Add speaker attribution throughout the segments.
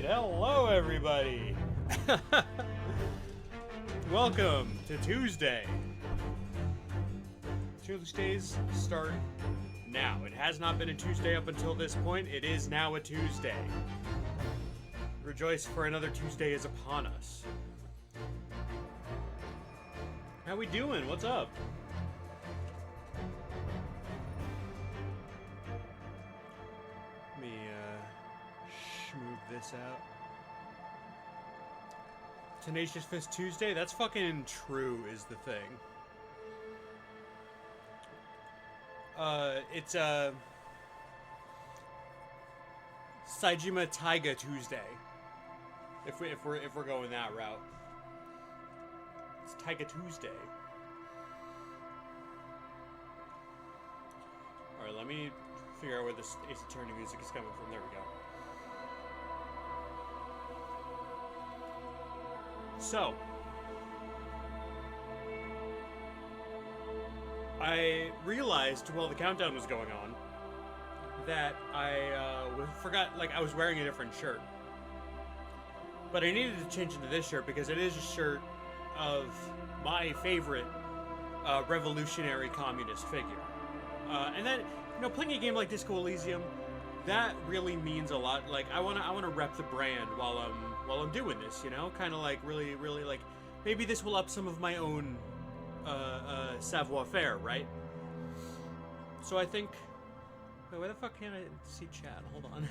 Speaker 1: Hello, everybody. Welcome to Tuesday. Tuesdays start now. It has not been a Tuesday up until this point. It is now a Tuesday. Rejoice, for another Tuesday is upon us. How we doing? What's up? Let me schmoove this out. Tenacious Fist Tuesday? That's fucking true, is the thing. It's Saijima Taiga Tuesday. If we're going that route. It's Taiga Tuesday. Alright, let me figure out where this Ace Attorney music is coming from. There we go. So, I realized while the countdown was going on that I forgot, like, I was wearing a different shirt. But I needed to change into this shirt because it is a shirt of my favorite revolutionary communist figure. And that, you know, playing a game like Disco Elysium, that really means a lot. Like, I wanna rep the brand while I'm doing this, you know? Kind of like really like, maybe this will up some of my own savoire faire, right? So I think, wait, where the fuck can I see chat? Hold on.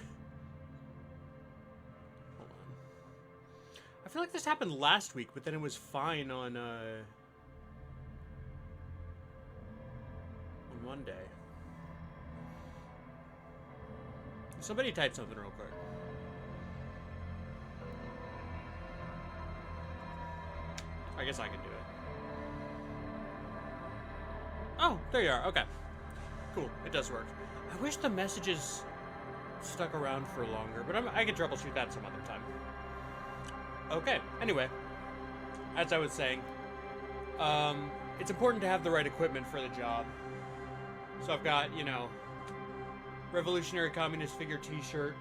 Speaker 1: I feel like this happened last week, but then it was fine on Monday. Somebody type something real quick. I guess I can do it. Oh, there you are. Okay. Cool. It does work. I wish the messages stuck around for longer, but I can troubleshoot that some other time. Okay. Anyway, as I was saying, it's important to have the right equipment for the job. So I've got, you know, Revolutionary Communist Figure t-shirt,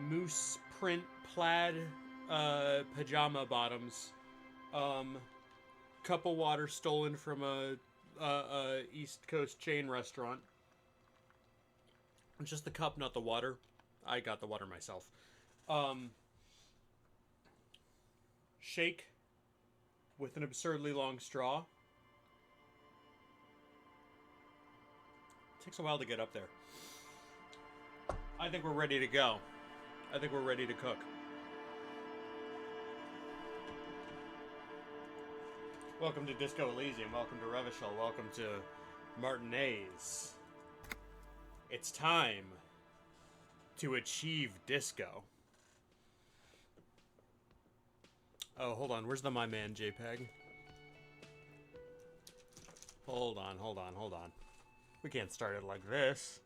Speaker 1: moose print plaid pajama bottoms, cup of water stolen from a East Coast chain restaurant. It's just the cup, not the water. I got the water myself. Shake with an absurdly long straw. Takes a while to get up there. I think we're ready to go. I think we're ready to cook. Welcome to Disco Elysium. Welcome to Revachol. Welcome to Martinez. It's time to achieve disco. Oh, hold on. Where's the My Man JPEG? Hold on. We can't start it like this.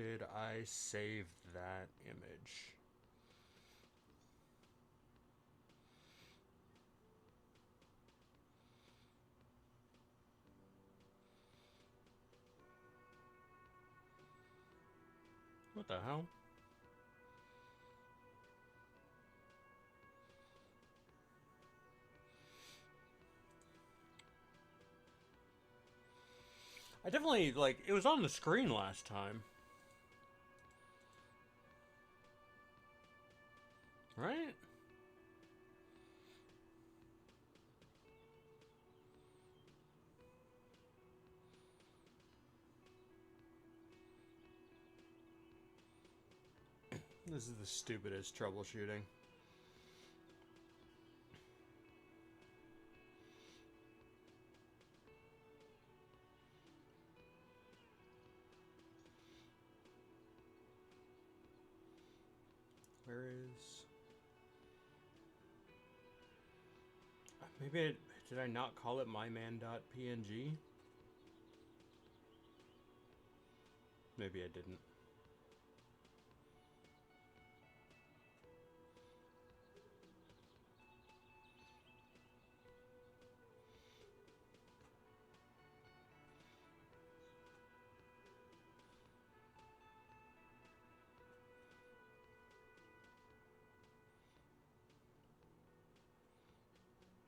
Speaker 1: did I save that image? What the hell? I definitely, like, it was on the screen last time. Right? This is the stupidest troubleshooting. Where is... Maybe did I not call it myman.png? Maybe I didn't.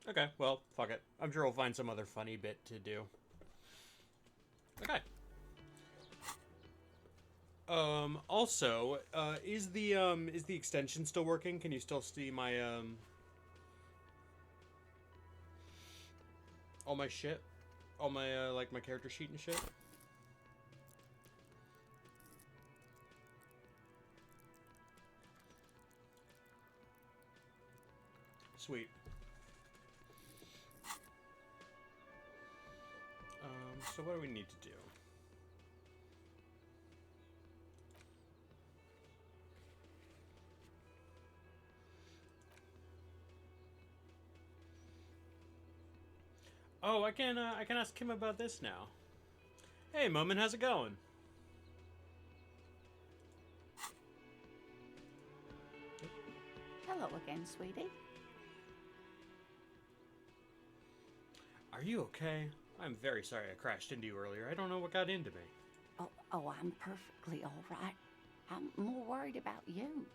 Speaker 1: Okay, well, fuck it. I'm sure we'll find some other funny bit to do. Okay. Also, is the extension still working? Can you still see my, all my shit? All my, like, my character sheet and shit? Sweet. So what do we need to do? Oh, I can ask him about this now. Hey, Moment, how's it going?
Speaker 2: Hello again, sweetie.
Speaker 1: Are you okay? I'm very sorry I crashed into you earlier. I don't know what got into me.
Speaker 2: Oh, I'm perfectly all right. I'm more worried about you.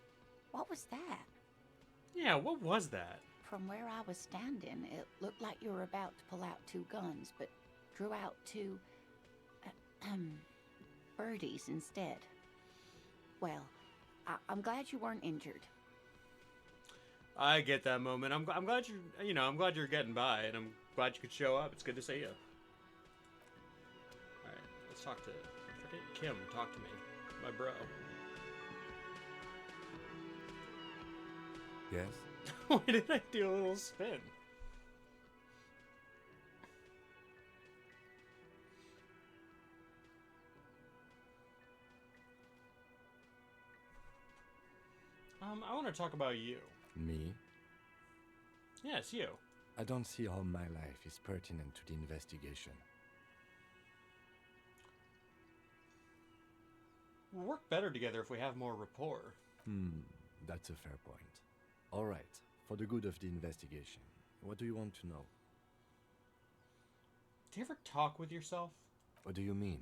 Speaker 2: What was that?
Speaker 1: Yeah, what was that?
Speaker 2: From where I was standing, it looked like you were about to pull out two guns, but drew out two, birdies instead. Well, I'm glad you weren't injured.
Speaker 1: I get that, Moment. I'm glad I'm glad you're getting by, and I'm glad you could show up. It's good to see you. All right, let's talk to. Forget Kim. Talk to me, my bro.
Speaker 3: Yes?
Speaker 1: Why did I do a little spin? I want to talk about you.
Speaker 3: Me?
Speaker 1: Yes, you.
Speaker 3: I don't see how my life is pertinent to the investigation.
Speaker 1: We'll work better together if we have more rapport.
Speaker 3: That's a fair point. All right, for the good of the investigation, what do you want to know?
Speaker 1: Do you ever talk with yourself?
Speaker 3: What do you mean?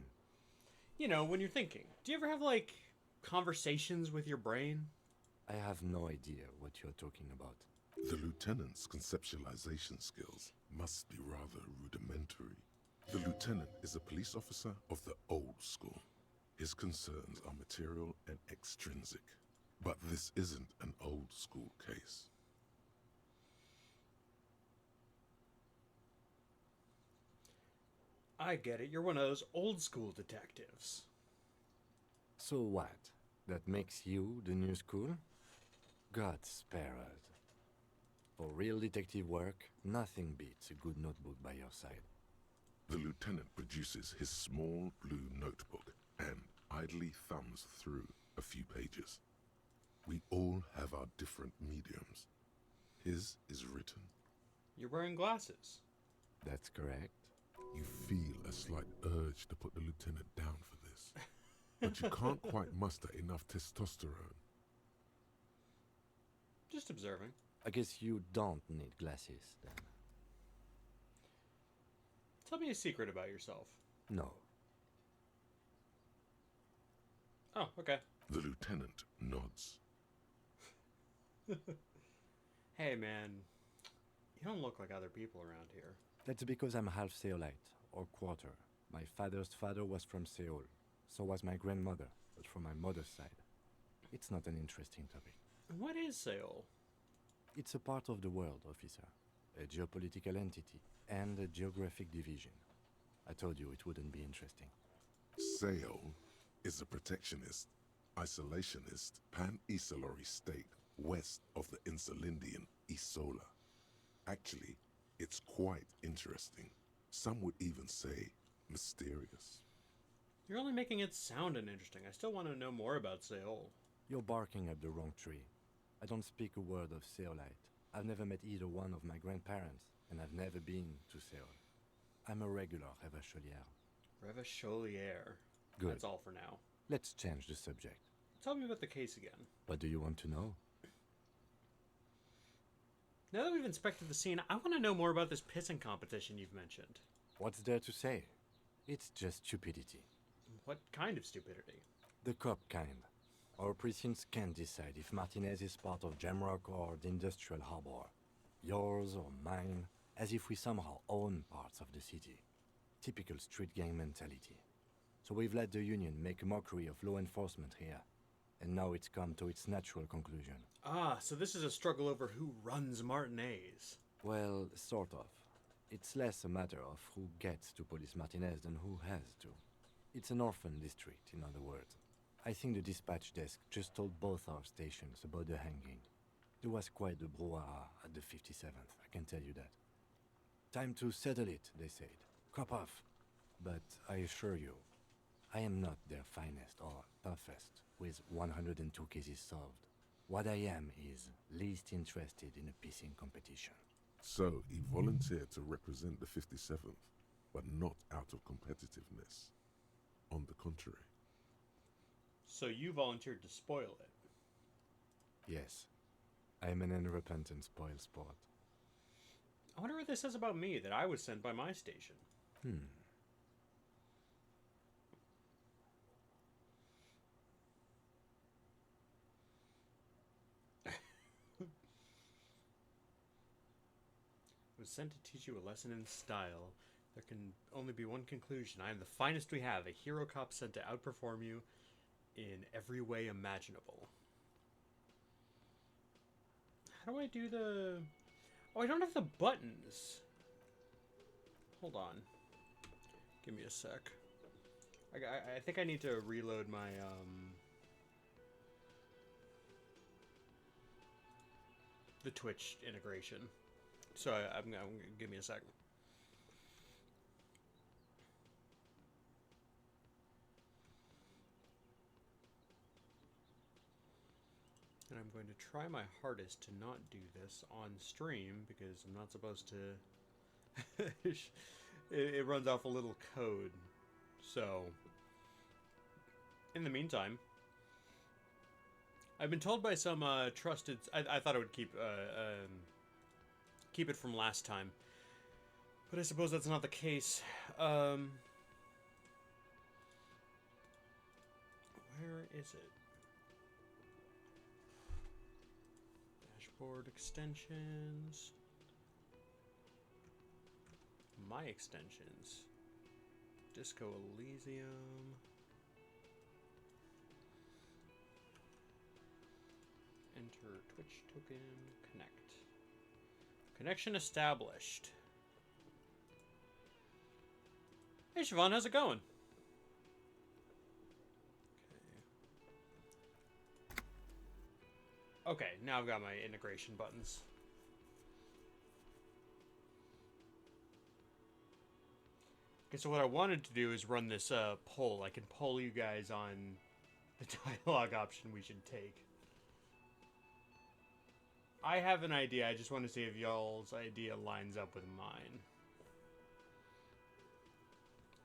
Speaker 1: You know, when you're thinking. Do you ever have, like, conversations with your brain?
Speaker 3: I have no idea what you're talking about.
Speaker 4: The lieutenant's conceptualization skills must be rather rudimentary. The lieutenant is a police officer of the old school. His concerns are material and extrinsic. But this isn't an old school case.
Speaker 1: I get it. You're one of those old school detectives.
Speaker 3: So what? That makes you the new school? God spare us. For real detective work, nothing beats a good notebook by your side.
Speaker 4: The lieutenant produces his small blue notebook and idly thumbs through a few pages. We all have our different mediums. His is written.
Speaker 1: You're wearing glasses.
Speaker 3: That's correct.
Speaker 4: You feel a slight urge to put the lieutenant down for this. but you can't quite muster enough testosterone.
Speaker 1: Just observing.
Speaker 3: I guess you don't need glasses, then.
Speaker 1: Tell me a secret about yourself.
Speaker 3: No.
Speaker 1: Oh, okay.
Speaker 4: The lieutenant nods.
Speaker 1: Hey, man. You don't look like other people around here.
Speaker 3: That's because I'm half Seolite, or quarter. My father's father was from Seoul. So was my grandmother, but from my mother's side. It's not an interesting topic.
Speaker 1: What is Seoul?
Speaker 3: It's a part of the world, officer. A geopolitical entity and a geographic division. I told you it wouldn't be interesting.
Speaker 4: Seoul is a protectionist, isolationist, pan-Isolari state west of the Insulindian Isola. Actually, it's quite interesting. Some would even say mysterious.
Speaker 1: You're only making it sound uninteresting. I still want to know more about Seoul.
Speaker 3: You're barking up the wrong tree. I don't speak a word of Seolite. I've never met either one of my grandparents, and I've never been to Seoul. I'm a regular Revacholière.
Speaker 1: Revacholière.
Speaker 3: Good.
Speaker 1: That's all for now.
Speaker 3: Let's change the subject.
Speaker 1: Tell me about the case again.
Speaker 3: What do you want to know?
Speaker 1: Now that we've inspected the scene, I want to know more about this pissing competition you've mentioned.
Speaker 3: What's there to say? It's just stupidity.
Speaker 1: What kind of stupidity?
Speaker 3: The cop kind. Our precincts can't decide if Martinez is part of Jamrock or the Industrial Harbor. Yours or mine, as if we somehow own parts of the city. Typical street gang mentality. So we've let the Union make a mockery of law enforcement here. And now it's come to its natural conclusion.
Speaker 1: Ah, so this is a struggle over who runs Martinez.
Speaker 3: Well, sort of. It's less a matter of who gets to police Martinez than who has to. It's an orphan district, in other words. I think the dispatch desk just told both our stations about the hanging. There was quite the brouhaha at the 57th, I can tell you that. Time to settle it, they said. Cop off. But I assure you, I am not their finest or toughest, with 102 cases solved. What I am is least interested in a pissing competition.
Speaker 4: So he volunteered to represent the 57th, but not out of competitiveness. On the contrary.
Speaker 1: So you volunteered to spoil it.
Speaker 3: Yes, I am an unrepentant spoil sport.
Speaker 1: I wonder what this says about me, that I was sent by my station. Was sent to teach you a lesson in style. There can only be one conclusion. I am the finest we have, a hero cop sent to outperform you in every way imaginable. How do I do the... Oh, I don't have the buttons. Hold on. Give me a sec. I think I need to reload my, the Twitch integration. So I'm gonna give me a second. And I'm going to try my hardest to not do this on stream because I'm not supposed to. It runs off a little code. So, in the meantime, I've been told by some trusted. I thought it would keep it from last time, but I suppose that's not the case. Where is it? Dashboard extensions. My extensions. Disco Elysium. Enter Twitch token. Connect. Connection established. Hey Siobhan, how's it going? Okay, now I've got my integration buttons. Okay, so what I wanted to do is run this poll. I can poll you guys on the dialogue option we should take. I have an idea, I just want to see if y'all's idea lines up with mine.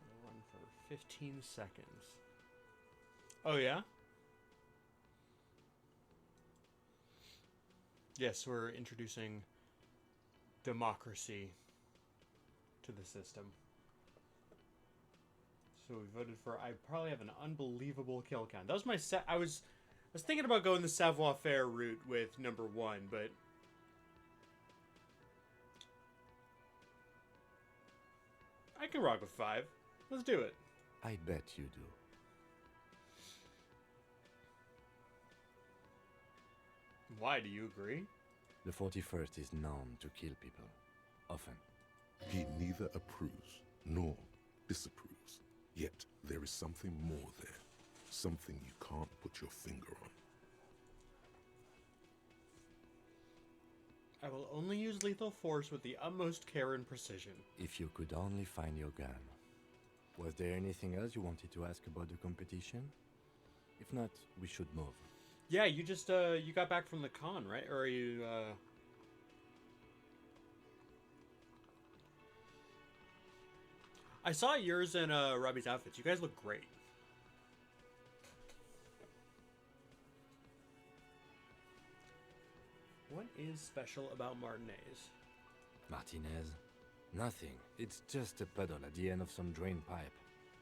Speaker 1: I'll run for 15 seconds. Oh, yeah? Yes, we're introducing democracy to the system. So we voted for... I probably have an unbelievable kill count. That was my set... I was thinking about going the savoir faire route with number 1, but... I can rock with 5. Let's do it.
Speaker 3: I bet you do.
Speaker 1: Why, do you agree?
Speaker 3: The 41st is known to kill people. Often.
Speaker 4: He neither approves nor disapproves. Yet there is something more there. Something you can't put your finger on.
Speaker 1: I will only use lethal force with the utmost care and precision.
Speaker 3: If you could only find your gun. Was there anything else you wanted to ask about the competition? If not, we should move.
Speaker 1: Yeah, you just, you got back from the con, right? Or are you, I saw yours and, Robbie's outfits. You guys look great. What is special about Martinez?
Speaker 3: Martinez? Nothing. It's just a puddle at the end of some drain pipe.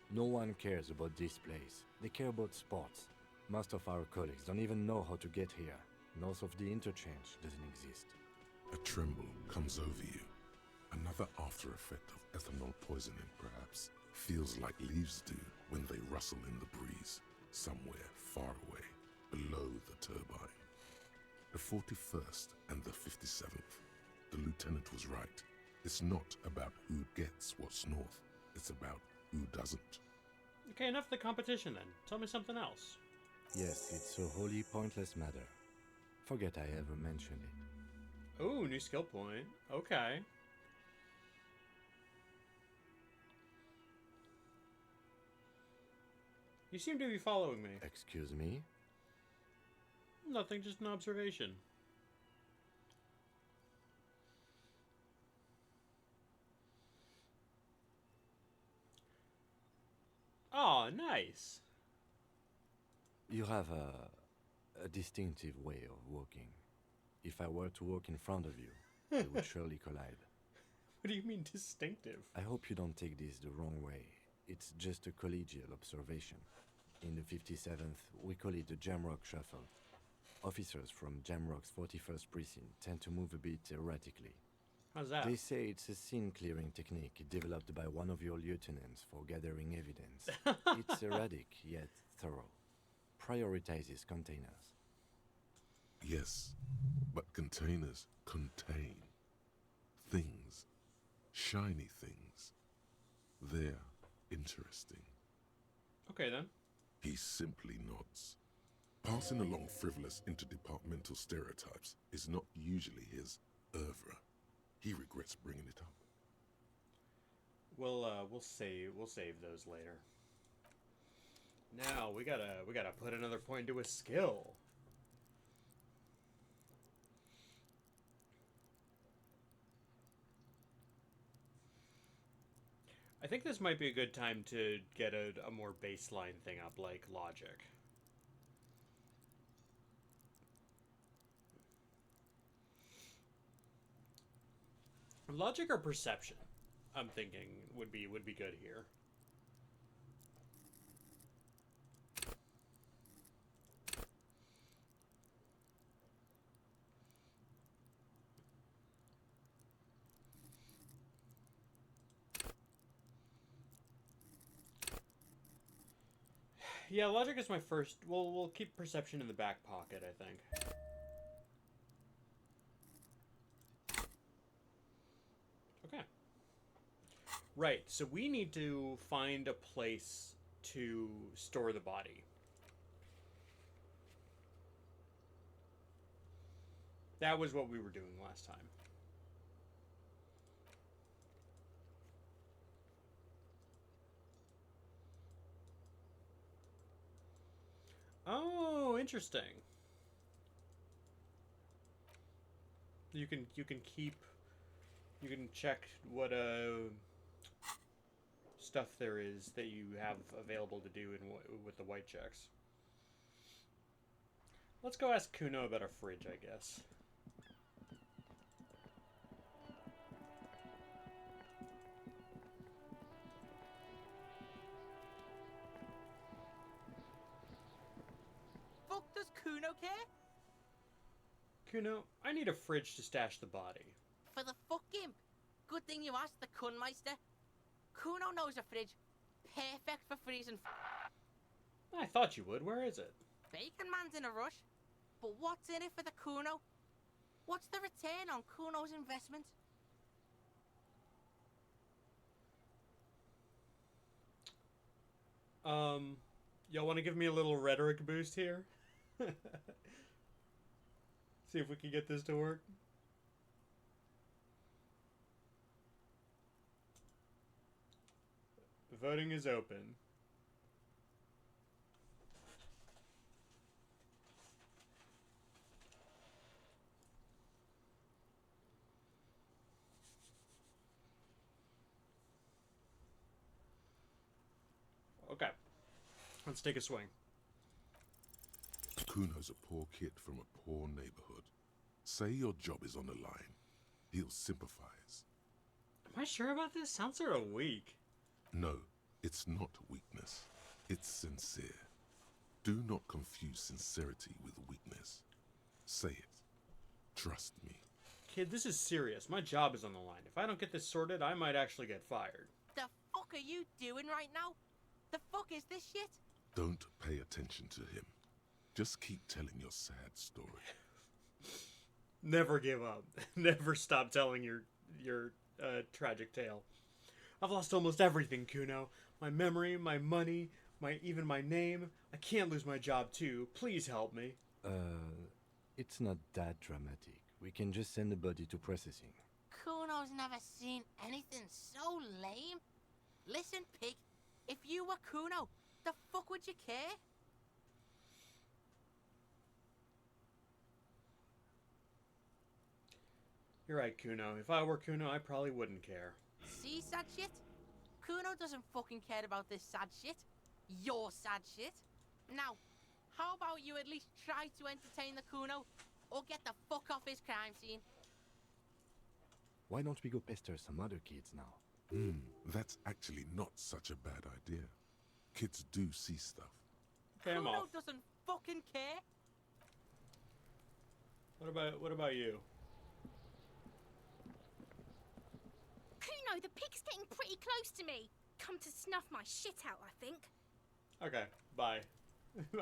Speaker 3: No one cares about this place. They care about sports. Most of our colleagues don't even know how to get here. North of the interchange doesn't exist.
Speaker 4: A tremble comes over you. Another after effect of ethanol poisoning, perhaps. Feels like leaves do when they rustle in the breeze, somewhere far away, below the turbine. The 41st and the 57th. The lieutenant was right. It's not about who gets what's north. It's about who doesn't.
Speaker 1: Okay, enough of the competition then. Tell me something else.
Speaker 3: Yes, it's a wholly pointless matter. Forget I ever mentioned it.
Speaker 1: Ooh, new skill point. Okay. You seem to be following me.
Speaker 3: Excuse me?
Speaker 1: Nothing, just an observation. Oh, nice.
Speaker 3: You have a distinctive way of walking. If I were to walk in front of you, we would surely collide.
Speaker 1: What do you mean distinctive?
Speaker 3: I hope you don't take this the wrong way. It's just a collegial observation. In the 57th, we call it the Jamrock Shuffle. Officers from Jamrock's 41st Precinct tend to move a bit erratically.
Speaker 1: How's that?
Speaker 3: They say it's a scene-clearing technique developed by one of your lieutenants for gathering evidence. It's erratic, yet thorough. Prioritizes containers.
Speaker 4: Yes, but containers contain things. Shiny things. They're interesting.
Speaker 1: Okay, then.
Speaker 4: He simply nods. Passing along frivolous interdepartmental stereotypes is not usually his oeuvre. He regrets bringing it up.
Speaker 1: We'll save those later. Now we gotta put another point into a skill. I think this might be a good time to get a more baseline thing up, like logic. Logic or perception, I'm thinking would be good here. Yeah, logic is my first. We'll keep perception in the back pocket, I think. Okay. Right, so we need to find a place to store the body. That was what we were doing last time. Oh, interesting. You can check what stuff there is that you have available to do in with the white checks. Let's go ask Kuno about a fridge, I guess.
Speaker 5: Fuck does Kuno care?
Speaker 1: Kuno, I need a fridge to stash the body.
Speaker 5: For the fuck gimp. Good thing you asked the Kunmeister. Kuno knows a fridge. Perfect for freezing
Speaker 1: I thought you would. Where is it?
Speaker 5: Bacon Man's in a rush. But what's in it for the Kuno? What's the return on Kuno's investment?
Speaker 1: Y'all want to give me a little rhetoric boost here? See if we can get this to work. The voting is open. Okay. Let's take a swing.
Speaker 4: Kuno's a poor kid from a poor neighborhood. Say your job is on the line. He'll sympathize.
Speaker 1: Am I sure about this? Sounds sort of weak.
Speaker 4: No, it's not weakness. It's sincere. Do not confuse sincerity with weakness. Say it. Trust me.
Speaker 1: Kid, this is serious. My job is on the line. If I don't get this sorted, I might actually get fired.
Speaker 5: The fuck are you doing right now? The fuck is this shit?
Speaker 4: Don't pay attention to him. Just keep telling your sad story.
Speaker 1: Never give up. Never stop telling your tragic tale. I've lost almost everything, Kuno. My memory, my money, even my name. I can't lose my job too. Please help me.
Speaker 3: It's not that dramatic. We can just send the body to processing.
Speaker 5: Kuno's never seen anything so lame. Listen, pig. If you were Kuno, the fuck would you care?
Speaker 1: You're right, Kuno. If I were Kuno, I probably wouldn't care.
Speaker 5: See sad shit? Kuno doesn't fucking care about this sad shit. Your sad shit. Now, how about you at least try to entertain the Kuno, or get the fuck off his crime scene?
Speaker 3: Why don't we go pester some other kids now?
Speaker 4: That's actually not such a bad idea. Kids do see stuff.
Speaker 1: Okay, I'm
Speaker 5: Kuno
Speaker 1: off.
Speaker 5: doesn't fucking care.
Speaker 1: What about you?
Speaker 6: Kuno, the pig's getting pretty close to me. Come to snuff my shit out, I think.
Speaker 1: Okay, bye.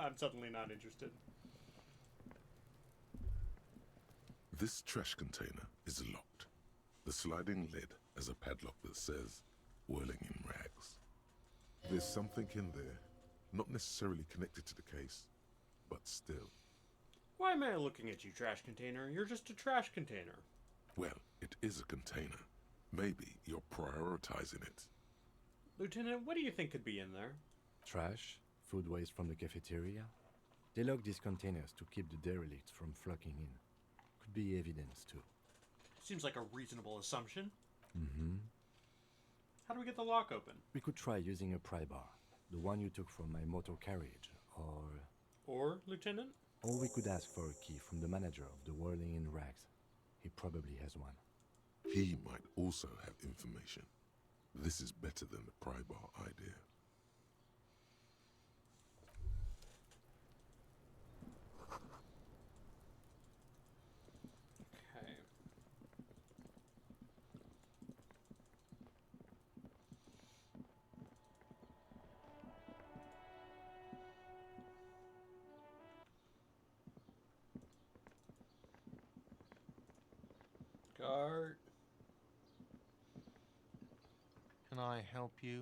Speaker 1: I'm suddenly not interested.
Speaker 4: This trash container is locked. The sliding lid has a padlock that says, "Whirling in rags." There's something in there, not necessarily connected to the case, but still.
Speaker 1: Why am I looking at you, trash container? You're just a trash container.
Speaker 4: Well, it is a container. Maybe you're prioritizing it.
Speaker 1: Lieutenant, what do you think could be in there?
Speaker 3: Trash, food waste from the cafeteria. They lock these containers to keep the derelicts from flocking in. Could be evidence too.
Speaker 1: Seems like a reasonable assumption.
Speaker 3: Mm-hmm.
Speaker 1: How do we get the lock open?
Speaker 3: We could try using a pry bar, the one you took from my motor carriage,
Speaker 1: Or, Lieutenant?
Speaker 3: or we could ask for a key from the manager of the Whirling in Rags. He probably has one.
Speaker 4: He might also have information. This is better than the pry bar idea.
Speaker 1: Okay. Cart.
Speaker 7: Can I help you?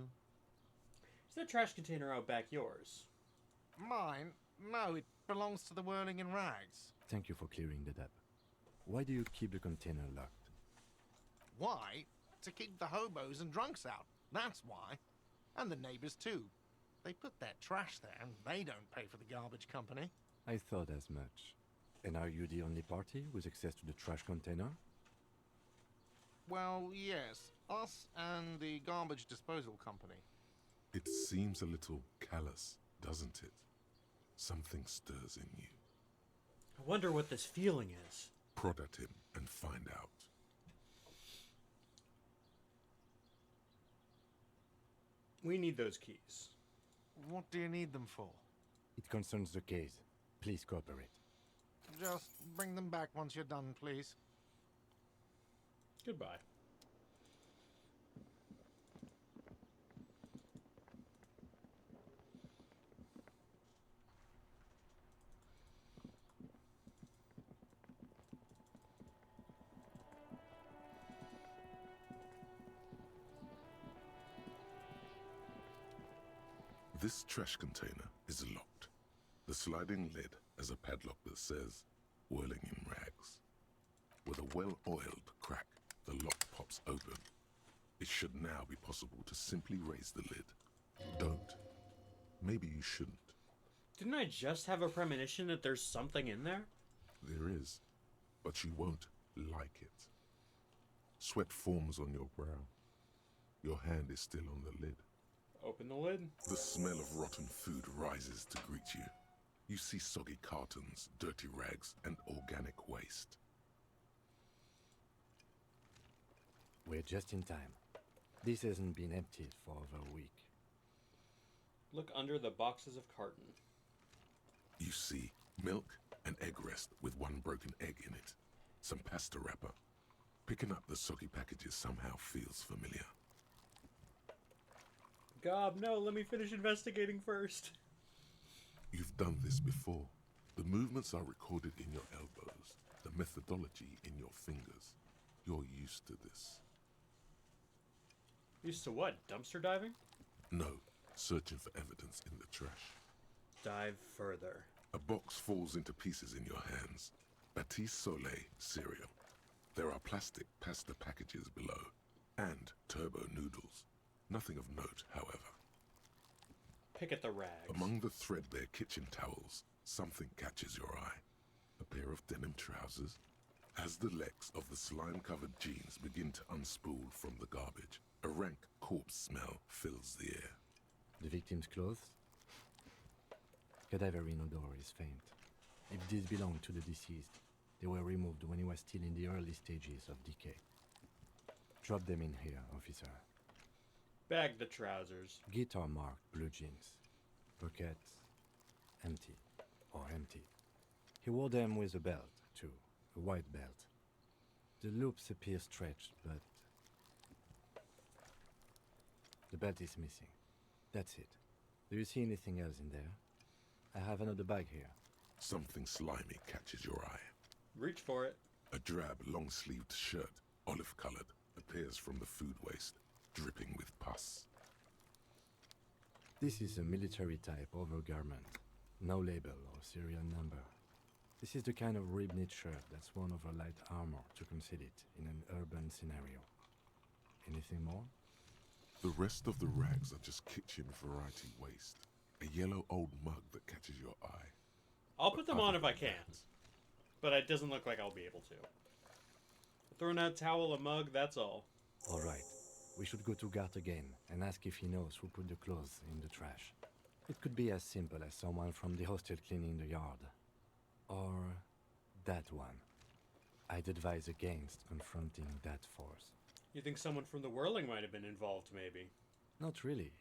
Speaker 1: Is that trash container out back yours?
Speaker 7: Mine? No, it belongs to the Whirling in Rags.
Speaker 3: Thank you for clearing that up. Why do you keep the container locked?
Speaker 7: Why? To keep the hobos and drunks out. That's why. And the neighbors too. They put their trash there and they don't pay for the garbage company.
Speaker 3: I thought as much. And are you the only party with access to the trash container?
Speaker 7: Well, yes. Us and the garbage disposal company.
Speaker 4: It seems a little callous, doesn't it? Something stirs in you.
Speaker 1: I wonder what this feeling is.
Speaker 4: Prod at him and find out.
Speaker 1: We need those keys.
Speaker 7: What do you need them for?
Speaker 3: It concerns the case. Please cooperate.
Speaker 7: Just bring them back once you're done, please.
Speaker 1: Goodbye.
Speaker 4: This trash container is locked. The sliding lid has a padlock that says, whirling in rags. With a well-oiled crack, the lock pops open. It should now be possible to simply raise the lid. Don't. Maybe you shouldn't.
Speaker 1: Didn't I just have a premonition that there's something in there?
Speaker 4: There is, but you won't like it. Sweat forms on your brow. Your hand is still on the lid.
Speaker 1: Open the lid.
Speaker 4: The smell of rotten food rises to greet you. You see soggy cartons, dirty rags, and organic waste.
Speaker 3: We're just in time. This hasn't been emptied for over a week.
Speaker 1: Look under the boxes of carton.
Speaker 4: You see milk and egg rest with one broken egg in it. Some pasta wrapper. Picking up the soggy packages somehow feels familiar.
Speaker 1: Gob, no, let me finish investigating first.
Speaker 4: You've done this before. The movements are recorded in your elbows, the methodology in your fingers. You're used to this.
Speaker 1: Used to what? Dumpster diving?
Speaker 4: No, searching for evidence in the trash.
Speaker 1: Dive further.
Speaker 4: A box falls into pieces in your hands. Batiste Soleil cereal. There are plastic pasta packages below, and turbo noodles. Nothing of note, however.
Speaker 1: Pick at the rags.
Speaker 4: Among the threadbare kitchen towels, something catches your eye. A pair of denim trousers. As the legs of the slime-covered jeans begin to unspool from the garbage, a rank corpse smell fills the air.
Speaker 3: The victim's clothes? Cadaverine odor is faint. If these belong to the deceased, they were removed when he was still in the early stages of decay. Drop them in here, officer.
Speaker 1: Bag the trousers.
Speaker 3: Guitar marked blue jeans. Pockets empty or empty. He wore them with a belt, too. A white belt. The loops appear stretched, but the belt is missing. That's it. Do you see anything else in there? I have another bag here.
Speaker 4: Something slimy catches your eye.
Speaker 1: Reach for it.
Speaker 4: A drab, long-sleeved shirt, olive-colored, appears from the food waste, dripping with pus.
Speaker 3: This is a military-type overgarment. No label or serial number. This is the kind of rib-knit shirt that's worn over light armor to conceal it in an urban scenario. Anything more?
Speaker 4: The rest of the rags are just kitchen variety waste. A yellow old mug that catches your eye.
Speaker 1: I'll put them
Speaker 4: Other
Speaker 1: on if I
Speaker 4: than
Speaker 1: can.
Speaker 4: that,
Speaker 1: But it doesn't look like I'll be able to. Throwing out towel, a mug, that's all.
Speaker 3: All right. We should go to Gart again and ask if he knows who put the clothes in the trash. It could be as simple as someone from the hostel cleaning the yard. Or that one. I'd advise against confronting that force.
Speaker 1: You think someone from the whirling might have been involved, maybe?
Speaker 3: Not really.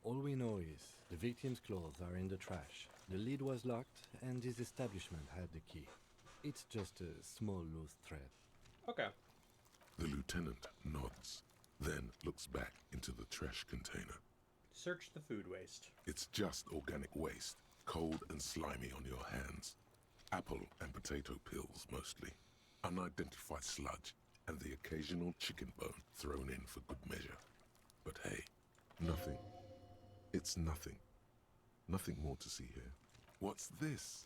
Speaker 3: All we know is the victim's clothes are in the trash. The lid was locked and his establishment had the key. It's just a small loose thread.
Speaker 1: Okay.
Speaker 4: the lieutenant nods, then looks back into the trash container.
Speaker 1: Search the food waste.
Speaker 4: It's just organic waste, cold and slimy on your hands. Apple and potato peels, mostly. Unidentified sludge, and the occasional chicken bone thrown in for good measure. But hey, nothing. It's nothing. Nothing more to see here. What's this?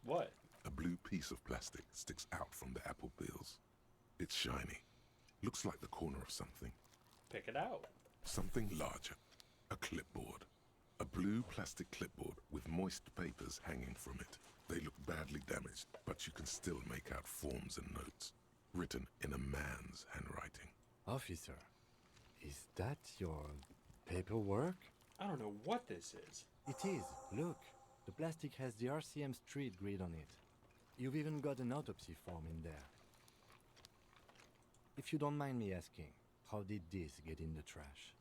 Speaker 1: What?
Speaker 4: A blue piece of plastic sticks out from the apple peels. It's shiny. Looks like the corner of something.
Speaker 1: Pick it out.
Speaker 4: Something larger. A clipboard. A blue plastic clipboard with moist papers hanging from it. They look badly damaged, but you can still make out forms and notes, written in a man's handwriting.
Speaker 3: Officer, is that your paperwork?
Speaker 1: I don't know what this is.
Speaker 3: It is. Look. The plastic has the RCM street grid on it. You've even got an autopsy form in there. If you don't mind me asking, how did this get in the trash?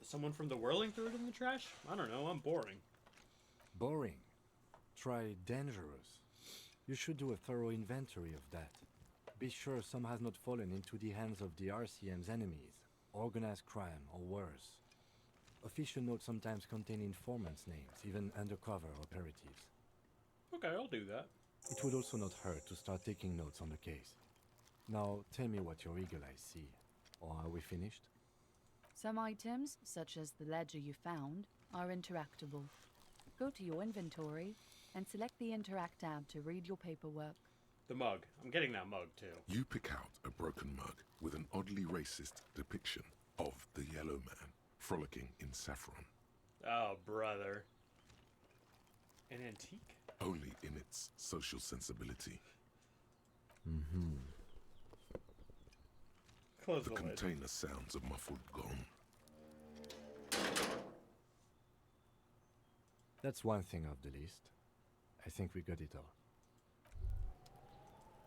Speaker 1: Someone from the whirling threw it in the trash? I don't know, I'm boring.
Speaker 3: Boring. Try dangerous. You should do a thorough inventory of that. Be sure some has not fallen into the hands of the RCM's enemies, organized crime, or worse. Official notes sometimes contain informants' names, even undercover operatives.
Speaker 1: Okay, I'll do that.
Speaker 3: It would also not hurt to start taking notes on the case. Now, tell me what your eagle eyes see. Or are we finished?
Speaker 8: Some items, such as the ledger you found, are interactable. Go to your inventory and select the Interact tab to read your paperwork.
Speaker 1: The mug. I'm getting that mug, too.
Speaker 4: You pick out a broken mug with an oddly racist depiction of the yellow man frolicking in saffron.
Speaker 1: Oh, brother. An antique?
Speaker 4: Only in its social sensibility.
Speaker 1: Close
Speaker 4: The
Speaker 1: the lid.
Speaker 4: container sounds a muffled gong.
Speaker 3: That's one thing off the list. I think we got it all.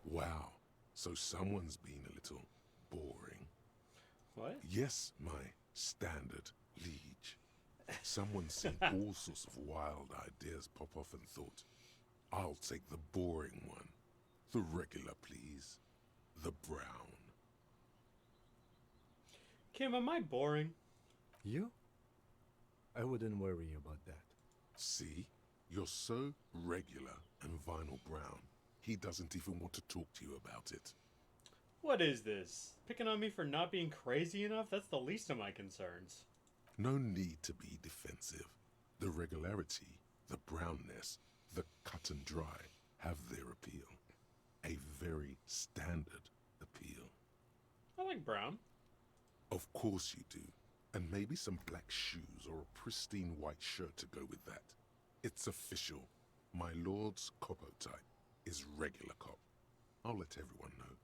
Speaker 4: Wow, so someone's been a little boring.
Speaker 1: What?
Speaker 4: Yes, my standard liege. Someone's seen all sorts of wild ideas pop off and thought, I'll take the boring one. The regular, please. The brown.
Speaker 1: Kim, am I boring?
Speaker 3: You? I wouldn't worry about that.
Speaker 4: See? You're so regular and vinyl brown, he doesn't even want to talk to you about it.
Speaker 1: What is this? Picking on me for not being crazy enough? That's the least of my concerns.
Speaker 4: No need to be defensive. The regularity, the brownness, the cut and dry have their appeal. A very standard appeal.
Speaker 1: I like brown.
Speaker 4: Of course you do. And maybe some black shoes or a pristine white shirt to go with that. It's official. My lord's copo type is regular cop. I'll let everyone know.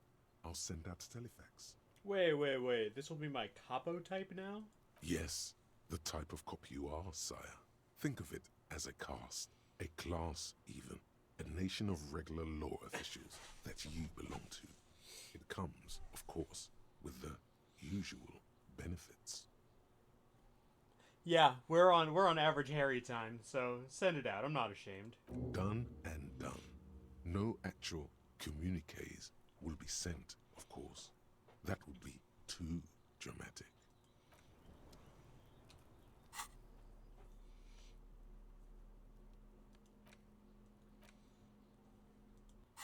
Speaker 4: I'll send out a telefax.
Speaker 1: Wait. This will be my capo type now?
Speaker 4: Yes, the type of cop you are, sire. Think of it as a caste, a class even, a nation of regular law officials that you belong to. It comes, of course, with the usual benefits.
Speaker 1: Yeah, we're on average Harry time, so send it out. I'm not ashamed.
Speaker 4: Done and done. No actual communiques will be sent, of course. That would be too dramatic.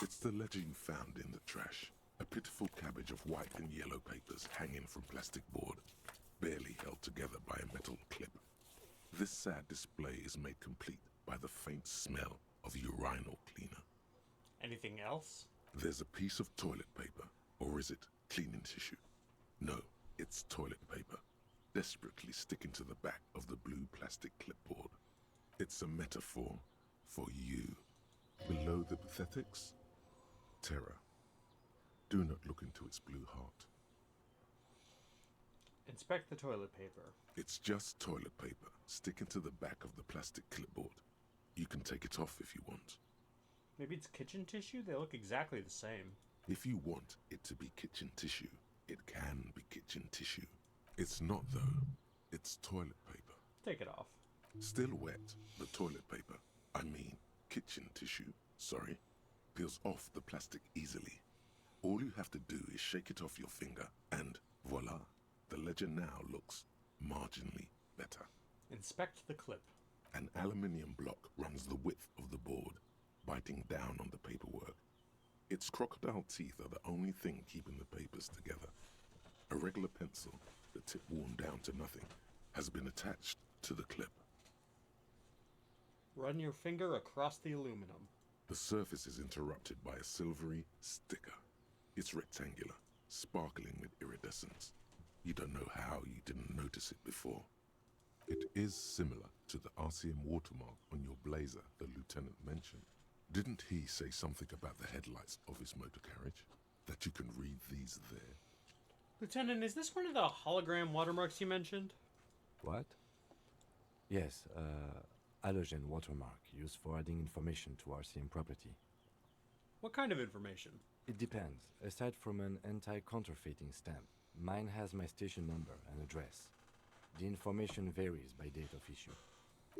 Speaker 4: It's the ledger you found in the trash. A pitiful cabbage of white and yellow papers hanging from plastic board, barely held together by a metal clip. This sad display is made complete by the faint smell of urinal cleaner.
Speaker 1: Anything else?
Speaker 4: There's a piece of toilet paper, or is it cleaning tissue? No, it's toilet paper, desperately sticking to the back of the blue plastic clipboard. It's a metaphor for you. Below the pathetics, terror. Do not look into its blue heart.
Speaker 1: Inspect the toilet paper.
Speaker 4: It's just toilet paper sticking to the back of the plastic clipboard. You can take it off if you want.
Speaker 1: Maybe it's kitchen tissue? They look exactly the same.
Speaker 4: If you want it to be kitchen tissue, it can be kitchen tissue. It's not though. It's toilet paper.
Speaker 1: Take it off.
Speaker 4: Still wet, the toilet paper, I mean kitchen tissue, sorry, peels off the plastic easily. All you have to do is shake it off your finger and voila, the ledger now looks marginally better.
Speaker 1: Inspect the clip.
Speaker 4: An aluminium block runs the width of the board, biting down on the paperwork. Its crocodile teeth are the only thing keeping the papers together. A regular pencil, the tip worn down to nothing, has been attached to the clip.
Speaker 1: Run your finger across the aluminum.
Speaker 4: The surface is interrupted by a silvery sticker. It's rectangular, sparkling with iridescence. You don't know how you didn't notice it before. It is similar to the RCM watermark on your blazer the lieutenant mentioned. Didn't he say something about the headlights of his motor carriage? That you can read these there?
Speaker 1: Lieutenant, is this one of the hologram watermarks you mentioned?
Speaker 3: What? Yes, halogen watermark used for adding information to RCM property.
Speaker 1: What kind of information?
Speaker 3: It depends. Aside from an anti-counterfeiting stamp, mine has my station number and address. The information varies by date of issue.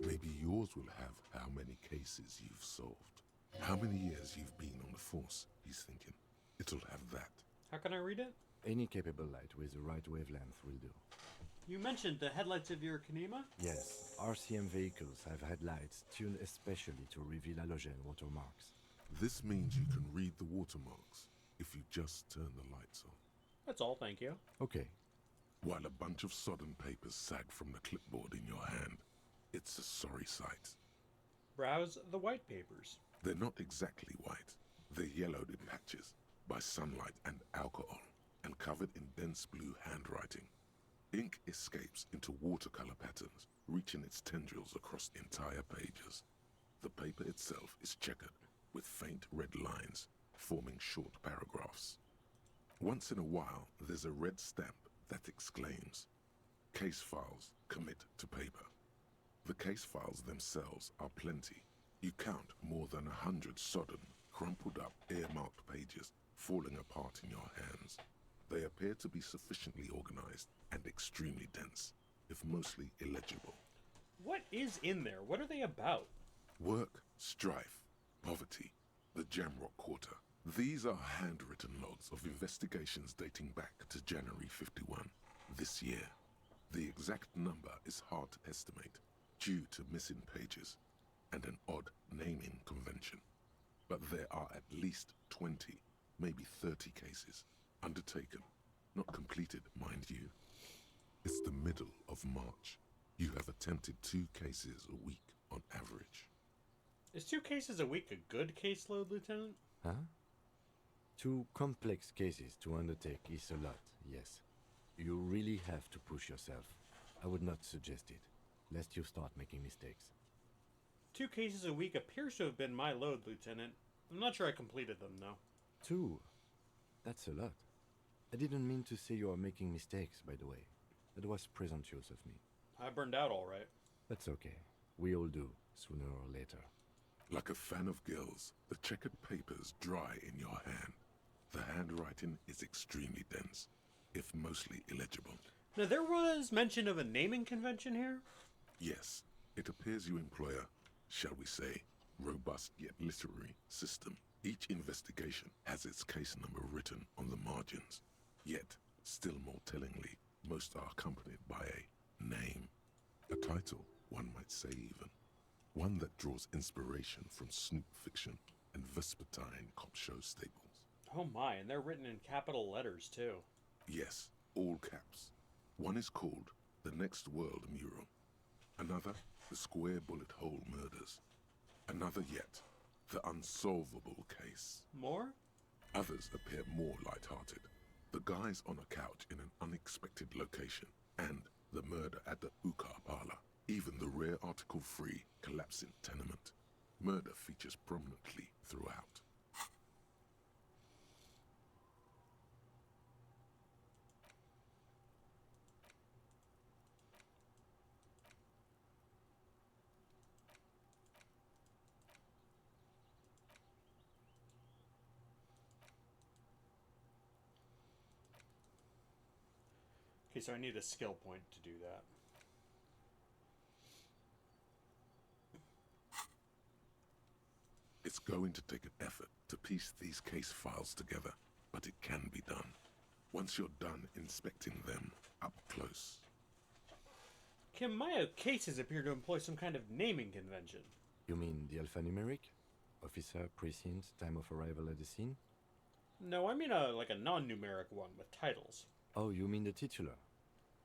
Speaker 4: Maybe yours will have how many cases you've solved. How many years you've been on the force, he's thinking. It'll have that.
Speaker 1: How can I read it?
Speaker 3: Any capable light with the right wavelength will do.
Speaker 1: You mentioned the headlights of your Kanema?
Speaker 3: Yes, RCM vehicles have headlights tuned especially to reveal halogen watermarks.
Speaker 4: This means you can read the watermarks if you just turn the lights on.
Speaker 1: That's all, thank you.
Speaker 3: Okay,
Speaker 4: While a bunch of sodden papers sag from the clipboard in your hand, it's a sorry sight.
Speaker 1: Browse the white papers.
Speaker 4: They're not exactly white. They're yellowed in patches by sunlight and alcohol, and covered in dense blue handwriting. Ink escapes into watercolor patterns, reaching its tendrils across entire pages. The paper itself is checkered with faint red lines, forming short paragraphs. Once in a while, there's a red stamp that exclaims, "Case files commit to paper." The case files themselves are plenty. You count more than 100 sodden, crumpled up, earmarked pages falling apart in your hands. They appear to be sufficiently organized and extremely dense, if mostly illegible.
Speaker 1: What is in there? What are they about?
Speaker 4: Work, strife, poverty, the Jamrock Quarter. These are handwritten logs of investigations dating back to January 51, this year. The exact number is hard to estimate due to missing pages and an odd naming convention. But there are at least 20, maybe 30 cases undertaken, not completed, mind you. It's the middle of March. You have attempted 2 cases a week on average.
Speaker 1: Is 2 cases a week a good caseload, Lieutenant?
Speaker 3: huh? 2 complex cases to undertake is a lot, yes. You really have to push yourself. I would not suggest it, lest you start making mistakes.
Speaker 1: 2 cases a week appears to have been my load, Lieutenant. I'm not sure I completed them, though.
Speaker 3: 2? That's a lot. I didn't mean to say you are making mistakes, by the way. That was presumptuous of me.
Speaker 1: I burned out all right.
Speaker 3: That's okay. We all do, sooner or later.
Speaker 4: Like a fan of gills, the checkered papers dry in your hand. The handwriting is extremely dense, if mostly illegible.
Speaker 1: Now, there was mention of a naming convention here?
Speaker 4: Yes, it appears you employ a, shall we say, robust yet literary system. Each investigation has its case number written on the margins. Yet, still more tellingly, most are accompanied by a name. A title, one might say even. One that draws inspiration from snoop fiction and vespertine cop show staples.
Speaker 1: Oh my, and they're written in capital letters, too.
Speaker 4: Yes, all caps. One is called The Next World Mural. Another, The Square Bullet Hole Murders. Another yet, The Unsolvable Case.
Speaker 1: More?
Speaker 4: Others appear more light-hearted. The guys on a couch in an unexpected location, and the murder at the Ukar parlor. Even the rare article-free collapsing tenement. Murder features prominently throughout.
Speaker 1: Okay, so I need a skill point to do that.
Speaker 4: It's going to take an effort to piece these case files together, but it can be done. Once you're done inspecting them up close.
Speaker 1: Kim, my cases appear to employ some kind of naming convention.
Speaker 3: You mean the alphanumeric? Officer, precinct, time of arrival at the scene?
Speaker 1: No, I mean like a non-numeric one with titles.
Speaker 3: Oh, you mean the titular?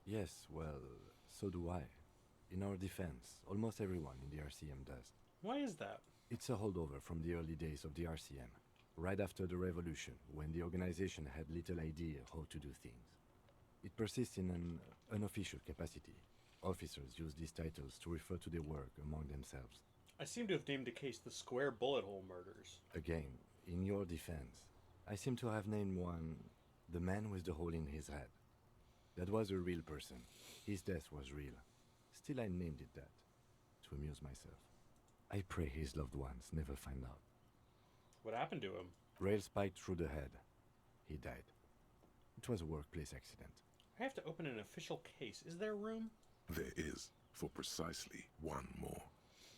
Speaker 3: Yes, well, so do I. In our defense, almost everyone in the RCM does.
Speaker 1: Why is that?
Speaker 3: It's a holdover from the early days of the RCM, right after the revolution, when the organization had little idea how to do things. It persists in an unofficial capacity. Officers use these titles to refer to their work among themselves.
Speaker 1: I seem to have named the case the Square Bullet Hole Murders.
Speaker 3: Again, in your defense, I seem to have named one the man with the hole in his head. That was a real person. His death was real. Still, I named it that, to amuse myself. I pray his loved ones never find out.
Speaker 1: What happened to him?
Speaker 3: Rail spiked through the head. He died. It was a workplace accident.
Speaker 1: I have to open an official case. Is there room?
Speaker 4: There is, for precisely one more.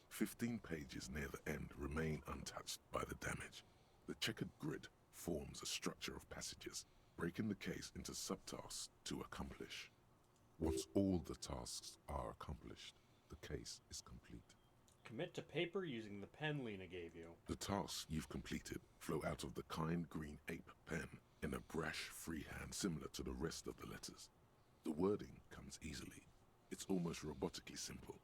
Speaker 4: 15 pages near the end remain untouched by the damage. The checkered grid forms a structure of passages, breaking the case into subtasks to accomplish. Once all the tasks are accomplished, the case is complete.
Speaker 1: Commit to paper using the pen Lena gave you.
Speaker 4: The tasks you've completed flow out of the kind green ape pen in a brash freehand similar to the rest of the letters. The wording comes easily. It's almost robotically simple,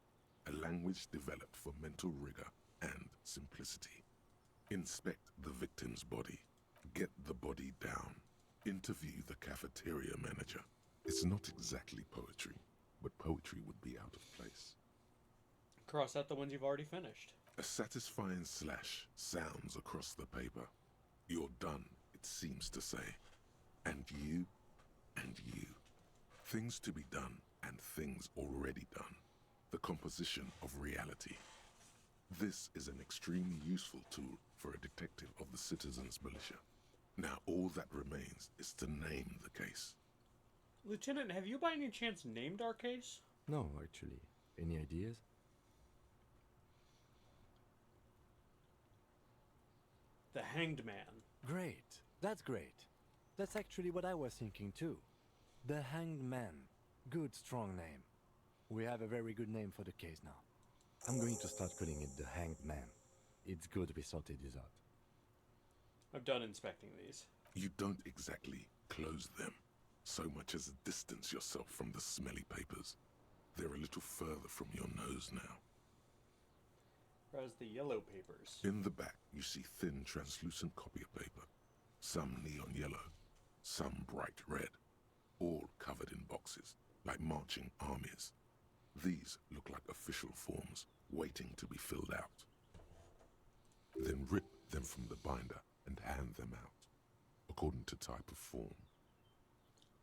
Speaker 4: a language developed for mental rigor and simplicity. Inspect the victim's body. Get the body down. Interview the cafeteria manager. It's not exactly poetry, but poetry would be out of place.
Speaker 1: Cross out the ones you've already finished.
Speaker 4: A satisfying slash sounds across the paper. You're done, it seems to say. And you, and you. Things to be done and things already done. The composition of reality. This is an extremely useful tool for a detective of the citizens' militia. Now all that remains is to name the case.
Speaker 1: Lieutenant, have you by any chance named our case?
Speaker 3: No, actually. Any ideas?
Speaker 1: The Hanged Man.
Speaker 3: Great. That's great. That's actually what I was thinking too. The Hanged Man. Good, strong name. We have a very good name for the case now. I'm going to start calling it the Hanged Man. It's good we sorted this out.
Speaker 1: I've done inspecting these.
Speaker 4: You don't exactly close them, so much as distance yourself from the smelly papers. They're a little further from your nose now.
Speaker 1: Whereas the yellow papers.
Speaker 4: In the back, you see thin, translucent copy paper. Some neon yellow, some bright red, all covered in boxes, like marching armies. These look like official forms, waiting to be filled out. Then rip them from the binder and hand them out, according to type of form.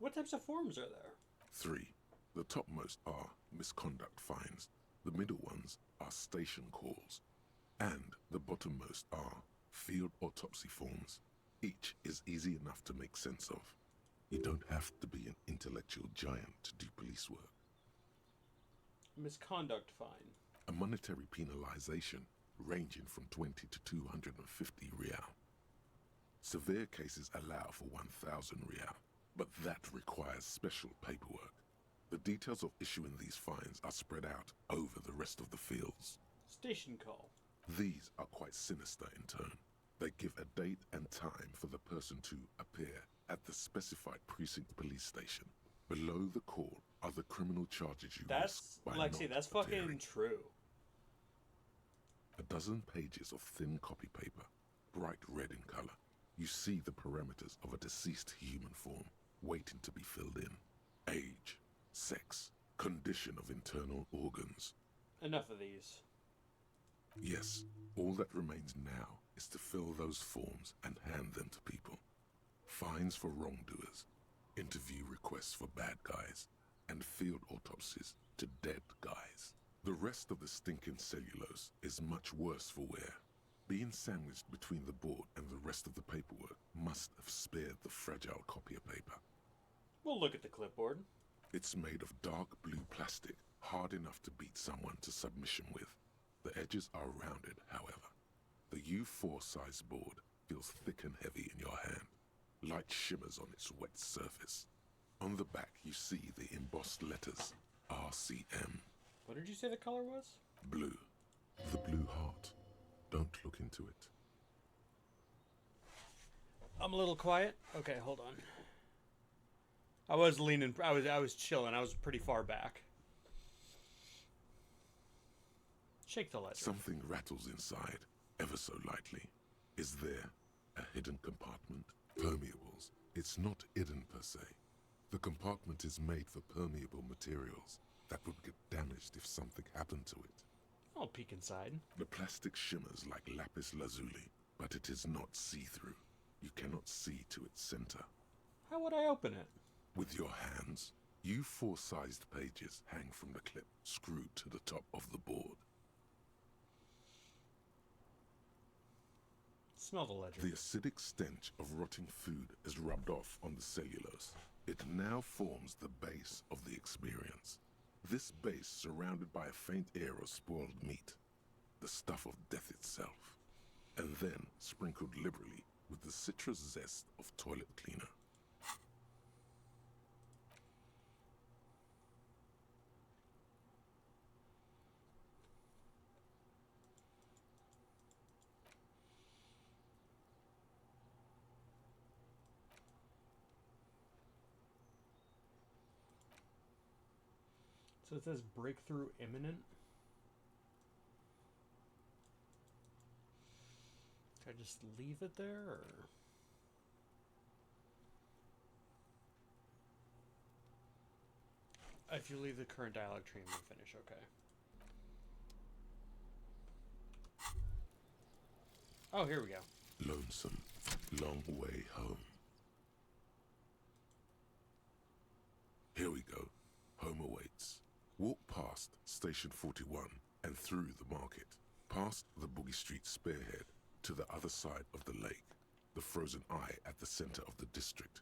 Speaker 1: What types of forms are there?
Speaker 4: 3. The topmost are misconduct fines, the middle ones are station calls, and the bottommost are field autopsy forms. Each is easy enough to make sense of. You don't have to be an intellectual giant to do police work.
Speaker 1: Misconduct fine.
Speaker 4: A monetary penalization ranging from 20 to 250 real. Severe cases allow for 1,000 real, but that requires special paperwork. The details of issuing these fines are spread out over the rest of the fields.
Speaker 1: Station call.
Speaker 4: These are quite sinister in tone. They give a date and time for the person to appear at the specified precinct police station. Below the call are the criminal charges you risk by
Speaker 1: Lexi,
Speaker 4: not
Speaker 1: that's fucking
Speaker 4: appearing.
Speaker 1: true.
Speaker 4: A dozen pages of thin copy paper, bright red in color. You see the parameters of a deceased human form, waiting to be filled in. Age, sex, condition of internal organs.
Speaker 1: Enough of these.
Speaker 4: Yes, all that remains now is to fill those forms and hand them to people. Fines for wrongdoers, interview requests for bad guys, and field autopsies to dead guys. The rest of the stinking cellulose is much worse for wear. Being sandwiched between the board and the rest of the paperwork must have spared the fragile copier paper.
Speaker 1: We'll look at the clipboard.
Speaker 4: It's made of dark blue plastic, hard enough to beat someone to submission with. The edges are rounded, however. The U4 size board feels thick and heavy in your hand. Light shimmers on its wet surface. On the back you see the embossed letters, RCM.
Speaker 1: What did you say the color was?
Speaker 4: Blue. The blue heart. Don't look into it.
Speaker 1: I'm a little quiet. Okay, hold on. I was leaning. I was chilling. I was pretty far back. Shake the ledger.
Speaker 4: Something rattles inside, ever so lightly. Is there a hidden compartment? Permeables. It's not hidden per se. The compartment is made for permeable materials that would get damaged if something happened to it.
Speaker 1: I'll peek inside.
Speaker 4: The plastic shimmers like lapis lazuli, but it is not see-through. You cannot see to its center.
Speaker 1: How would I open it?
Speaker 4: With your hands, U4 sized pages hang from the clip screwed to the top of the board.
Speaker 1: Smell the ledger.
Speaker 4: The acidic stench of rotting food is rubbed off on the cellulose. It now forms the base of the experience. This base surrounded by a faint air of spoiled meat, the stuff of death itself, and then sprinkled liberally with the citrus zest of toilet cleaner.
Speaker 1: So it says breakthrough imminent. Should I just leave it there, or? If you leave the current dialogue tree and finish, okay. Oh, here we go.
Speaker 4: Lonesome, long way home. Here we go. Home awaits. Walk past Station 41 and through the market, past the Boogie Street spearhead to the other side of the lake, the frozen eye at the center of the district.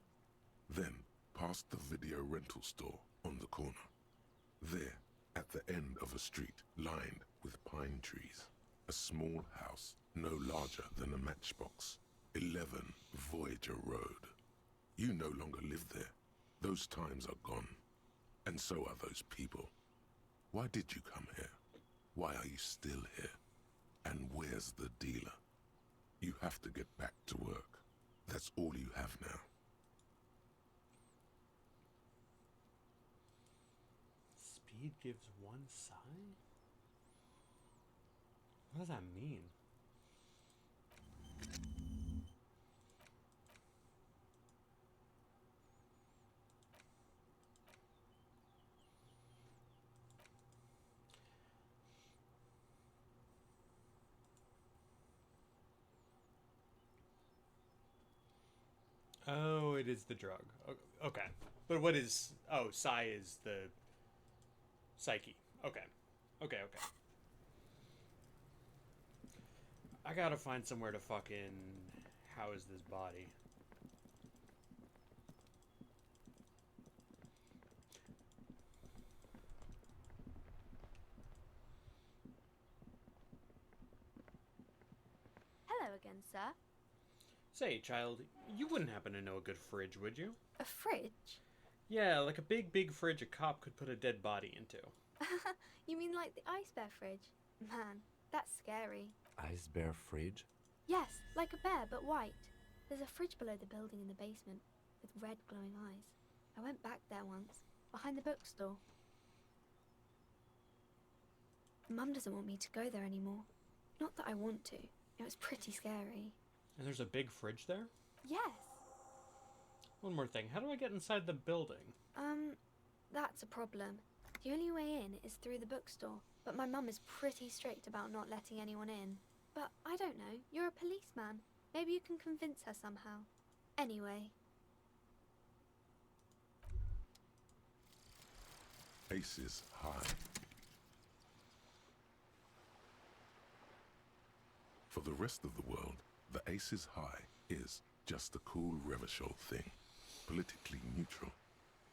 Speaker 4: Then past the video rental store on the corner. There, at the end of a street lined with pine trees, a small house no larger than a matchbox, 11 Voyager Road. You no longer live there. Those times are gone. And so are those people. Why did you come here? Why are you still here? And where's the dealer? You have to get back to work. That's all you have now.
Speaker 1: Speed gives one sign? What does that mean? Oh, it is the drug. Okay. But what is... Oh, psi is the... Psyche. Okay. Okay. I gotta find somewhere to fucking house this body.
Speaker 6: Hello again, sir.
Speaker 1: Say, child, you wouldn't happen to know a good fridge, would you?
Speaker 6: A fridge?
Speaker 1: Yeah, like a big fridge a cop could put a dead body into.
Speaker 6: You mean like the ice bear fridge? Man, that's scary.
Speaker 3: Ice bear fridge?
Speaker 6: Yes, like a bear, but white. There's a fridge below the building in the basement, with red glowing eyes. I went back there once, behind the bookstore. Mum doesn't want me to go there anymore. Not that I want to. It was pretty scary.
Speaker 1: And there's a big fridge there?
Speaker 6: Yes.
Speaker 1: One more thing, how do I get inside the building?
Speaker 6: That's a problem. The only way in is through the bookstore, but my mum is pretty strict about not letting anyone in. But I don't know, you're a policeman. Maybe you can convince her somehow. Anyway.
Speaker 4: Aces high. For the rest of the world, the Aces High is just a cool Revachol thing, politically neutral.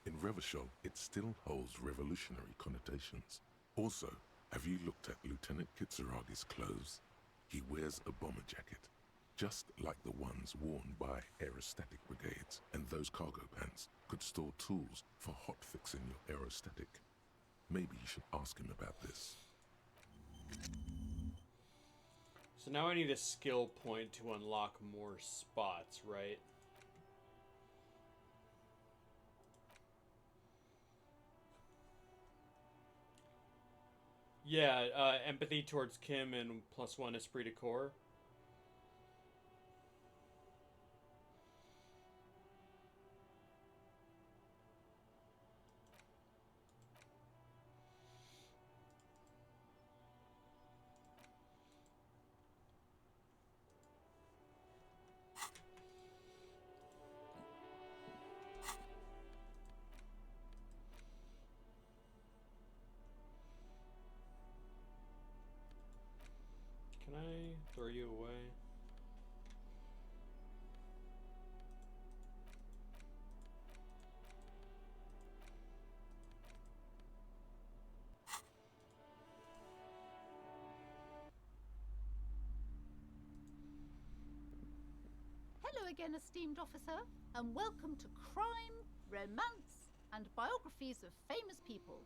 Speaker 4: In Revachol, it still holds revolutionary connotations. Also, have you looked at Lieutenant Kitsuragi's clothes? He wears a bomber jacket, just like the ones worn by aerostatic brigades, and those cargo pants could store tools for hotfixing your aerostatic. Maybe you should ask him about this.
Speaker 1: So now I need a skill point to unlock more spots, right? Yeah, empathy towards Kim and +1 esprit de corps. Throw you away.
Speaker 9: Hello again, esteemed officer, and welcome to Crime, Romance, and Biographies of Famous People.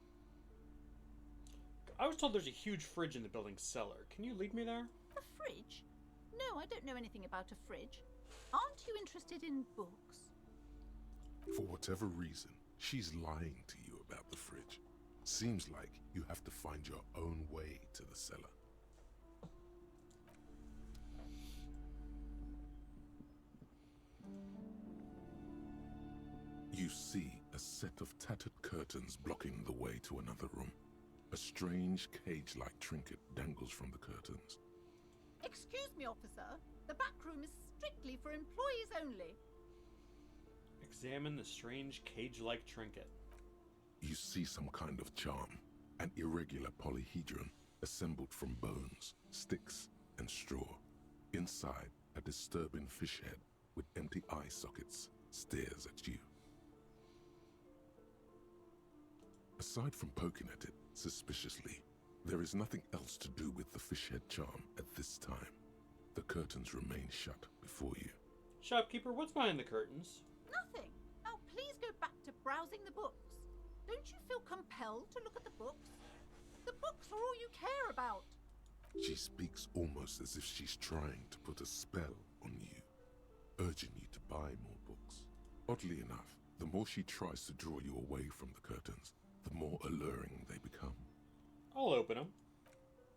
Speaker 1: I was told there's a huge fridge in the building's cellar. Can you lead me there?
Speaker 9: A fridge? No, I don't know anything about a fridge. Aren't you interested in books?
Speaker 4: For whatever reason, she's lying to you about the fridge. Seems like you have to find your own way to the cellar. You see a set of tattered curtains blocking the way to another room. A strange cage-like trinket dangles from the curtains.
Speaker 9: Excuse me, officer. The back room is strictly for employees only.
Speaker 1: Examine the strange cage-like trinket.
Speaker 4: You see some kind of charm, an irregular polyhedron assembled from bones, sticks, and straw. Inside, a disturbing fish head with empty eye sockets stares at you. Aside from poking at it suspiciously, there is nothing else to do with the fish head charm at this time. The curtains remain shut before you.
Speaker 1: Shopkeeper, what's behind the curtains?
Speaker 9: Nothing. Now please go back to browsing the books. Don't you feel compelled to look at the books? The books are all you care about.
Speaker 4: She speaks almost as if she's trying to put a spell on you, urging you to buy more books. Oddly enough, the more she tries to draw you away from the curtains, the more alluring they become.
Speaker 1: I'll open them.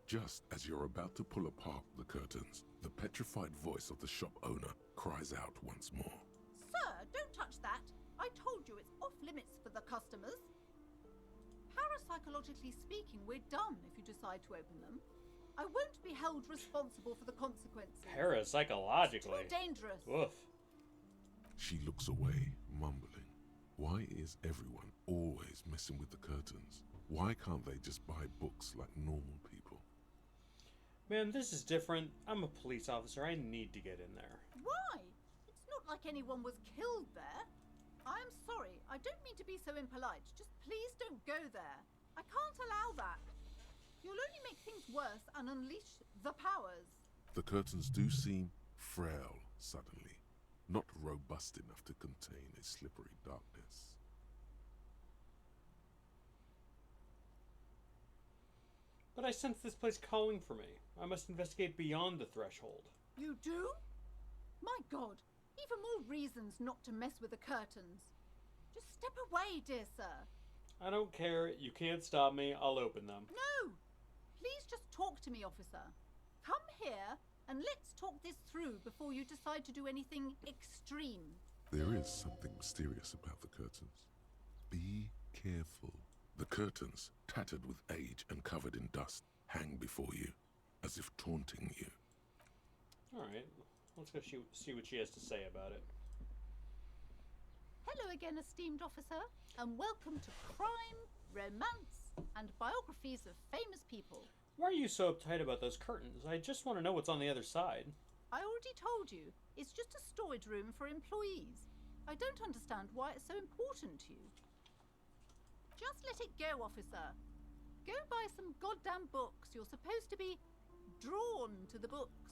Speaker 4: Just as you're about to pull apart the curtains, the petrified voice of the shop owner cries out once more.
Speaker 9: Sir, don't touch that. I told you it's off limits for the customers. Parapsychologically speaking, we're done if you decide to open them. I won't be held responsible for the consequences.
Speaker 1: Parapsychologically.
Speaker 9: It's too dangerous.
Speaker 1: Woof.
Speaker 4: She looks away, mumbling. Why is everyone always messing with the curtains? Why can't they just buy books like normal people?
Speaker 1: Man, this is different. I'm a police officer. I need to get in there.
Speaker 9: Why? It's not like anyone was killed there. I'm sorry. I don't mean to be so impolite. Just please don't go there. I can't allow that. You'll only make things worse and unleash the powers.
Speaker 4: The curtains do seem frail suddenly, not robust enough to contain a slippery darkness.
Speaker 1: But I sense this place calling for me. I must investigate beyond the threshold.
Speaker 9: You do? My God, even more reasons not to mess with the curtains. Just step away, dear sir.
Speaker 1: I don't care. You can't stop me. I'll open them.
Speaker 9: No! Please just talk to me, officer. Come here and let's talk this through before you decide to do anything extreme.
Speaker 4: There is something mysterious about the curtains. Be careful. The curtains, tattered with age and covered in dust, hang before you, as if taunting you.
Speaker 1: Alright, let's go see what she has to say about it.
Speaker 9: Hello again, esteemed officer, and welcome to Crime, Romance, and Biographies of Famous People.
Speaker 1: Why are you so uptight about those curtains? I just want to know what's on the other side.
Speaker 9: I already told you, it's just a storage room for employees. I don't understand why it's so important to you. Just let it go, officer. Go buy some goddamn books. You're supposed to be drawn to the books.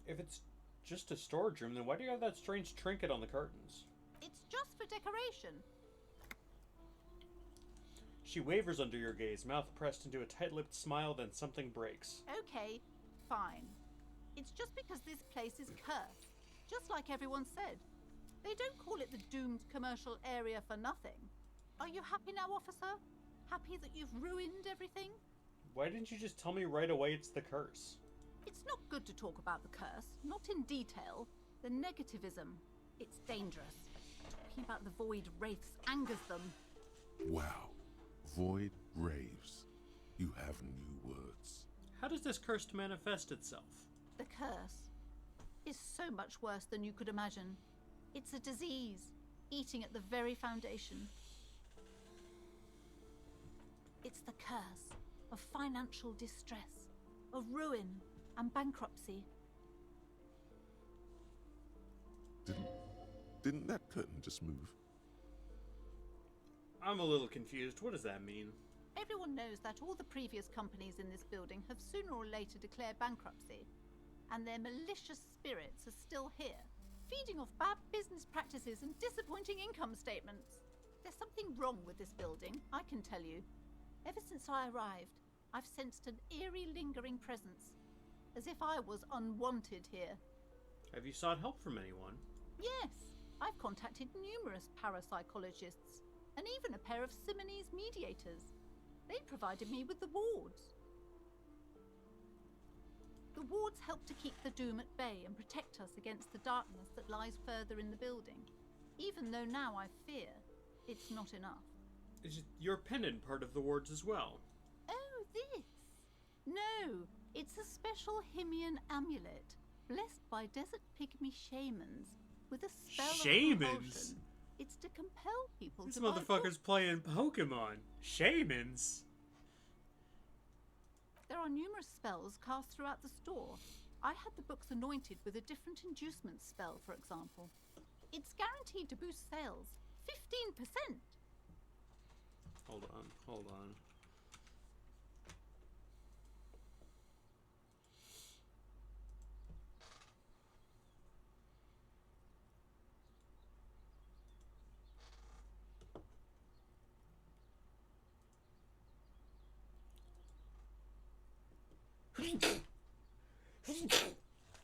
Speaker 1: If it's just a storage room, then why do you have that strange trinket on the curtains?
Speaker 9: It's just for decoration.
Speaker 1: She wavers under your gaze, mouth pressed into a tight-lipped smile, then something breaks.
Speaker 9: Okay, fine. It's just because this place is cursed, just like everyone said. They don't call it the doomed commercial area for nothing. Are you happy now, officer? Happy that you've ruined everything?
Speaker 1: Why didn't you just tell me right away it's the curse?
Speaker 9: It's not good to talk about the curse, not in detail. The negativism, it's dangerous. Talking about the void wraiths angers them.
Speaker 4: Wow. Void raves. You have new words.
Speaker 1: How does this curse manifest itself?
Speaker 9: The curse is so much worse than you could imagine. It's a disease, eating at the very foundation. It's the curse of financial distress, of ruin, and bankruptcy.
Speaker 4: Didn't that curtain just move?
Speaker 1: I'm a little confused. What does that mean?
Speaker 9: Everyone knows that all the previous companies in this building have sooner or later declared bankruptcy, and their malicious spirits are still here, feeding off bad business practices and disappointing income statements. There's something wrong with this building, I can tell you. Ever since I arrived, I've sensed an eerie, lingering presence, as if I was unwanted here.
Speaker 1: Have you sought help from anyone?
Speaker 9: Yes, I've contacted numerous parapsychologists, and even a pair of Simonese mediators. They provided me with the wards. The wards help to keep the doom at bay and protect us against the darkness that lies further in the building, even though now I fear it's not enough.
Speaker 1: Is your pendant part of the wards as well?
Speaker 9: Oh, this? No, it's a special Himian amulet, blessed by desert pygmy shamans with a spell of
Speaker 1: Shamans?
Speaker 9: compulsion. It's to compel people
Speaker 1: This
Speaker 9: to buy
Speaker 1: motherfucker's playing Pokemon. Shamans?
Speaker 9: There are numerous spells cast throughout the store. I had the books anointed with a different inducement spell, for example. It's guaranteed to boost sales 15%.
Speaker 1: Hold on.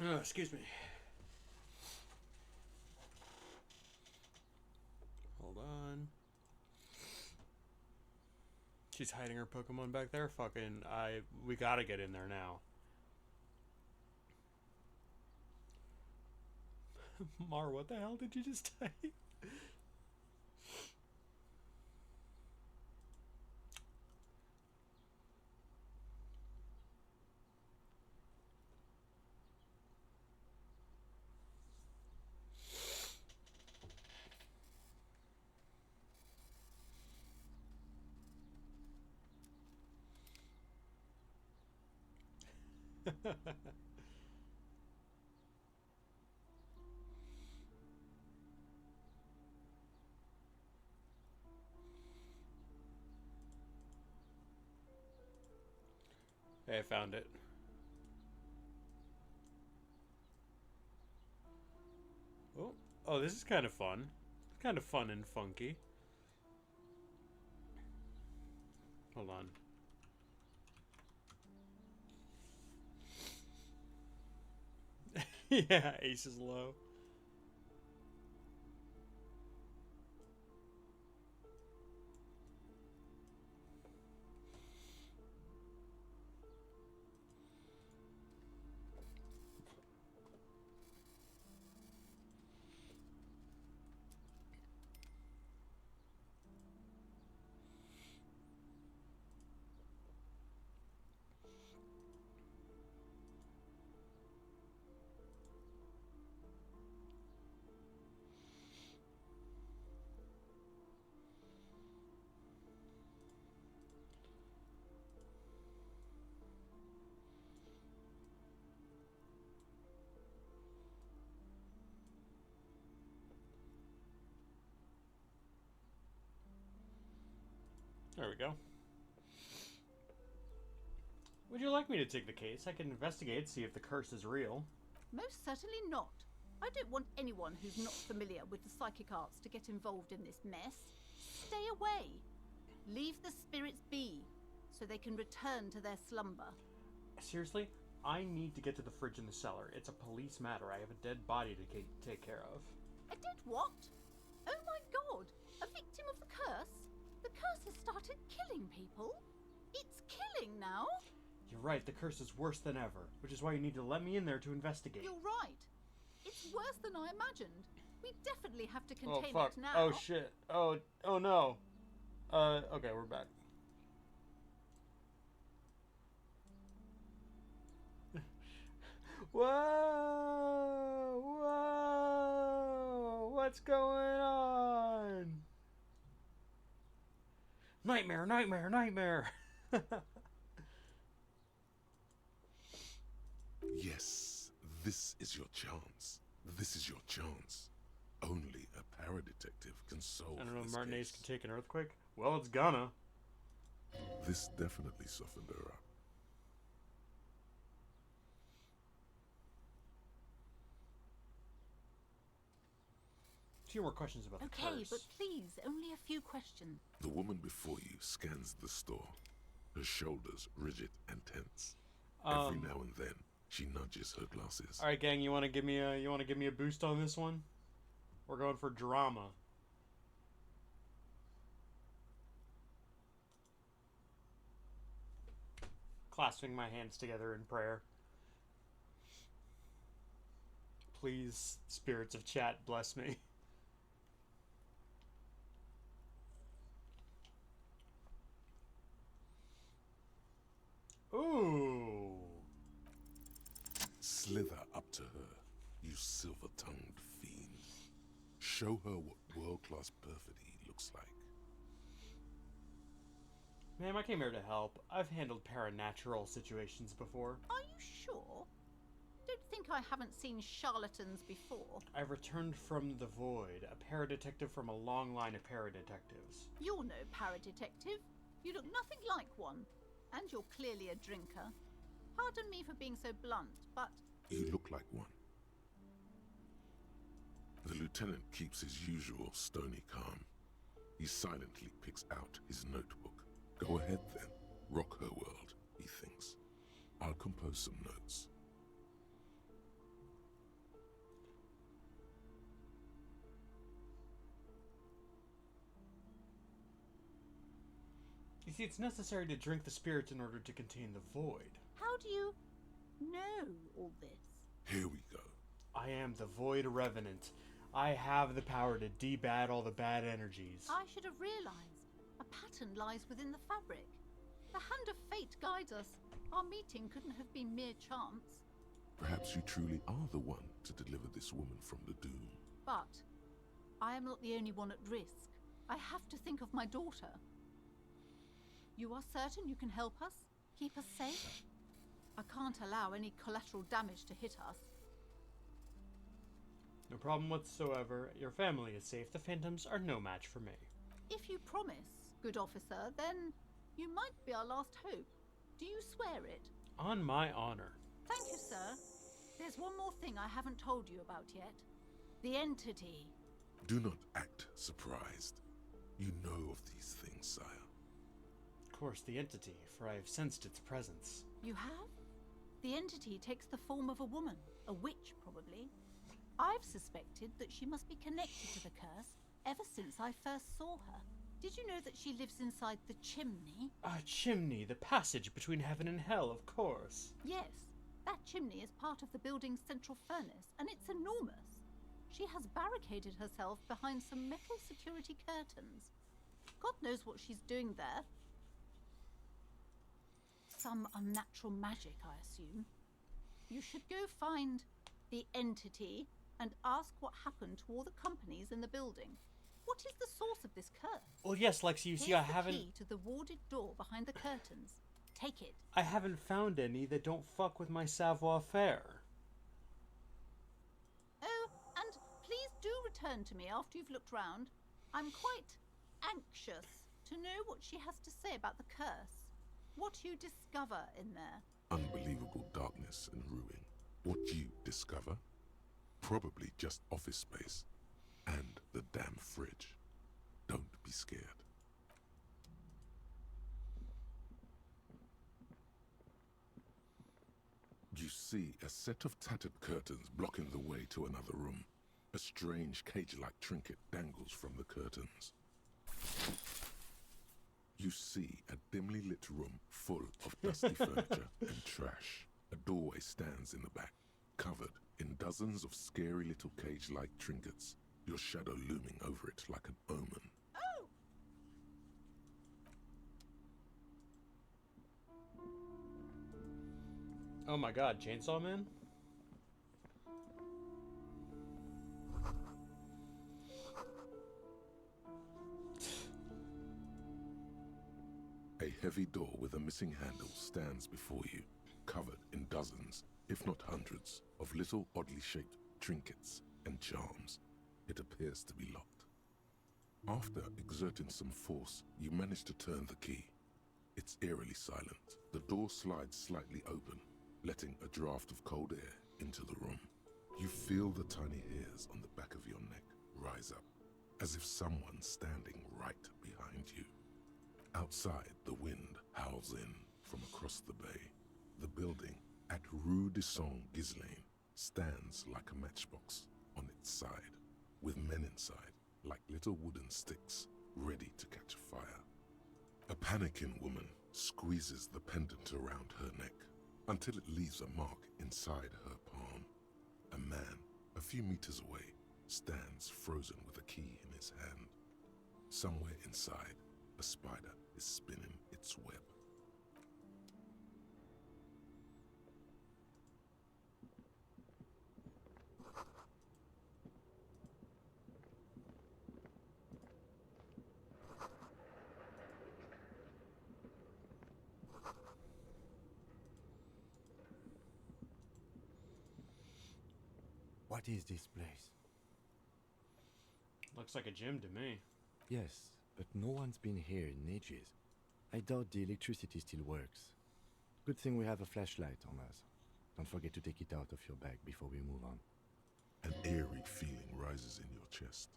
Speaker 1: Oh, excuse me. Hold on. She's hiding her Pokemon back there? Fucking, we gotta get in there now. Mar, what the hell did you just type? Hey, I found it. Oh, this is kind of fun. Kind of fun and funky. Hold on. Yeah, ace is low. There we go. Would you like me to take the case? I can investigate, see if the curse is real.
Speaker 9: Most certainly not. I don't want anyone who's not familiar with the psychic arts to get involved in this mess. Stay away. Leave the spirits be, so they can return to their slumber.
Speaker 1: Seriously? I need to get to the fridge in the cellar. It's a police matter. I have a dead body to take care of.
Speaker 9: A dead what? Oh my god! A victim of the curse? The curse has started killing people? It's killing now?
Speaker 1: You're right, the curse is worse than ever, which is why you need to let me in there to investigate.
Speaker 9: You're right. It's worse than I imagined. We definitely have to contain
Speaker 1: fuck.
Speaker 9: it now.
Speaker 1: Oh shit. Oh no. Okay, we're back. Whoa! What's going on? Nightmare!
Speaker 4: your chance. This is your chance. Only a paradetective can solve
Speaker 1: I don't know if
Speaker 4: this
Speaker 1: Martinez
Speaker 4: case.
Speaker 1: can take an earthquake. Well, it's gonna.
Speaker 4: This definitely softened her up.
Speaker 1: A few more questions about the
Speaker 9: Okay,
Speaker 1: curse.
Speaker 9: but please, only a few questions.
Speaker 4: The woman before you scans the store, her shoulders rigid and tense. Every now and then, she nudges her glasses.
Speaker 1: All right, gang, you want to give me a boost on this one? We're going for drama. Clasping my hands together in prayer. Please, spirits of chat, bless me. Ooh.
Speaker 4: Slither up to her, you silver-tongued fiend. Show her what world-class perfidy looks like.
Speaker 1: Ma'am, I came here to help. I've handled paranatural situations before.
Speaker 9: Are you sure? Don't think I haven't seen charlatans before.
Speaker 1: I returned from the void, a paradetective from a long line of paradetectives.
Speaker 9: You're no paradetective. You look nothing like one. And you're clearly a drinker. Pardon me for being so blunt, but...
Speaker 4: You look like one. The lieutenant keeps his usual stony calm. He silently picks out his notebook. Go ahead then. Rock her world, he thinks. I'll compose some notes.
Speaker 1: You see, it's necessary to drink the spirits in order to contain the void.
Speaker 9: How do you know all this?
Speaker 4: Here we go.
Speaker 1: I am the Void Revenant. I have the power to debat all the bad energies.
Speaker 9: I should have realized. A pattern lies within the fabric. The hand of fate guides us. Our meeting couldn't have been mere chance.
Speaker 4: Perhaps you truly are the one to deliver this woman from the doom.
Speaker 9: But I am not the only one at risk. I have to think of my daughter. You are certain you can help us? Keep us safe? I can't allow any collateral damage to hit us.
Speaker 1: No problem whatsoever. Your family is safe. The phantoms are no match for me.
Speaker 9: If you promise, good officer, then you might be our last hope. Do you swear it?
Speaker 1: On my honor.
Speaker 9: Thank you, sir. There's one more thing I haven't told you about yet. The entity.
Speaker 4: Do not act surprised. You know of these things, sire.
Speaker 1: Of course, the entity, for I have sensed its presence.
Speaker 9: You have? The entity takes the form of a woman, a witch probably. I've suspected that she must be connected to the curse ever since I first saw her. Did you know that she lives inside the chimney?
Speaker 1: A chimney, the passage between heaven and hell, of course.
Speaker 9: Yes, that chimney is part of the building's central furnace, and it's enormous. She has barricaded herself behind some metal security curtains. God knows what she's doing there. Some unnatural magic, I assume. You should go find the entity and ask what happened to all the companies in the building. What is the source of this curse?
Speaker 1: Well, yes, Lexi, you see,
Speaker 9: Here's
Speaker 1: I
Speaker 9: the
Speaker 1: haven't...
Speaker 9: key to the warded door behind the curtains. Take it.
Speaker 1: I haven't found any that don't fuck with my savoir faire.
Speaker 9: Oh, and please do return to me after you've looked round. I'm quite anxious to know what she has to say about the curse. What you discover in there.
Speaker 4: Unbelievable darkness and ruin. What you discover? Probably just office space. And the damn fridge. Don't be scared. You see a set of tattered curtains blocking the way to another room. A strange cage-like trinket dangles from the curtains. You see a dimly lit room full of dusty furniture and trash. A doorway stands in the back, covered in dozens of scary little cage-like trinkets, your shadow looming over it like an omen.
Speaker 9: Oh!
Speaker 1: Oh my god, Chainsaw Man?
Speaker 4: A heavy door with a missing handle stands before you, covered in dozens, if not hundreds, of little oddly shaped trinkets and charms. It appears to be locked. After exerting some force, you manage to turn the key. It's eerily silent. The door slides slightly open, letting a draft of cold air into the room. You feel the tiny hairs on the back of your neck rise up, as if someone's standing right behind you. Outside, the wind howls in from across the bay. The building at Rue de Saint-Ghislain stands like a matchbox on its side, with men inside like little wooden sticks ready to catch fire. A panicking woman squeezes the pendant around her neck until it leaves a mark inside her palm. A man, a few meters away, stands frozen with a key in his hand. Somewhere inside, a spider is spinning its web.
Speaker 3: What is this place?
Speaker 1: Looks like a gym to me.
Speaker 3: Yes, but no one's been here in ages. I doubt the electricity still works. Good thing we have a flashlight on us. Don't forget to take it out of your bag before we move on.
Speaker 4: An eerie feeling rises in your chest.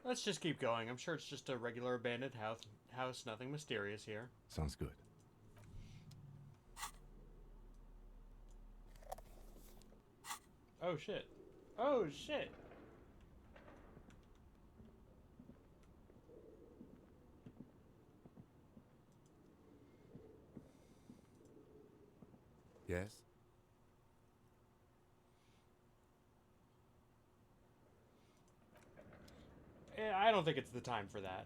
Speaker 1: Let's just keep going. I'm sure it's just a regular abandoned house, nothing mysterious here.
Speaker 3: Sounds good.
Speaker 1: Oh shit. Oh shit.
Speaker 3: Yes?
Speaker 1: I don't think it's the time for that.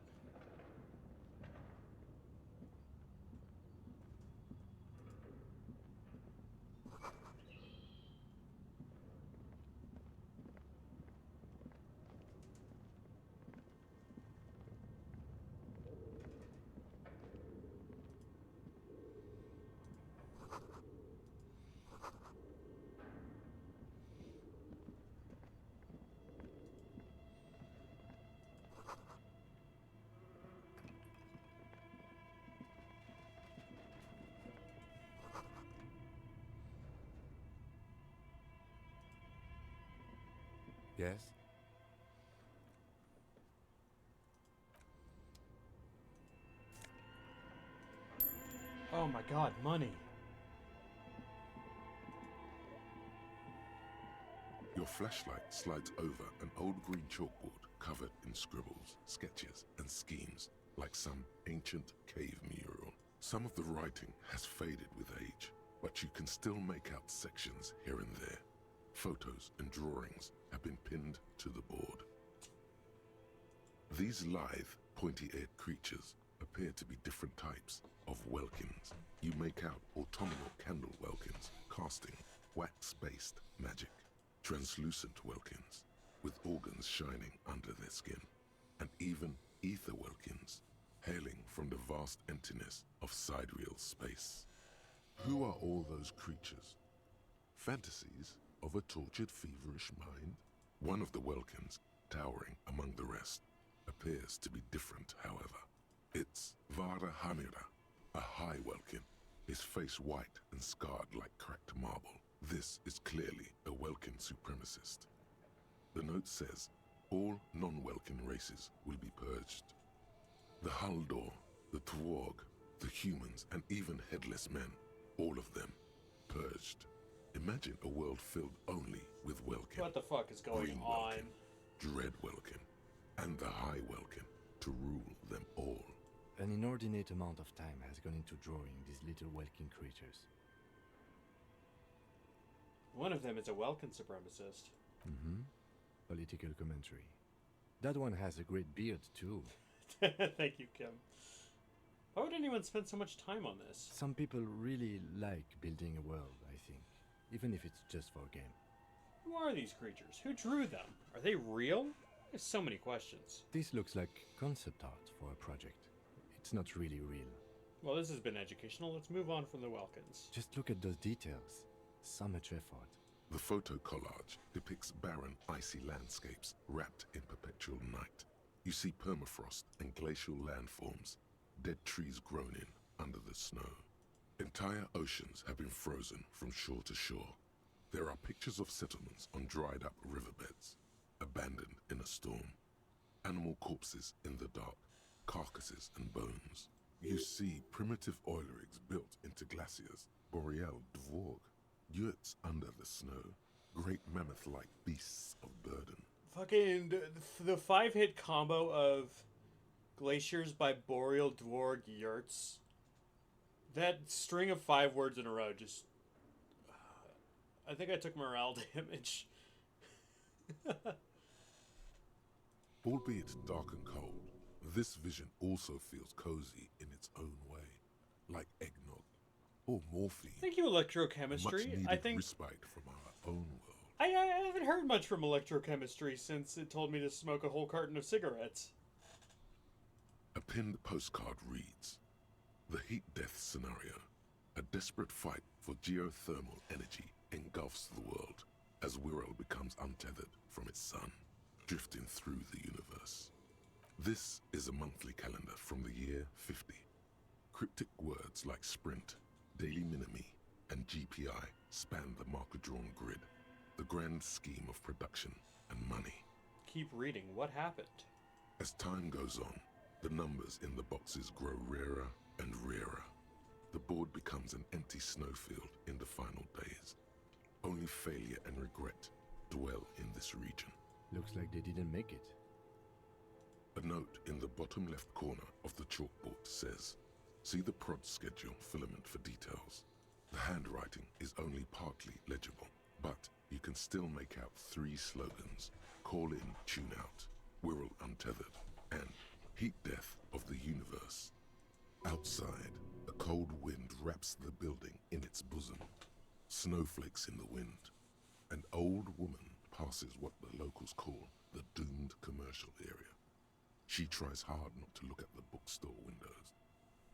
Speaker 3: Yes?
Speaker 1: Oh my god, money.
Speaker 4: Your flashlight slides over an old green chalkboard covered in scribbles, sketches, and schemes, like some ancient cave mural. Some of the writing has faded with age, but you can still make out sections here and there. Photos and drawings have been pinned to the board. These lithe, pointy-eared creatures appear to be different types of welkins. You make out autumnal candle welkins, casting wax-based magic. Translucent welkins, with organs shining under their skin. And even ether welkins, hailing from the vast emptiness of sidereal space. Who are all those creatures? Fantasies of a tortured, feverish mind? One of the welkins, towering among the rest, appears to be different, however. It's Vara Hamira, a high welkin, his face white and scarred like cracked marble. This is clearly a Welkin supremacist. The note says, all non-Welkin races will be purged. The Haldor, the Twarg, the humans, and even headless men, all of them, purged. Imagine a world filled only with Welkin.
Speaker 1: What the fuck is going
Speaker 4: Green
Speaker 1: on?
Speaker 4: Welkin, Dread Welkin, and the High Welkin to rule them all.
Speaker 3: An inordinate amount of time has gone into drawing these little Welkin creatures.
Speaker 1: One of them is a Welkin supremacist.
Speaker 3: Mm-hmm. Political commentary. That one has a great beard, too.
Speaker 1: Thank you, Kim. Why would anyone spend so much time on this?
Speaker 3: Some people really like building a world, I think. Even if it's just for a game.
Speaker 1: Who are these creatures? Who drew them? Are they real? There's so many questions.
Speaker 3: This looks like concept art for a project. It's not really real.
Speaker 1: Well, this has been educational. Let's move on from the Welkins.
Speaker 3: Just look at those details. So much effort.
Speaker 4: The photo collage depicts barren, icy landscapes wrapped in perpetual night. You see permafrost and glacial landforms, dead trees grown in under the snow. Entire oceans have been frozen from shore to shore. There are pictures of settlements on dried-up riverbeds, abandoned in a storm. Animal corpses in the dark, carcasses and bones. You see primitive oil rigs built into glaciers, boreal dvorg, yurts under the snow, great mammoth-like beasts of burden.
Speaker 1: Fucking the 5-hit combo of glaciers by boreal dwarg yurts. That string of 5 words in a row just... I think I took morale damage.
Speaker 4: Albeit dark and cold, this vision also feels cozy in its own way, like eggnog or morphine.
Speaker 1: Thank you, electrochemistry.
Speaker 4: Much needed
Speaker 1: I think
Speaker 4: respite from our own world.
Speaker 1: I haven't heard much from electrochemistry since it told me to smoke a whole carton of cigarettes.
Speaker 4: A pinned postcard reads, "The heat death scenario. A desperate fight for geothermal energy engulfs the world as Wirral becomes untethered from its sun, drifting through the universe." This is a monthly calendar from the year 50. Cryptic words like sprint, daily minimi, and GPI span the marker-drawn grid, the grand scheme of production and money.
Speaker 1: Keep reading. What happened?
Speaker 4: As time goes on, the numbers in the boxes grow rarer and rarer. The board becomes an empty snowfield in the final days. Only failure and regret dwell in this region.
Speaker 3: Looks like they didn't make it.
Speaker 4: A note in the bottom left corner of the chalkboard says, "See the prod schedule filament for details." The handwriting is only partly legible, but you can still make out 3 slogans: "Call in, tune out," "Wirral untethered," and "Heat death of the universe." Outside, a cold wind wraps the building in its bosom. Snowflakes in the wind. An old woman passes what the locals call the doomed commercial area. She tries hard not to look at the bookstore windows.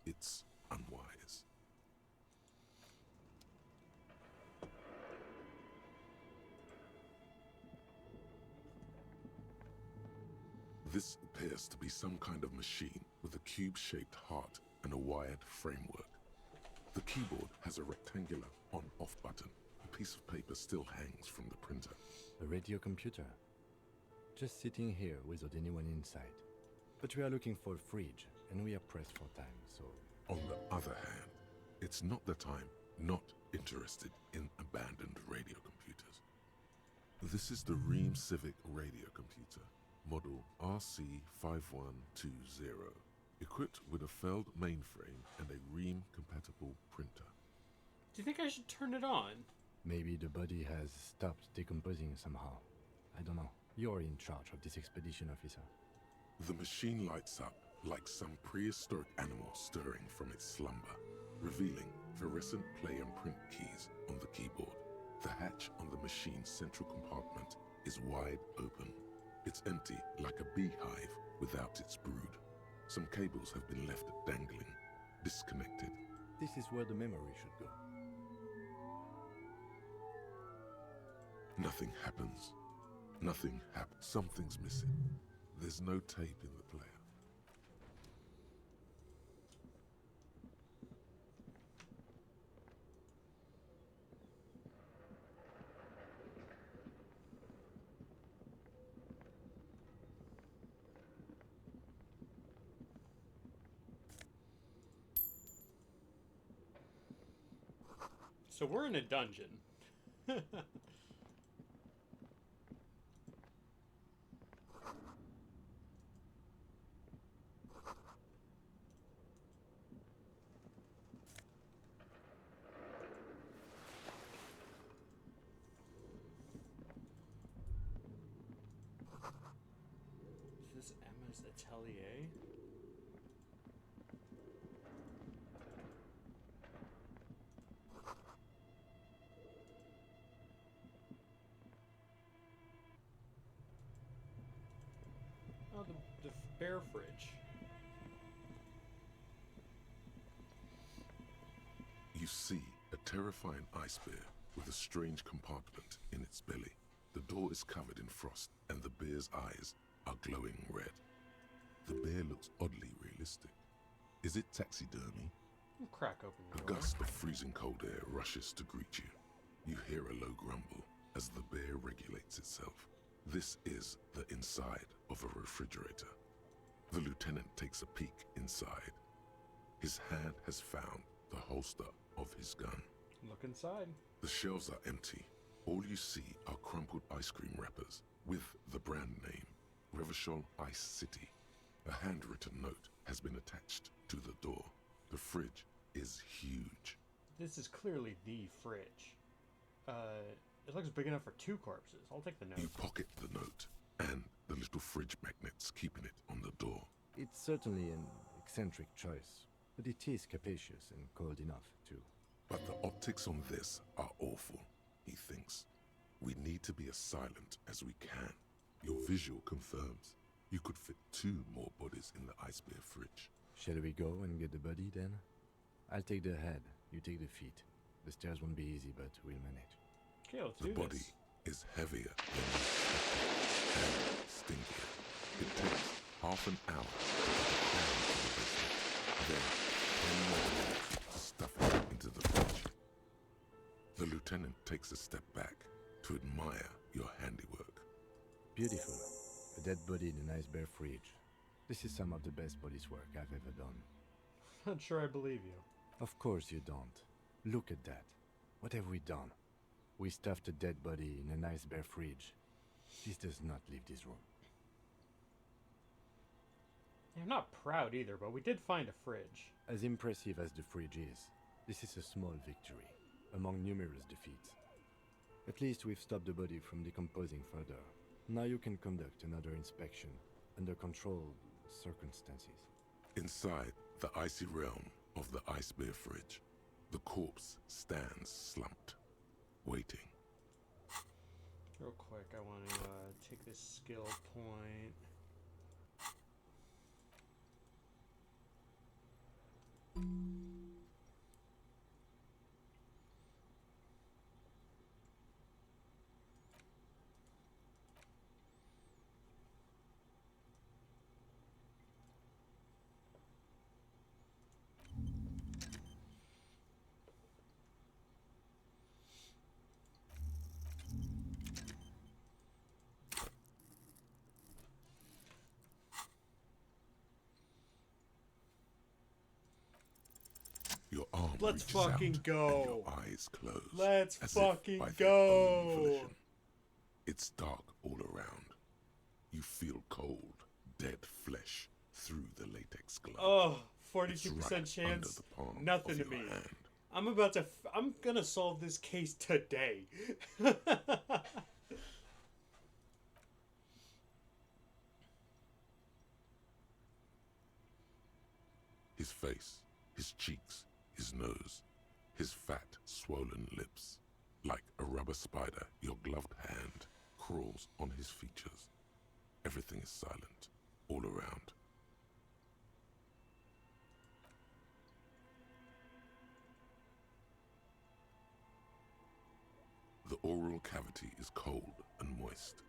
Speaker 4: It's unwise. This appears to be some kind of machine with a cube-shaped heart and a wired framework. The keyboard has a rectangular on-off button. A piece of paper still hangs from the printer.
Speaker 3: A radio computer. Just sitting here without anyone inside. But we are looking for a fridge, and we are pressed for time, so...
Speaker 4: On the other hand, it's not that I'm not interested in abandoned radio computers. This is the Ream Civic radio computer, model RC5120, equipped with a Feld mainframe and a Ream-compatible printer.
Speaker 1: Do you think I should turn it on?
Speaker 3: Maybe the body has stopped decomposing somehow. I don't know. You're in charge of this expedition, officer.
Speaker 4: The machine lights up like some prehistoric animal stirring from its slumber, revealing fluorescent play and print keys on the keyboard. The hatch on the machine's central compartment is wide open. It's empty like a beehive without its brood. Some cables have been left dangling, disconnected.
Speaker 3: This is where the memory should go.
Speaker 4: Nothing happens. Nothing happens. Something's missing. There's no tape in the player.
Speaker 1: So we're in a dungeon. Is this Emma's atelier? Oh, the bear fridge.
Speaker 4: see a terrifying ice bear with a strange compartment in its belly. The door is covered in frost, and the bear's eyes are glowing red. The bear looks oddly realistic. Is it taxidermy?
Speaker 1: Crack open the
Speaker 4: A
Speaker 1: door.
Speaker 4: gust of freezing cold air rushes to greet you. You hear a low grumble as the bear regulates itself. This is the inside of a refrigerator. The lieutenant takes a peek inside. His hand has found the holster of his gun.
Speaker 1: Look inside.
Speaker 4: The shelves are empty. All you see are crumpled ice cream wrappers with the brand name, Revachol Ice City. A handwritten note has been attached to the door. The fridge is huge.
Speaker 1: This is clearly the fridge. It looks big enough for 2 corpses. I'll take the note.
Speaker 4: You pocket the note and the little fridge magnets keeping it on the door.
Speaker 3: It's certainly an eccentric choice, but it is capacious and cold enough, too.
Speaker 4: But the optics on this are awful, he thinks. We need to be as silent as we can. Your visual confirms you could fit 2 more bodies in the ice bear fridge.
Speaker 3: Shall we go and get the body, then? I'll take the head, you take the feet. The stairs won't be easy, but we'll manage.
Speaker 1: Okay, let's
Speaker 4: The
Speaker 1: do
Speaker 4: body
Speaker 1: this.
Speaker 4: is heavier than you expected and stinkier. It takes half an hour to get it down to the basement. Then 10 more minutes to stuff it into the fridge. The lieutenant takes a step back to admire your handiwork.
Speaker 3: Beautiful. A dead body in an ice bear fridge. This is some of the best police work I've ever done.
Speaker 1: Not sure I believe you.
Speaker 3: Of course you don't. Look at that. What have we done? We stuffed a dead body in an ice bear fridge. This does not leave this room.
Speaker 1: I'm not proud either, but we did find a fridge.
Speaker 3: As impressive as the fridge is, this is a small victory, among numerous defeats. At least we've stopped the body from decomposing further. Now you can conduct another inspection, under controlled circumstances.
Speaker 4: Inside the icy realm of the ice bear fridge, the corpse stands slumped, waiting.
Speaker 1: Real quick, I want to take this skill point.
Speaker 4: Your arm
Speaker 1: Let's
Speaker 4: reaches out,
Speaker 1: fucking go.
Speaker 4: and your eyes close.
Speaker 1: Let's
Speaker 4: as if
Speaker 1: fucking
Speaker 4: by their
Speaker 1: go.
Speaker 4: own volition. It's dark all around. You feel cold, dead flesh through the latex glove.
Speaker 1: Oh,
Speaker 4: It's
Speaker 1: 42%
Speaker 4: right under
Speaker 1: chance.
Speaker 4: the palm
Speaker 1: Nothing
Speaker 4: of
Speaker 1: to
Speaker 4: your
Speaker 1: me.
Speaker 4: hand.
Speaker 1: I'm gonna solve this case today.
Speaker 4: His face, his cheeks, his nose, his fat, swollen lips. Like a rubber spider, your gloved hand crawls on his features. Everything is silent, all around. The oral cavity is cold and moist.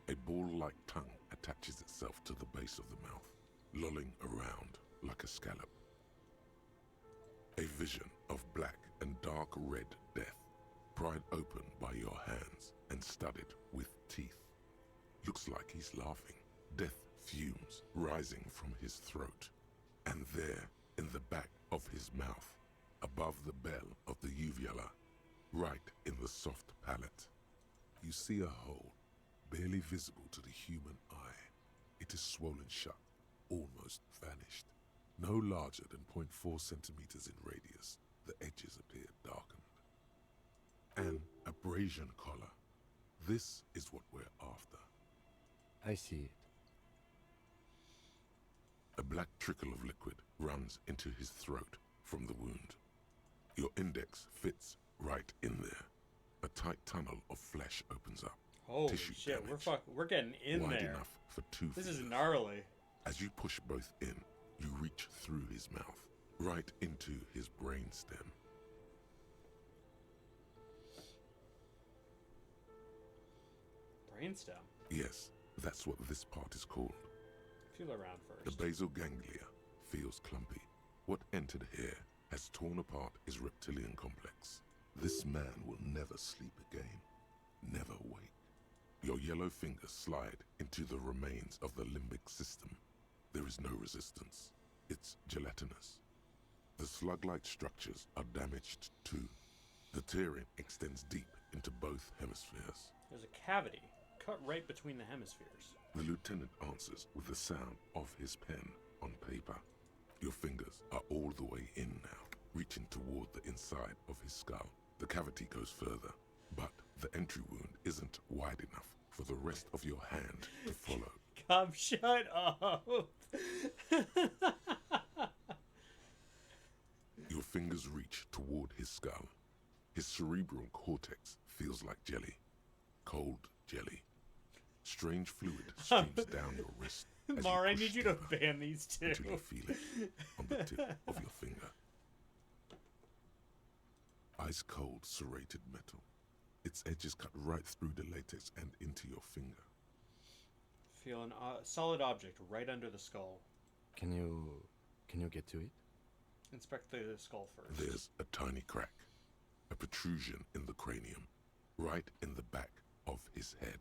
Speaker 4: A ball-like tongue attaches itself to the base of the mouth, lolling around like a scallop. A vision of black and dark red death, pried open by your hands and studded with teeth. Looks like he's laughing. Death fumes rising from his throat. And there, in the back of his mouth, above the bell of the uvula, right in the soft palate, you see a hole, barely visible to the human eye. It is swollen shut, almost vanished. No larger than 0.4 centimeters in radius, the edges appear darkened. An abrasion collar. This is what we're after.
Speaker 3: I see it.
Speaker 4: A black trickle of liquid runs into his throat from the wound. Your index fits right in there. A tight tunnel of flesh opens up.
Speaker 1: Holy
Speaker 4: Tissue
Speaker 1: shit,
Speaker 4: damage.
Speaker 1: we're getting in
Speaker 4: Wide
Speaker 1: there.
Speaker 4: enough for 2
Speaker 1: This is
Speaker 4: fingers.
Speaker 1: gnarly.
Speaker 4: As you push both in, you reach through his mouth, right into his brainstem.
Speaker 1: brainstem.
Speaker 4: Yes, that's what this part is called.
Speaker 1: Feel around
Speaker 4: The
Speaker 1: first.
Speaker 4: basal ganglia feels clumpy. What entered here has torn apart his reptilian complex. This man will never sleep again, never wake. Your yellow fingers slide into the remains of the limbic system. There is no resistance. It's gelatinous. The slug-like structures are damaged too. The tearing extends deep into both hemispheres.
Speaker 1: There's a cavity cut right between the hemispheres.
Speaker 4: The lieutenant answers with the sound of his pen on paper. Your fingers are all the way in now, reaching toward the inside of his skull. The cavity goes further, but the entry wound isn't wide enough for the rest of your hand to follow.
Speaker 1: Come, shut up!
Speaker 4: Your fingers reach toward his skull. His cerebral cortex feels like jelly. Cold jelly. Strange fluid streams down your wrist. as
Speaker 1: Mar, I
Speaker 4: push
Speaker 1: need you to
Speaker 4: deeper
Speaker 1: ban these two.
Speaker 4: until you feel it on the tip of your finger. Ice cold serrated metal. Its edges cut right through the latex and into your finger.
Speaker 1: Feel an solid object right under the skull.
Speaker 3: Can you get to it?
Speaker 1: Inspect the skull first.
Speaker 4: There's a tiny crack, a protrusion in the cranium, right in the back of his head.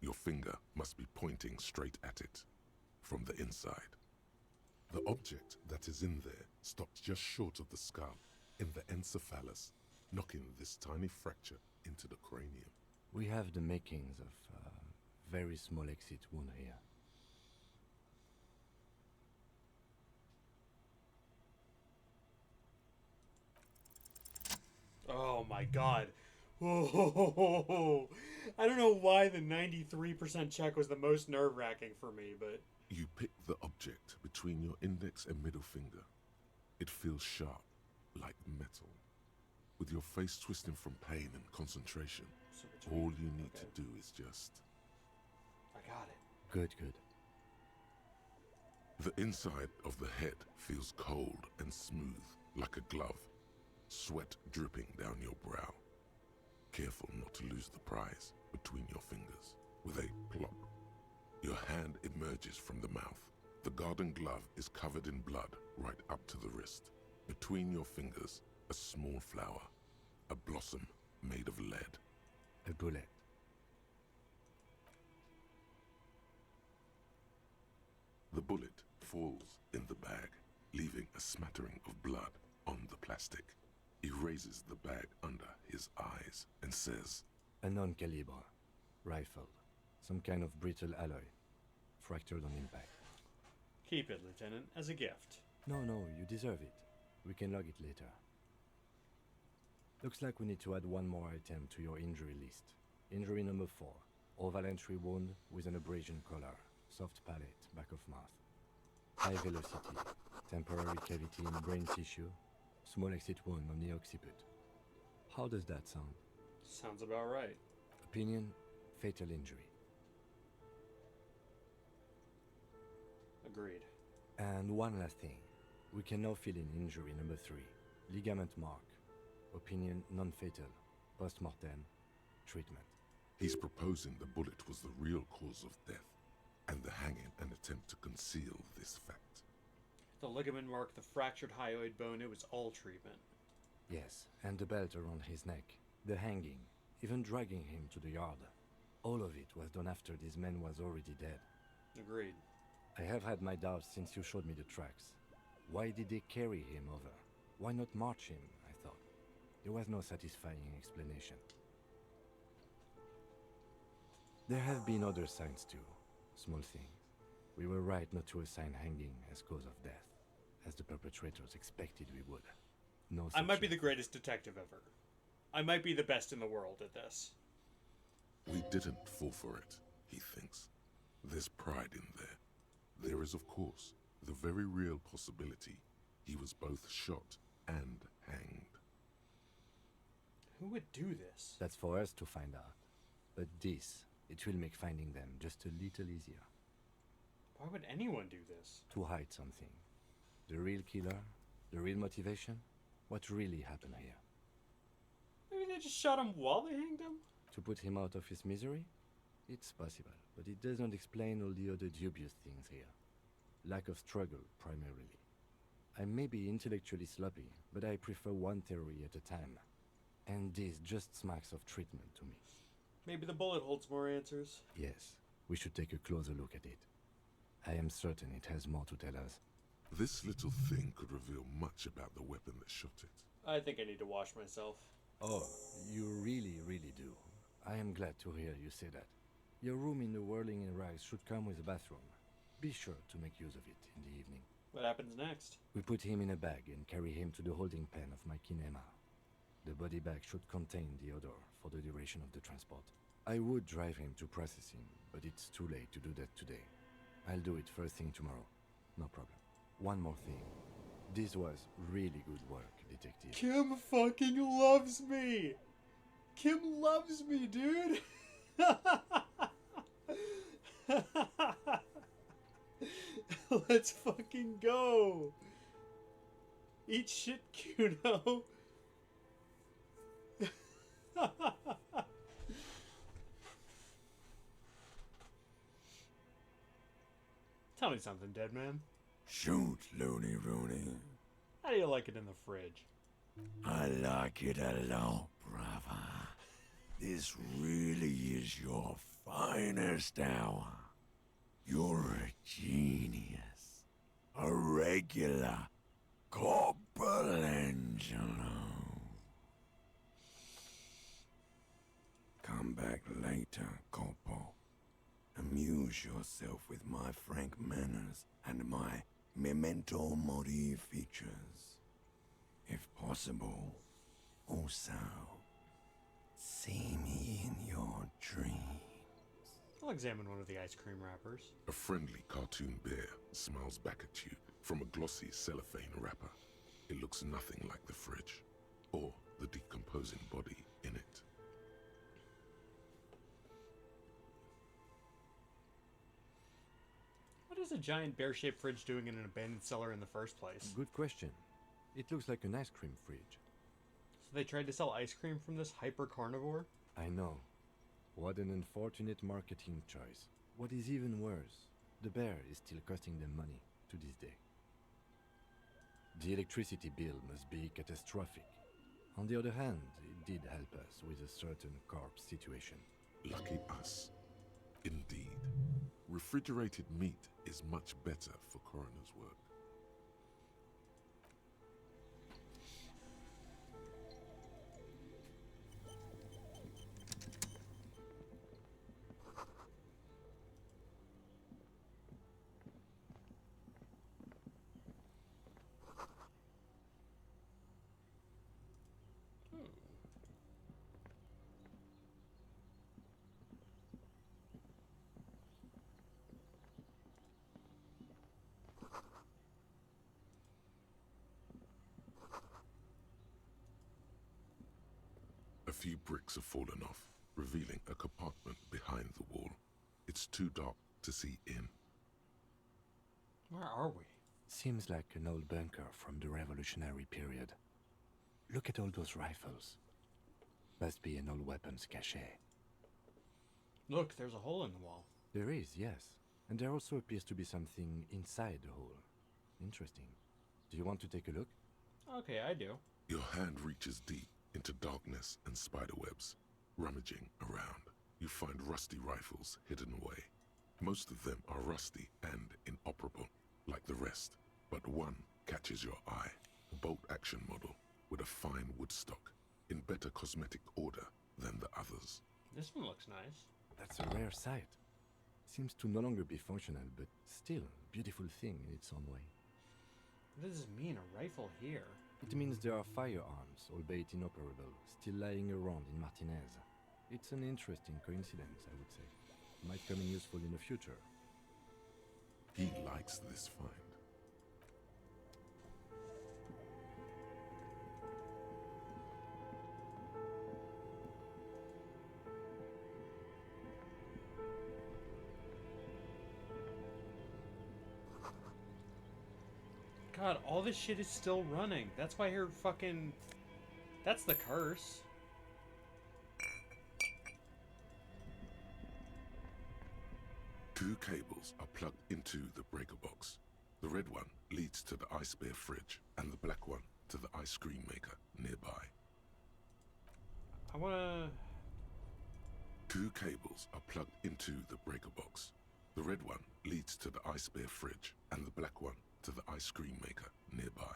Speaker 4: Your finger must be pointing straight at it, from the inside. The object that is in there stops just short of the skull, in the encephalus, knocking this tiny fracture into the cranium.
Speaker 3: We have the makings of a very small exit wound here.
Speaker 1: Oh my god. Whoa. I don't know why the 93% check was the most nerve-wracking for me, but...
Speaker 4: You pick the object between your index and middle finger. It feels sharp, like metal. With your face twisting from pain and concentration,
Speaker 1: So between-
Speaker 4: all you need
Speaker 1: okay.
Speaker 4: to do is just...
Speaker 1: I got it.
Speaker 3: Good, good.
Speaker 4: The inside of the head feels cold and smooth, like a glove. Sweat dripping down your brow. Careful not to lose the prize between your fingers. With a plop, your hand emerges from the mouth. The garden glove is covered in blood right up to the wrist. Between your fingers, a small flower, a blossom made of lead.
Speaker 3: A bullet.
Speaker 4: The bullet falls in the bag, leaving a smattering of blood on the plastic. He raises the bag under his eyes and says,
Speaker 3: A non-caliber. Rifled. Some kind of brittle alloy. Fractured on impact.
Speaker 1: Keep it, Lieutenant, as a gift.
Speaker 3: No, you deserve it. We can log it later. Looks like we need to add one more item to your injury list. Injury number 4. Oval entry wound with an abrasion collar. Soft palate, back of mouth. High velocity. Temporary cavity in brain tissue. Small exit wound on the occiput. How does that sound?
Speaker 1: Sounds about right.
Speaker 3: Opinion, fatal injury.
Speaker 1: Agreed.
Speaker 3: And one last thing. We can now fill in injury number 3. Ligament mark. Opinion, non-fatal. Post-mortem. Treatment.
Speaker 4: he's proposing the bullet was the real cause of death, and the hanging an attempt to conceal this fact.
Speaker 1: The ligament mark, the fractured hyoid bone, it was all treatment.
Speaker 3: Yes, and the belt around his neck, the hanging, even dragging him to the yard. All of it was done after this man was already dead.
Speaker 1: Agreed.
Speaker 3: I have had my doubts since you showed me the tracks. Why did they carry him over? Why not march him, I thought. There was no satisfying explanation. There have been other signs too. Small things. We were right not to assign hanging as cause of death, as the perpetrators expected we would. No
Speaker 1: I might be
Speaker 3: such-
Speaker 1: the greatest detective ever. I might be the best in the world at this.
Speaker 4: We didn't fall for it, he thinks. There's pride in there. There is, of course, the very real possibility he was both shot and hanged.
Speaker 1: Who would do this?
Speaker 3: That's for us to find out. But this, it will make finding them just a little easier.
Speaker 1: Why would anyone do this?
Speaker 3: To hide something. The real killer, the real motivation, what really happened here.
Speaker 1: Maybe they just shot him while they hanged him?
Speaker 3: To put him out of his misery? It's possible, but it does not explain all the other dubious things here. Lack of struggle, primarily. I may be intellectually sloppy, but I prefer one theory at a time. And this just smacks of treatment to me.
Speaker 1: Maybe the bullet holds more answers.
Speaker 3: Yes, we should take a closer look at it. I am certain it has more to tell us.
Speaker 4: This little thing could reveal much about the weapon that shot it.
Speaker 1: I think I need to wash myself.
Speaker 3: Oh, you really, really do. I am glad to hear you say that. Your room in the Whirling in Rags should come with a bathroom. Be sure to make use of it in the evening.
Speaker 1: What happens next?
Speaker 3: We put him in a bag and carry him to the holding pen of my kinema. The body bag should contain the odor for the duration of the transport. I would drive him to processing, but it's too late to do that today. I'll do it first thing tomorrow. No problem. One more thing. This was really good work, detective.
Speaker 1: Kim fucking loves me! Kim loves me, dude! Let's fucking go! Eat shit, Kuno! Tell me something, dead man.
Speaker 10: Shoot, Looney Rooney.
Speaker 1: How do you like it in the fridge?
Speaker 10: I like it a lot, brother. This really is your finest hour. You're a genius. A regular Corporangelo. Come back later, Corpo. Amuse yourself with my frank manners and my memento mori features. If possible, also, see me in your dreams.
Speaker 1: I'll examine one of the ice cream wrappers.
Speaker 4: A friendly cartoon bear smiles back at you from a glossy cellophane wrapper. It looks nothing like the fridge, or the decomposing body in it.
Speaker 1: What is a giant bear-shaped fridge doing in an abandoned cellar in the first place?
Speaker 3: Good question. It looks like an ice cream fridge.
Speaker 1: So they tried to sell ice cream from this hyper-carnivore?
Speaker 3: I know. What an unfortunate marketing choice. What is even worse, the bear is still costing them money to this day. The electricity bill must be catastrophic. On the other hand, it did help us with a certain corpse situation.
Speaker 4: Lucky us. Indeed. Refrigerated meat is much better for coroner's work. A few bricks have fallen off, revealing a compartment behind the wall. It's too dark to see in.
Speaker 1: Where are we?
Speaker 3: Seems like an old bunker from the revolutionary period. Look at all those rifles. Must be an old weapons cache.
Speaker 1: Look, there's a hole in the wall.
Speaker 3: There is, yes. And there also appears to be something inside the hole. Interesting. Do you want to take a look?
Speaker 1: Okay, I do.
Speaker 4: Your hand reaches deep into darkness and spiderwebs. Rummaging around, you find rusty rifles hidden away. Most of them are rusty and inoperable, like the rest, but one catches your eye. A bolt-action model with a fine wood stock, in better cosmetic order than the others.
Speaker 1: This one looks nice.
Speaker 3: That's a rare sight. Seems to no longer be functional, but still a beautiful thing in its own way.
Speaker 1: What does this mean, a rifle here?
Speaker 3: It means there are firearms, albeit inoperable, still lying around in Martinez. It's an interesting coincidence, I would say. Might come in useful in the future.
Speaker 4: He likes this find.
Speaker 1: God, all this shit is still running. That's why her fucking... That's the curse.
Speaker 4: Two cables are plugged into the breaker box. The red one leads to the ice bear fridge, and the black one to the ice cream maker nearby.
Speaker 1: I wanna...
Speaker 4: Two cables are plugged into the breaker box. The red one leads to the ice bear fridge, and the black one to the ice cream maker nearby.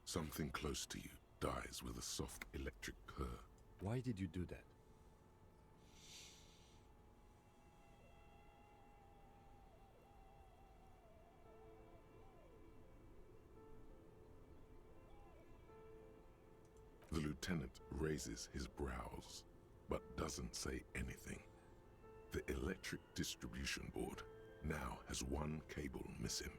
Speaker 4: Something close to you dies with a soft electric purr.
Speaker 3: Why did you do that?
Speaker 4: The lieutenant raises his brows, but doesn't say anything. The electric distribution board now has one cable missing.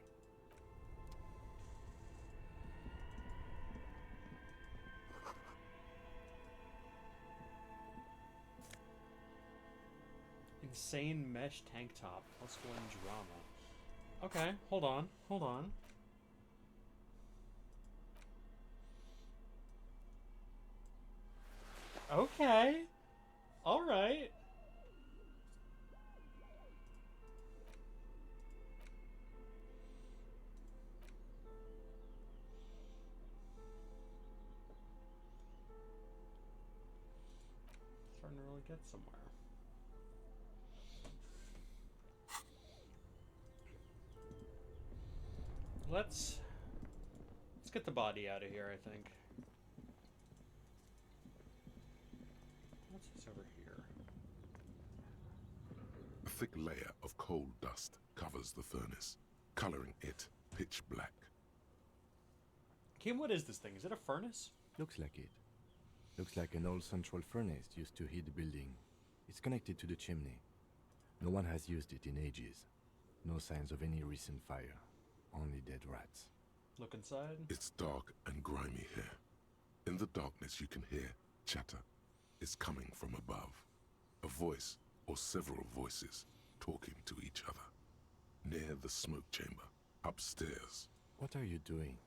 Speaker 1: Insane mesh tank top, +1 drama. Okay, hold on, hold on. Okay. Alright. Starting to really get somewhere. Let's get the body out of here, I think. What's this over here?
Speaker 4: A thick layer of coal dust covers the furnace, coloring it pitch black.
Speaker 1: Kim, what is this thing? Is it a furnace?
Speaker 3: Looks like it. Looks like an old central furnace used to heat the building. It's connected to the chimney. No one has used it in ages. No signs of any recent fire. Only dead rats.
Speaker 1: Look inside.
Speaker 4: It's dark and grimy here. In the darkness you can hear chatter. It's coming from above. A voice or several voices talking to each other. Near the smoke chamber, upstairs.
Speaker 3: What are you doing?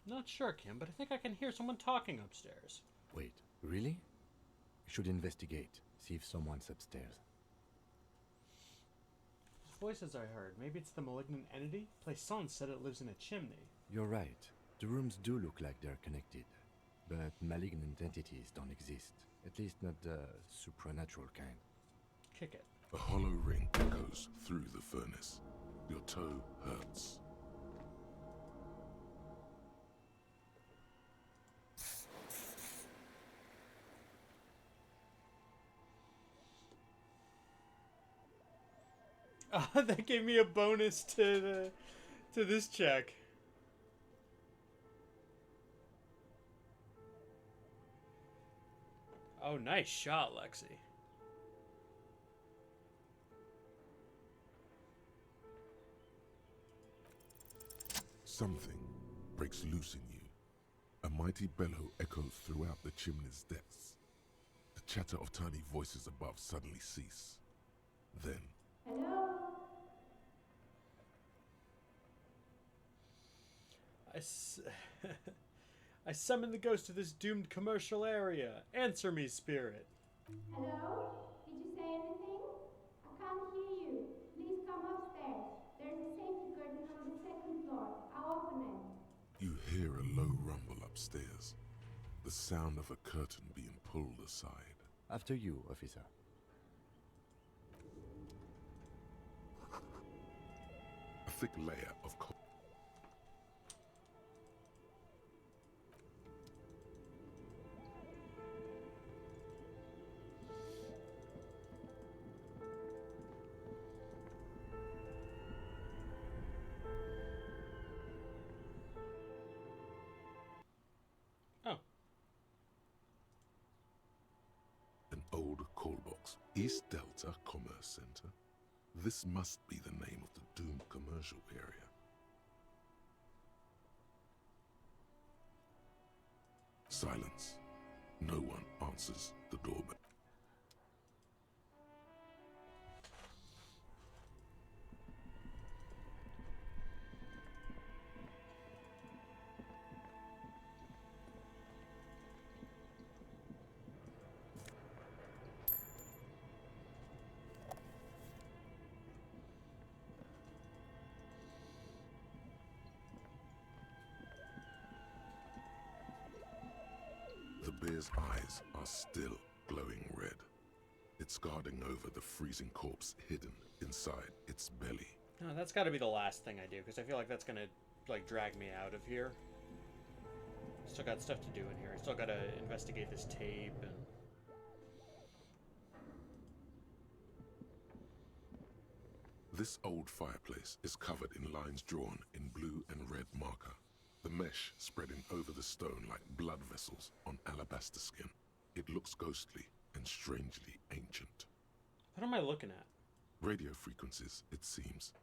Speaker 1: Not sure, Kim, but I think I can hear someone talking upstairs.
Speaker 3: Wait, really? We should investigate. See if someone's upstairs.
Speaker 1: Those voices I heard. Maybe it's the malignant entity? Plaisance said it lives in a chimney.
Speaker 3: You're right. The rooms do look like they're connected. But malignant entities don't exist. At least not the supernatural kind.
Speaker 1: Kick it.
Speaker 4: A hollow ring echoes through the furnace. Your toe hurts.
Speaker 1: That gave me a bonus to this check. Oh, nice shot, Lexi.
Speaker 4: Something breaks loose in you. A mighty bellow echoes throughout the chimney's depths. The chatter of tiny voices above suddenly cease. Then,
Speaker 11: Hello?
Speaker 1: I summon the ghost of this doomed commercial area. Answer me, spirit.
Speaker 11: Hello? Did you say anything? I can't hear you. Please come upstairs. There's a safety curtain on the second floor. I'll open it.
Speaker 4: you hear a low rumble upstairs. The sound of a curtain being pulled aside.
Speaker 3: After you, officer.
Speaker 4: A thick layer of coal.
Speaker 1: Oh.
Speaker 4: An old call box. East Delta Commerce Center. This must be the name of the doomed commercial area. Silence. No one answers the doorbell. The bear's eyes are still glowing red. It's guarding over the freezing corpse hidden inside its belly.
Speaker 1: No, that's got to be the last thing I do, because I feel like that's gonna like drag me out of here. Still got stuff to do in here. I still gotta investigate this tape and.
Speaker 4: This old fireplace is covered in lines drawn in blue and red marker, the mesh spreading over the stone like blood vessels on alabaster skin. It looks ghostly and strangely ancient.
Speaker 1: What am I looking at?
Speaker 4: Radio frequencies, it seems.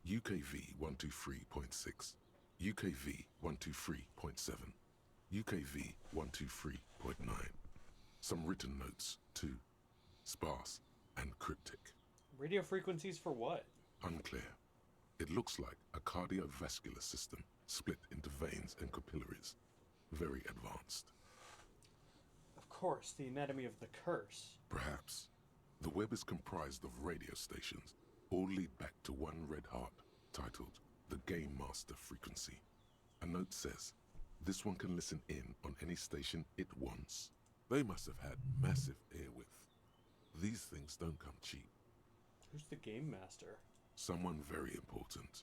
Speaker 4: UKV 123.6, UKV 123.7, UKV 123.9. Some written notes, too. Sparse and cryptic.
Speaker 1: Radio frequencies for what?
Speaker 4: Unclear. It looks like a cardiovascular system split into veins and capillaries. Very advanced.
Speaker 1: Of course, the anatomy of the curse.
Speaker 4: Perhaps. The web is comprised of radio stations, all lead back to one red heart, titled the Game Master Frequency. A note says, this one can listen in on any station it wants. They must have had massive airwidth. These things don't come cheap.
Speaker 1: Who's the Game Master?
Speaker 4: Someone very important.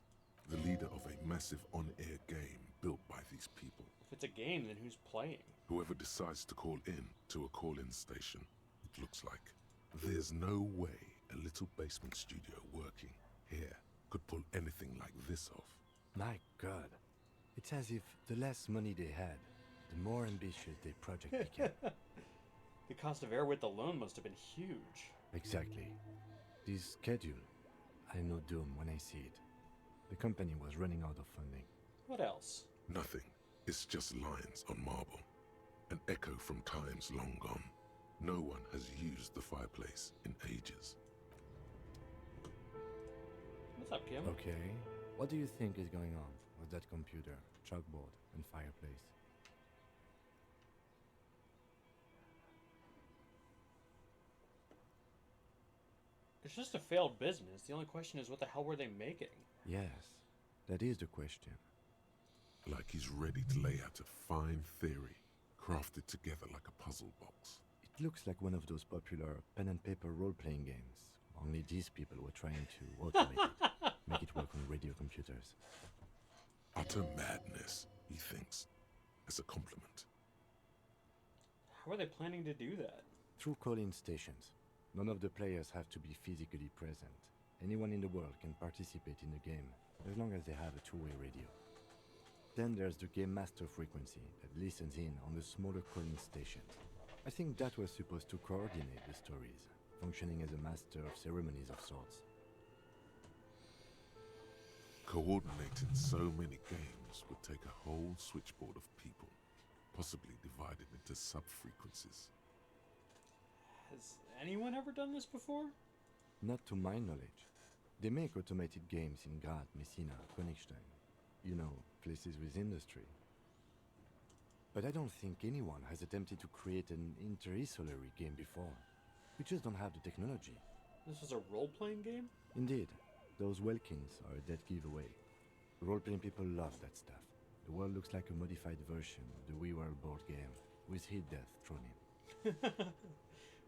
Speaker 4: The leader of a massive on-air game built by these people.
Speaker 1: If it's a game, then who's playing?
Speaker 4: Whoever decides to call in to a call-in station, it looks like. There's no way a little basement studio working here could pull anything like this off.
Speaker 3: My God. It's as if the less money they had, the more ambitious their project became.
Speaker 1: The cost of airwidth alone must have been huge.
Speaker 3: Exactly. This schedule, I know doom when I see it. The company was running out of funding.
Speaker 1: What else?
Speaker 4: Nothing. It's just lines on marble. An echo from times long gone. No one has used the fireplace in ages.
Speaker 1: What's up, Kim?
Speaker 3: Okay. What do you think is going on with that computer, chalkboard, and fireplace?
Speaker 1: It's just a failed business. The only question is, what the hell were they making?
Speaker 3: Yes, that is the question.
Speaker 4: Like he's ready to lay out a fine theory, crafted together like a puzzle box.
Speaker 3: It looks like one of those popular pen and paper role-playing games. Only these people were trying to automate it, make it work on radio computers.
Speaker 4: Utter madness, he thinks, as a compliment.
Speaker 1: How are they planning to do that?
Speaker 3: Through call-in stations. None of the players have to be physically present. Anyone in the world can participate in the game, as long as they have a two-way radio. Then there's the Game Master frequency that listens in on the smaller call-in stations. I think that was supposed to coordinate the stories, functioning as a master of ceremonies of sorts.
Speaker 4: Coordinating so many games would take a whole switchboard of people, possibly divided into sub-frequencies.
Speaker 1: Has anyone ever done this before?
Speaker 3: Not to my knowledge. They make automated games in Graz, Messina, Königstein. You know, places with industry. But I don't think anyone has attempted to create an interinsulary game before. We just don't have the technology.
Speaker 1: This was a role-playing game?
Speaker 3: Indeed. Those Welkins are a dead giveaway. Role-playing people love that stuff. The world looks like a modified version of the We Were board game, with hit death thrown in.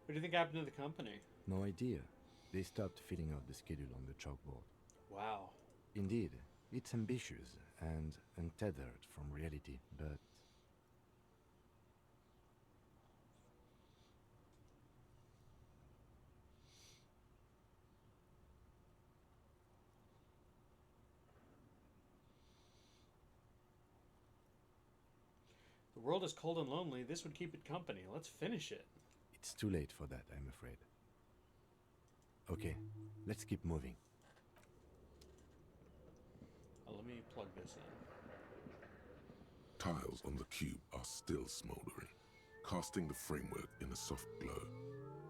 Speaker 1: What do you think happened to the company?
Speaker 3: No idea. They stopped filling out the schedule on the chalkboard.
Speaker 1: Wow.
Speaker 3: Indeed, it's ambitious and untethered from reality, but...
Speaker 1: The world is cold and lonely. This would keep it company. Let's finish it.
Speaker 3: It's too late for that, I'm afraid. Okay, let's keep moving.
Speaker 1: Let me plug this in.
Speaker 4: Tiles on the cube are still smoldering, casting the framework in a soft glow.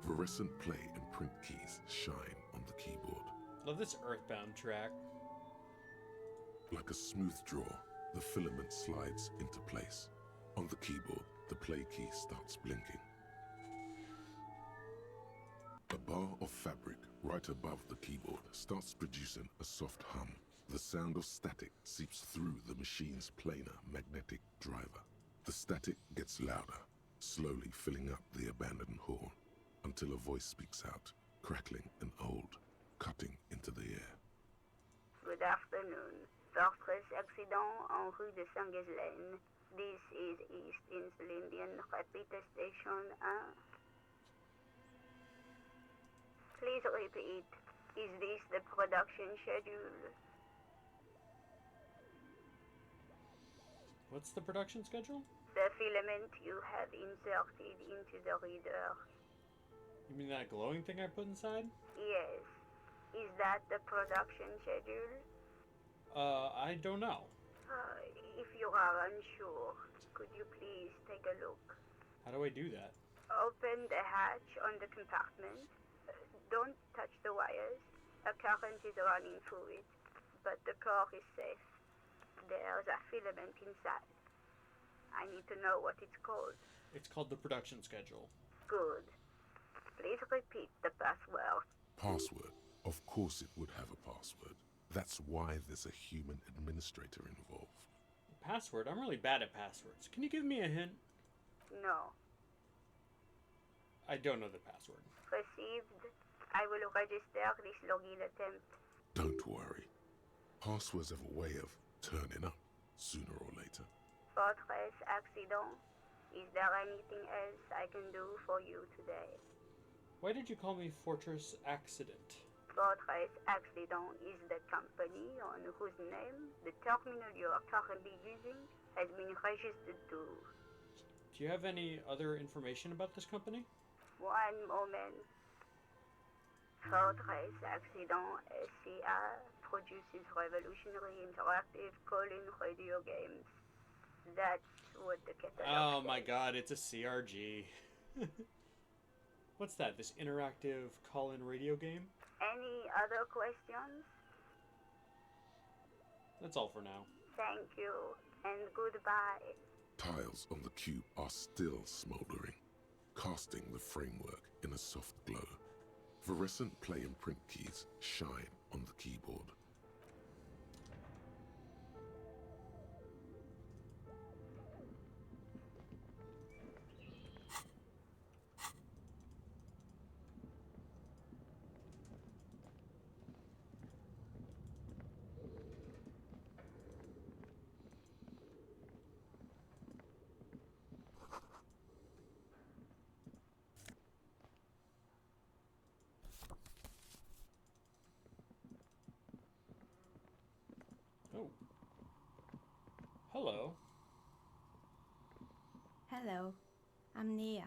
Speaker 4: Fluorescent play and print keys shine on the keyboard.
Speaker 1: Love this Earthbound track.
Speaker 4: Like a smooth draw, the filament slides into place. On the keyboard, the play key starts blinking. A bar of fabric right above the keyboard starts producing a soft hum. The sound of static seeps through the machine's planar magnetic driver. The static gets louder, slowly filling up the abandoned hall until a voice speaks out, crackling and old, cutting into the air.
Speaker 12: Good afternoon. Fortress accident en rue de Saint-Ghislaine. This is East Insulindian Repeater Station 1. Please repeat. Is this the production schedule?
Speaker 1: What's the production schedule?
Speaker 12: The filament you have inserted into the reader.
Speaker 1: You mean that glowing thing I put inside?
Speaker 12: Yes. Is that the production schedule?
Speaker 1: I don't know.
Speaker 12: If you are unsure, could you please take a look?
Speaker 1: How do I do that?
Speaker 12: Open the hatch on the compartment. Don't touch the wires. A current is running through it, but the core is safe. There's a filament inside. I need to know what it's called.
Speaker 1: It's called the production schedule.
Speaker 12: Good. Please repeat the password.
Speaker 4: Password? Of course it would have a password. That's why there's a human administrator involved.
Speaker 1: Password? I'm really bad at passwords. Can you give me a hint?
Speaker 12: No.
Speaker 1: I don't know the password.
Speaker 12: Received. I will register this login attempt.
Speaker 4: Don't worry. Passwords have a way of turning up sooner or later.
Speaker 12: Fortress accident. Is there anything else I can do for you today?
Speaker 1: Why did you call me Fortress Accident?
Speaker 12: Fortress Accident is the company on whose name the terminal you are currently using has been registered to.
Speaker 1: Do you have any other information about this company?
Speaker 12: One moment. Fortress Accident SCA produces revolutionary interactive call-in radio games. That's what the catalog
Speaker 1: Oh
Speaker 12: says.
Speaker 1: my god, it's a CRG. What's that, this interactive call-in radio game?
Speaker 12: Any other questions?
Speaker 1: That's all for now.
Speaker 12: Thank you, and goodbye.
Speaker 4: Tiles on the cube are still smoldering, casting the framework in a soft glow. Fluorescent play and print keys shine on the keyboard.
Speaker 1: Oh. Hello.
Speaker 13: Hello, I'm Nia.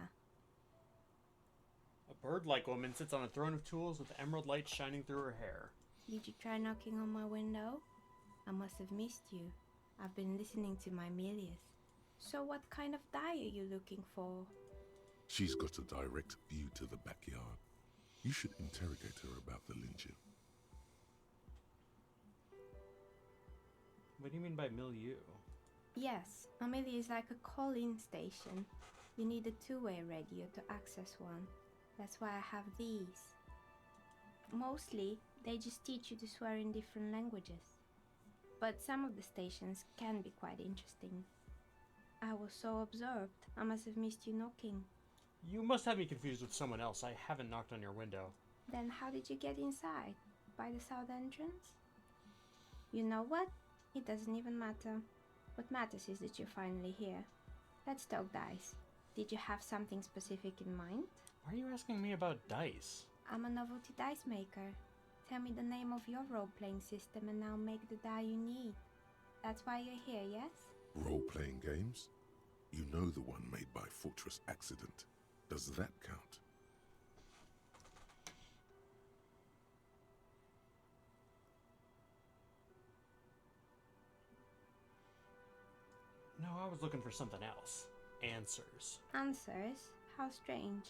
Speaker 1: A bird-like woman sits on a throne of tools with emerald light shining through her hair.
Speaker 13: Did you try knocking on my window? I must have missed you. I've been listening to my Melius. So what kind of dye are you looking for?
Speaker 4: She's got a direct view to the backyard. You should interrogate her about the lynching.
Speaker 1: What do you mean by milieu?
Speaker 13: Yes, Amelia is like a call-in station. You need a two-way radio to access one. That's why I have these. Mostly, they just teach you to swear in different languages. But some of the stations can be quite interesting. I was so absorbed, I must have missed you knocking.
Speaker 1: You must have me confused with someone else. I haven't knocked on your window.
Speaker 13: Then how did you get inside? By the south entrance? You know what? It doesn't even matter. What matters is that you're finally here. Let's talk dice. Did you have something specific in mind?
Speaker 1: Why are you asking me about dice?
Speaker 13: I'm a novelty dice maker. Tell me the name of your role-playing system and I'll make the die you need. That's why you're here, yes?
Speaker 4: Role-playing games? You know the one made by Fortress Accident. Does that count?
Speaker 1: No, I was looking for something else. Answers.
Speaker 13: Answers? How strange.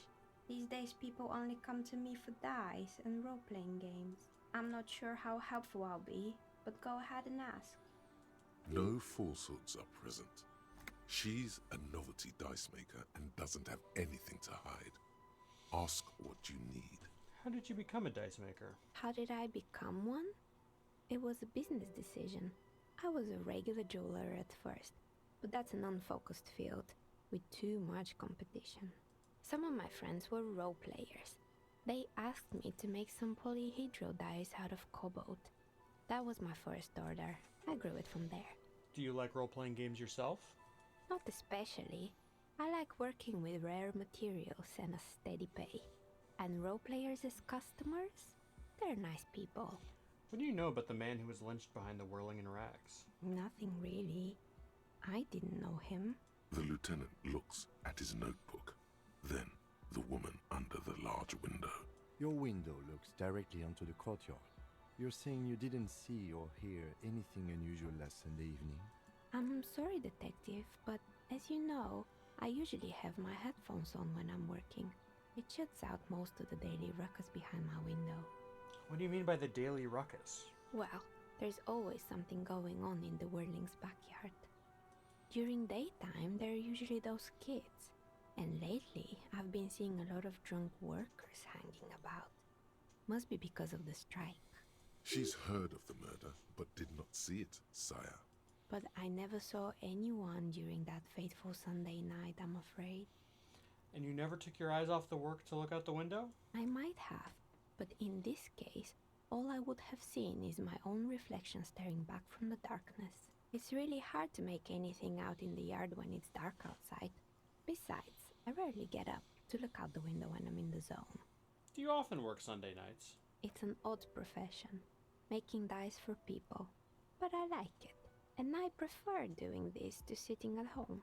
Speaker 13: These days people only come to me for dice and role-playing games. I'm not sure how helpful I'll be, but go ahead and ask.
Speaker 4: No falsehoods are present. She's a novelty dice maker and doesn't have anything to hide. Ask what you need.
Speaker 1: How did you become a dice maker?
Speaker 13: How did I become one? It was a business decision. I was a regular jeweler at first, but that's an unfocused field. with too much competition. Some of my friends were role players. They asked me to make some polyhedral dice out of cobalt. That was my first order. I grew it from there.
Speaker 1: Do you like role-playing games yourself?
Speaker 13: Not especially. I like working with rare materials and a steady pay. And role players as customers? They're nice people.
Speaker 1: What do you know about the man who was lynched behind the whirling in rags?
Speaker 13: Nothing really. I didn't know him.
Speaker 4: The lieutenant looks at his notebook. Then, the woman under the large window.
Speaker 3: Your window looks directly onto the courtyard. You're saying you didn't see or hear anything unusual last Sunday evening?
Speaker 13: I'm sorry, detective, but as you know, I usually have my headphones on when I'm working. It shuts out most of the daily ruckus behind my window.
Speaker 1: What do you mean by the daily ruckus?
Speaker 13: Well, there's always something going on in the Whirling's backyard. During daytime, there are usually those kids. And lately, I've been seeing a lot of drunk workers hanging about. Must be because of the strike.
Speaker 4: She's heard of the murder, but did not see it, sire.
Speaker 13: But I never saw anyone during that fateful Sunday night, I'm afraid.
Speaker 1: And you never took your eyes off the work to look out the window?
Speaker 13: I might have, but in this case, all I would have seen is my own reflection staring back from the darkness. It's really hard to make anything out in the yard when it's dark outside. Besides, I rarely get up to look out the window when I'm in the zone.
Speaker 1: Do you often work Sunday nights?
Speaker 13: It's an odd profession, making dice for people. But I like it, and I prefer doing this to sitting at home.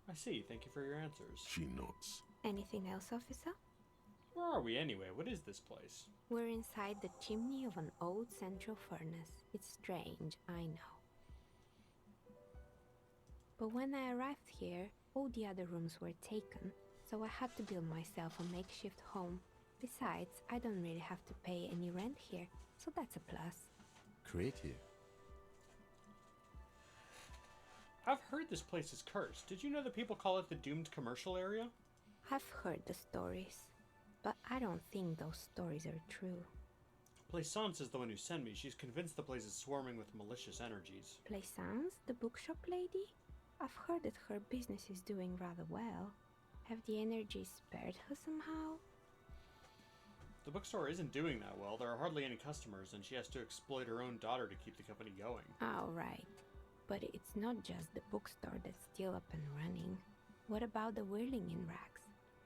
Speaker 1: I see. Thank you for your answers.
Speaker 4: She nods.
Speaker 13: Anything else, officer?
Speaker 1: Where are we anyway? What is this place?
Speaker 13: We're inside the chimney of an old central furnace. It's strange, I know. But when I arrived here, all the other rooms were taken, so I had to build myself a makeshift home. Besides, I don't really have to pay any rent here, so that's a plus.
Speaker 3: Creative.
Speaker 1: I've heard this place is cursed. Did you know that people call it the doomed commercial area?
Speaker 13: I've heard the stories, but I don't think those stories are true.
Speaker 1: Plaisance is the one who sent me. She's convinced the place is swarming with malicious energies.
Speaker 13: Plaisance, the bookshop lady? I've heard that her business is doing rather well. Have the energies spared her somehow?
Speaker 1: The bookstore isn't doing that well. There are hardly any customers, and she has to exploit her own daughter to keep the company going.
Speaker 13: Oh, right. But it's not just the bookstore that's still up and running. What about the whirling in rags?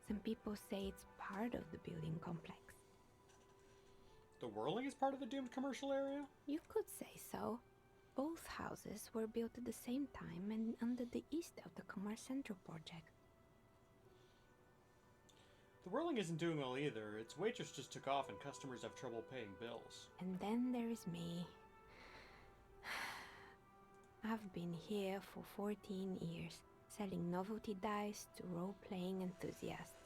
Speaker 13: Some people say it's part of the building complex.
Speaker 1: The whirling is part of the doomed commercial area?
Speaker 13: You could say so. Both houses were built at the same time and under the East of the Commerce Central project.
Speaker 1: The whirling isn't doing well either. Its waitress just took off and customers have trouble paying bills.
Speaker 13: And then there is me. I've been here for 14 years, selling novelty dice to role-playing enthusiasts.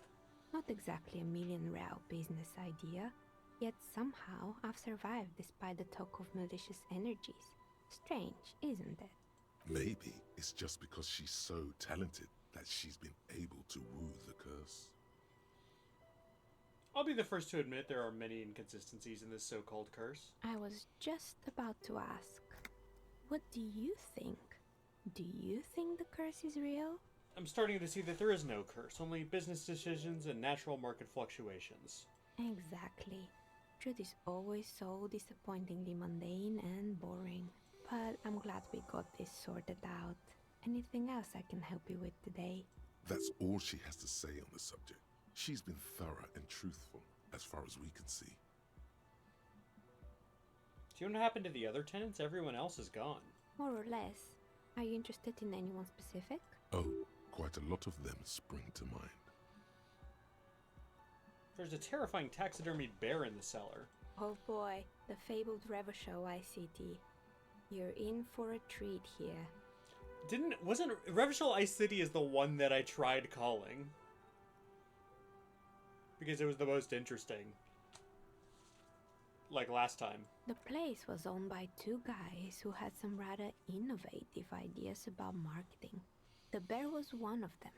Speaker 13: Not exactly a million-real business idea, yet somehow I've survived despite the talk of malicious energies. Strange, isn't it?
Speaker 4: Maybe it's just because she's so talented that she's been able to woo the curse.
Speaker 1: I'll be the first to admit there are many inconsistencies in this so-called curse.
Speaker 13: I was just about to ask, what do you think? Do you think the curse is real?
Speaker 1: I'm starting to see that there is no curse, only business decisions and natural market fluctuations.
Speaker 13: Exactly. Truth is always so disappointingly mundane and boring. But I'm glad we got this sorted out. Anything else I can help you with today?
Speaker 4: That's all she has to say on the subject. She's been thorough and truthful, as far as we can see.
Speaker 1: Do you know what happened to the other tenants? Everyone else is gone.
Speaker 13: More or less. Are you interested in anyone specific?
Speaker 4: Oh, quite a lot of them spring to mind.
Speaker 1: There's a terrifying taxidermied bear in the cellar.
Speaker 13: Oh boy, the fabled Revachol ICT. You're in for a treat here.
Speaker 1: Wasn't Revachol Ice City is the one that I tried calling? Because it was the most interesting. Like last time.
Speaker 13: The place was owned by two guys who had some rather innovative ideas about marketing. The bear was one of them.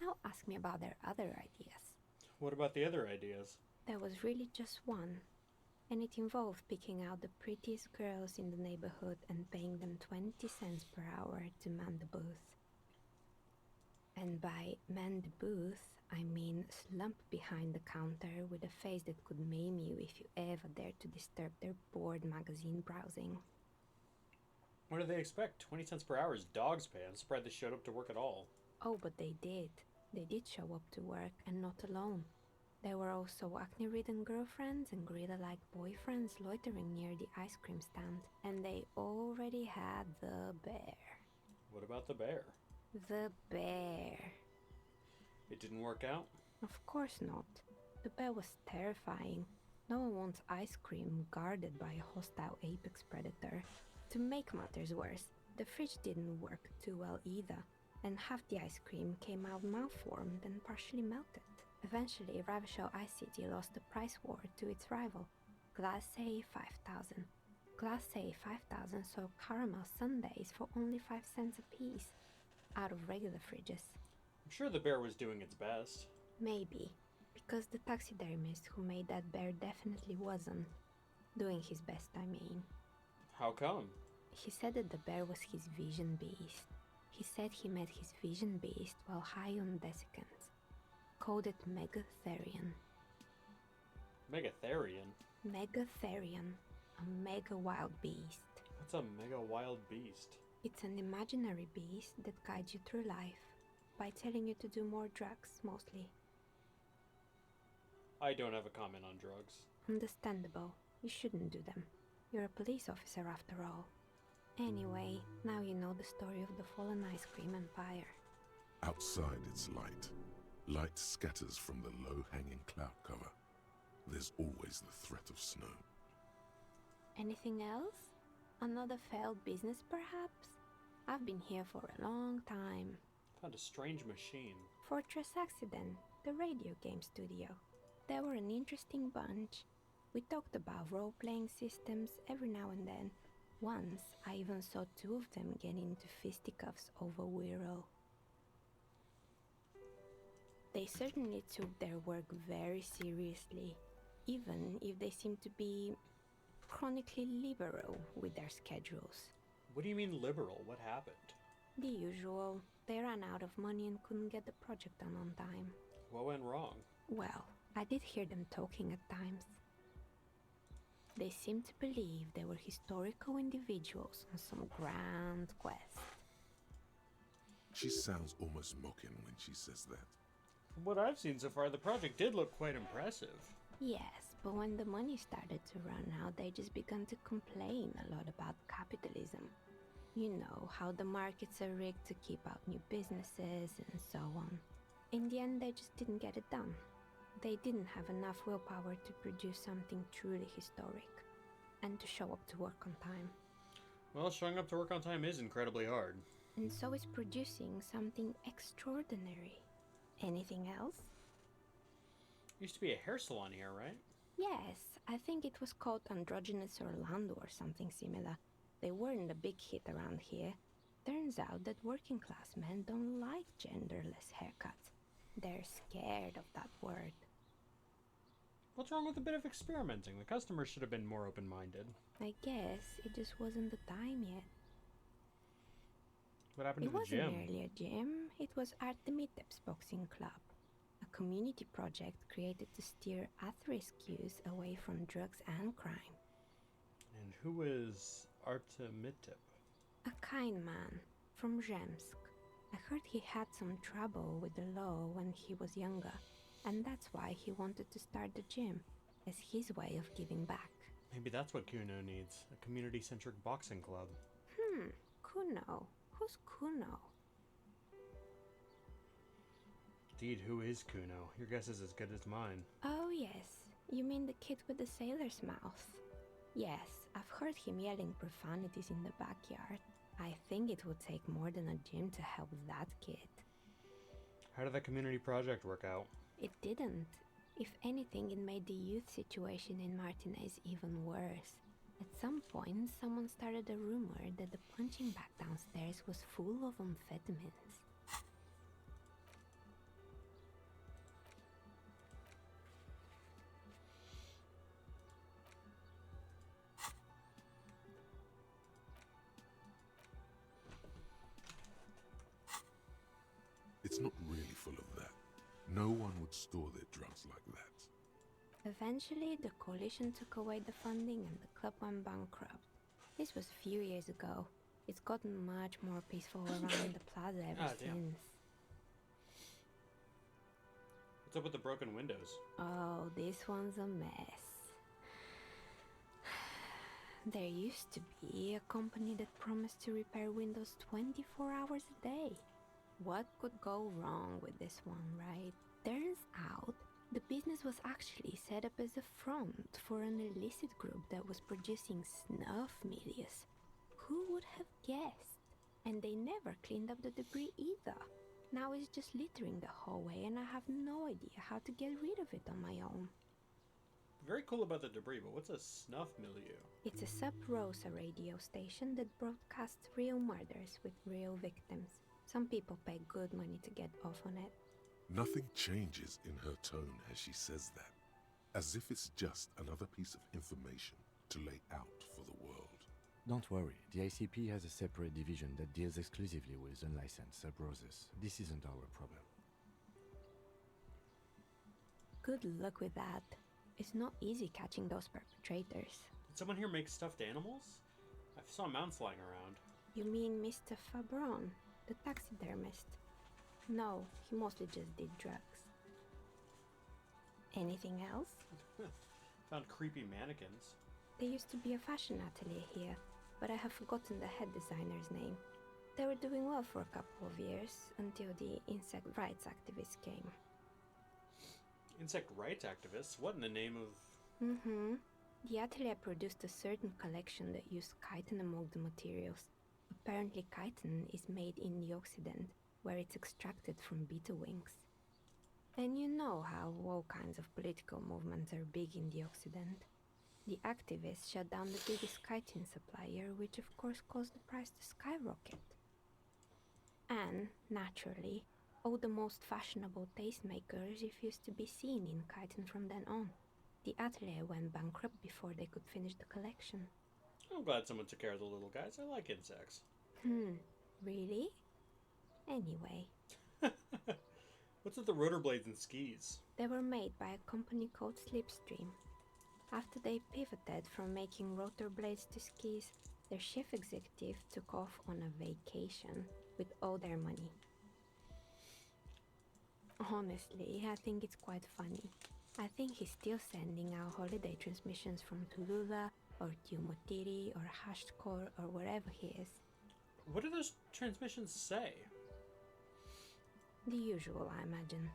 Speaker 13: Now ask me about their other ideas.
Speaker 1: What about the other ideas?
Speaker 13: There was really just one. And it involved picking out the prettiest girls in the neighborhood and paying them 20 cents per hour to man the booth.
Speaker 14: And by man the booth, I mean slump behind the counter with a face that could maim you if you ever dared to disturb their bored magazine browsing.
Speaker 1: What do they expect? 20 cents per hour is dog's pay. I'm surprised they showed up to work at all.
Speaker 14: Oh, but they did. They did show up to work, and not alone. There were also acne-ridden girlfriends and gorilla-like boyfriends loitering near the ice cream stand, and they already had the bear.
Speaker 1: What about the bear?
Speaker 14: The bear.
Speaker 1: It didn't work out?
Speaker 14: Of course not. The bear was terrifying. No one wants ice cream guarded by a hostile apex predator. To make matters worse, the fridge didn't work too well either, and half the ice cream came out malformed and partially melted. Eventually, Ravishell Ice City lost the price war to its rival, Glacé 5000. Glacé 5000 sold caramel sundaes for only 5 cents a piece, out of regular fridges.
Speaker 1: I'm sure the bear was doing its best.
Speaker 14: Maybe, because the taxidermist who made that bear definitely wasn't. Doing his best, I mean.
Speaker 1: How come?
Speaker 14: He said that the bear was his vision beast. He said he met his vision beast while high on desiccants. Called it Megatherian.
Speaker 1: Megatherian?
Speaker 14: Megatherian. A mega wild beast.
Speaker 1: What's a mega wild beast?
Speaker 14: It's an imaginary beast that guides you through life by telling you to do more drugs, mostly.
Speaker 1: I don't have a comment on drugs.
Speaker 14: Understandable. You shouldn't do them. You're a police officer after all. Anyway, now you know the story of the fallen ice cream empire.
Speaker 4: Outside it's light. Light scatters from the low-hanging cloud cover. There's always the threat of snow.
Speaker 14: Anything else? Another failed business, perhaps? I've been here for a long time.
Speaker 1: Found a strange machine.
Speaker 14: Fortress Accident, the radio game studio. They were an interesting bunch. We talked about role-playing systems every now and then. Once, I even saw 2 of them get into fisticuffs over Wiro. They certainly took their work very seriously, even if they seemed to be chronically liberal with their schedules.
Speaker 1: What do you mean liberal? What happened?
Speaker 14: The usual. They ran out of money and couldn't get the project done on time.
Speaker 1: What went wrong?
Speaker 14: Well, I did hear them talking at times. They seemed to believe they were historical individuals on some grand quest.
Speaker 4: She sounds almost mocking when she says that.
Speaker 1: From what I've seen so far, the project did look quite impressive.
Speaker 14: Yes, but when the money started to run out, they just began to complain a lot about capitalism. You know, how the markets are rigged to keep out new businesses and so on. In the end, they just didn't get it done. They didn't have enough willpower to produce something truly historic, and to show up to work on time.
Speaker 1: Well, showing up to work on time is incredibly hard.
Speaker 14: And so is producing something extraordinary. Anything else?
Speaker 1: Used to be a hair salon here, right?
Speaker 14: Yes, I think it was called Androgynous Orlando or something similar. They weren't a big hit around here. Turns out that working class men don't like genderless haircuts. They're scared of that word.
Speaker 1: What's wrong with a bit of experimenting? The customers should have been more open-minded.
Speaker 14: I guess it just wasn't the time yet.
Speaker 1: What happened to the gym?
Speaker 14: It wasn't merely a gym, it was Artemitep's boxing club. A community project created to steer at-risk youth away from drugs and crime.
Speaker 1: And who is Artemitep?
Speaker 14: A kind man from Zemsk. I heard he had some trouble with the law when he was younger, and that's why he wanted to start the gym, as his way of giving back.
Speaker 1: Maybe that's what Kuno needs, a community-centric boxing club.
Speaker 14: Kuno. Who's Kuno?
Speaker 1: Indeed, who is Kuno? Your guess is as good as mine.
Speaker 14: Oh yes, you mean the kid with the sailor's mouth. Yes, I've heard him yelling profanities in the backyard. I think it would take more than a gym to help that kid.
Speaker 1: How did that community project work out?
Speaker 14: It didn't. If anything, it made the youth situation in Martinez even worse. At some point, someone started a rumor that the punching bag downstairs was full of amphetamines.
Speaker 4: It's not No one would store their drugs like that.
Speaker 14: Eventually, the coalition took away the funding and the club went bankrupt. This was a few years ago. It's gotten much more peaceful around the plaza ever since.
Speaker 1: What's up with the broken windows?
Speaker 14: Oh, this one's a mess. There used to be a company that promised to repair windows 24 hours a day. What could go wrong with this one, right? Turns out, the business was actually set up as a front for an illicit group that was producing snuff milias. Who would have guessed? And they never cleaned up the debris either. Now it's just littering the hallway and I have no idea how to get rid of it on my own.
Speaker 1: Very cool about the debris, but what's a snuff milieu?
Speaker 14: It's a Sub Rosa radio station that broadcasts real murders with real victims. Some people pay good money to get off on it.
Speaker 4: Nothing changes in her tone as she says that, as if it's just another piece of information to lay out for the world.
Speaker 3: Don't worry, the ICP has a separate division that deals exclusively with unlicensed sub-roses. This isn't our problem.
Speaker 14: Good luck with that. It's not easy catching those perpetrators.
Speaker 1: Did someone here make stuffed animals? I saw mounts lying around.
Speaker 14: You mean Mr. Fabron, the taxidermist? No, he mostly just did drugs. Anything else?
Speaker 1: Found creepy mannequins.
Speaker 14: There used to be a fashion atelier here, but I have forgotten the head designer's name. They were doing well for a couple of years, until the insect rights activists came.
Speaker 1: Insect rights activists? What in the name of...
Speaker 14: Mm-hmm. The atelier produced a certain collection that used chitin among the materials. Apparently chitin is made in the Occident, where it's extracted from beetle wings. And you know how all kinds of political movements are big in the Occident. The activists shut down the biggest chitin supplier, which of course caused the price to skyrocket. And, naturally, all the most fashionable tastemakers refused to be seen in chitin from then on. The atelier went bankrupt before they could finish the collection.
Speaker 1: I'm glad someone took care of the little guys. I like insects.
Speaker 14: Really? Anyway.
Speaker 1: What's with the rotor blades and skis?
Speaker 14: They were made by a company called Slipstream. After they pivoted from making rotor blades to skis, their chief executive took off on a vacation with all their money. Honestly, I think it's quite funny. I think he's still sending out holiday transmissions from Tulula or Tiumotiri or Hashtkor or wherever he is.
Speaker 1: What do those transmissions say?
Speaker 14: The usual, I imagine.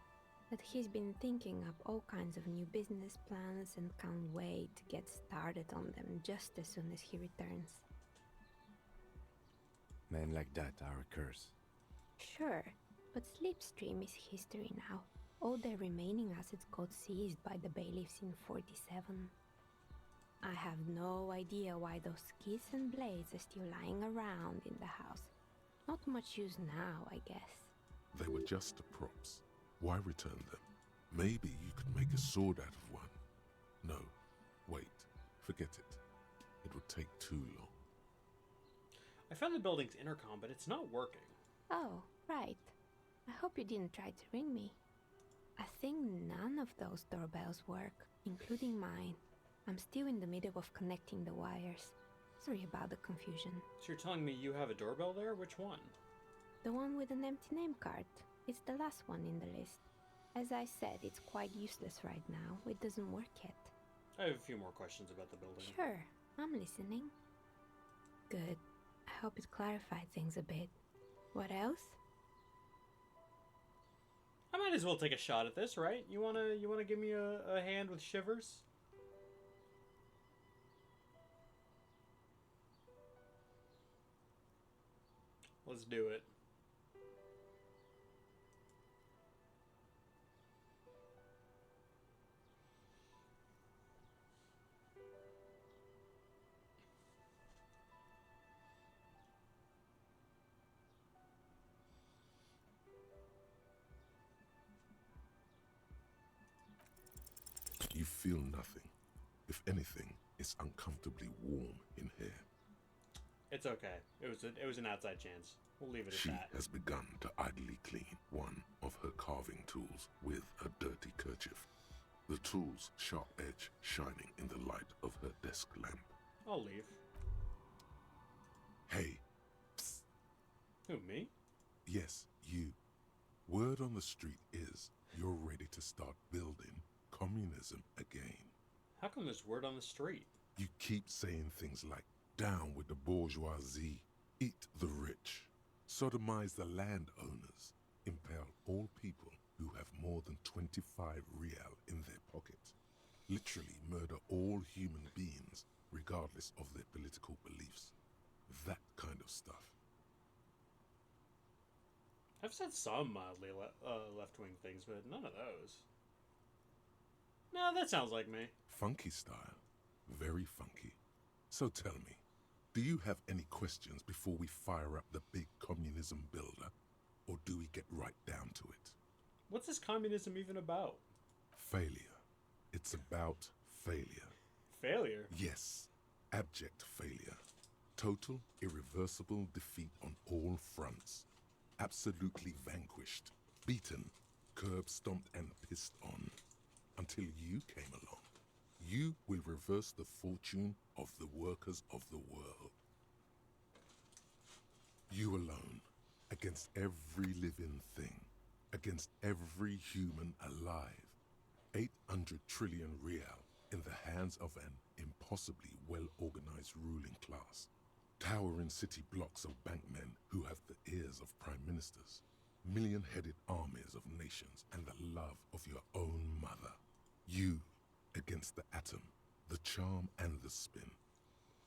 Speaker 14: That he's been thinking up all kinds of new business plans and can't wait to get started on them just as soon as he returns.
Speaker 3: Men like that are a curse.
Speaker 14: Sure, but Slipstream is history now. All their remaining assets got seized by the bailiffs in 47. I have no idea why those skis and blades are still lying around in the house. Not much use now, I guess.
Speaker 4: They were just props. Why return them? Maybe you could make a sword out of one. No, wait, forget it. It would take too long.
Speaker 1: I found the building's intercom, but it's not working.
Speaker 14: Oh, right. I hope you didn't try to ring me. I think none of those doorbells work, including mine. I'm still in the middle of connecting the wires. Sorry about the confusion.
Speaker 1: So you're telling me you have a doorbell there? Which one?
Speaker 14: The one with an empty name card. It's the last one in the list. As I said, it's quite useless right now. It doesn't work yet.
Speaker 1: I have a few more questions about the building.
Speaker 14: Sure, I'm listening. Good. I hope it clarified things a bit. What else?
Speaker 1: I might as well take a shot at this, right? You wanna give me a hand with shivers? Let's do it.
Speaker 4: You feel nothing. If anything, it's uncomfortably warm in here.
Speaker 1: It's okay. It was an outside chance. We'll leave it
Speaker 4: She
Speaker 1: at that.
Speaker 4: has begun to idly clean one of her carving tools with a dirty kerchief, the tool's sharp edge shining in the light of her desk lamp.
Speaker 1: I'll leave.
Speaker 4: Hey. Psst.
Speaker 1: Who, me?
Speaker 4: Yes, you. Word on the street is you're ready to start building communism again.
Speaker 1: How come there's word on the street?
Speaker 4: You keep saying things like, down with the bourgeoisie, eat the rich, sodomize the landowners, impale all people who have more than 25 real in their pocket, literally murder all human beings regardless of their political beliefs. That kind of stuff.
Speaker 1: I've said some mildly left-wing things, but none of those. No, that sounds like me.
Speaker 4: Funky style. Very funky. So tell me, do you have any questions before we fire up the big communism builder? Or do we get right down to it?
Speaker 1: What's this communism even about?
Speaker 4: Failure. It's about failure.
Speaker 1: Failure?
Speaker 4: Yes. Abject failure. Total, irreversible defeat on all fronts. Absolutely vanquished. Beaten. Curb-stomped and pissed on. Until you came along. You will reverse the fortune of the workers of the world. You alone, against every living thing, against every human alive. 800 trillion real in the hands of an impossibly well-organized ruling class. Towering city blocks of bankmen who have the ears of prime ministers. Million-headed armies of nations and the love of your own mother. You against the atom, the charm and the spin,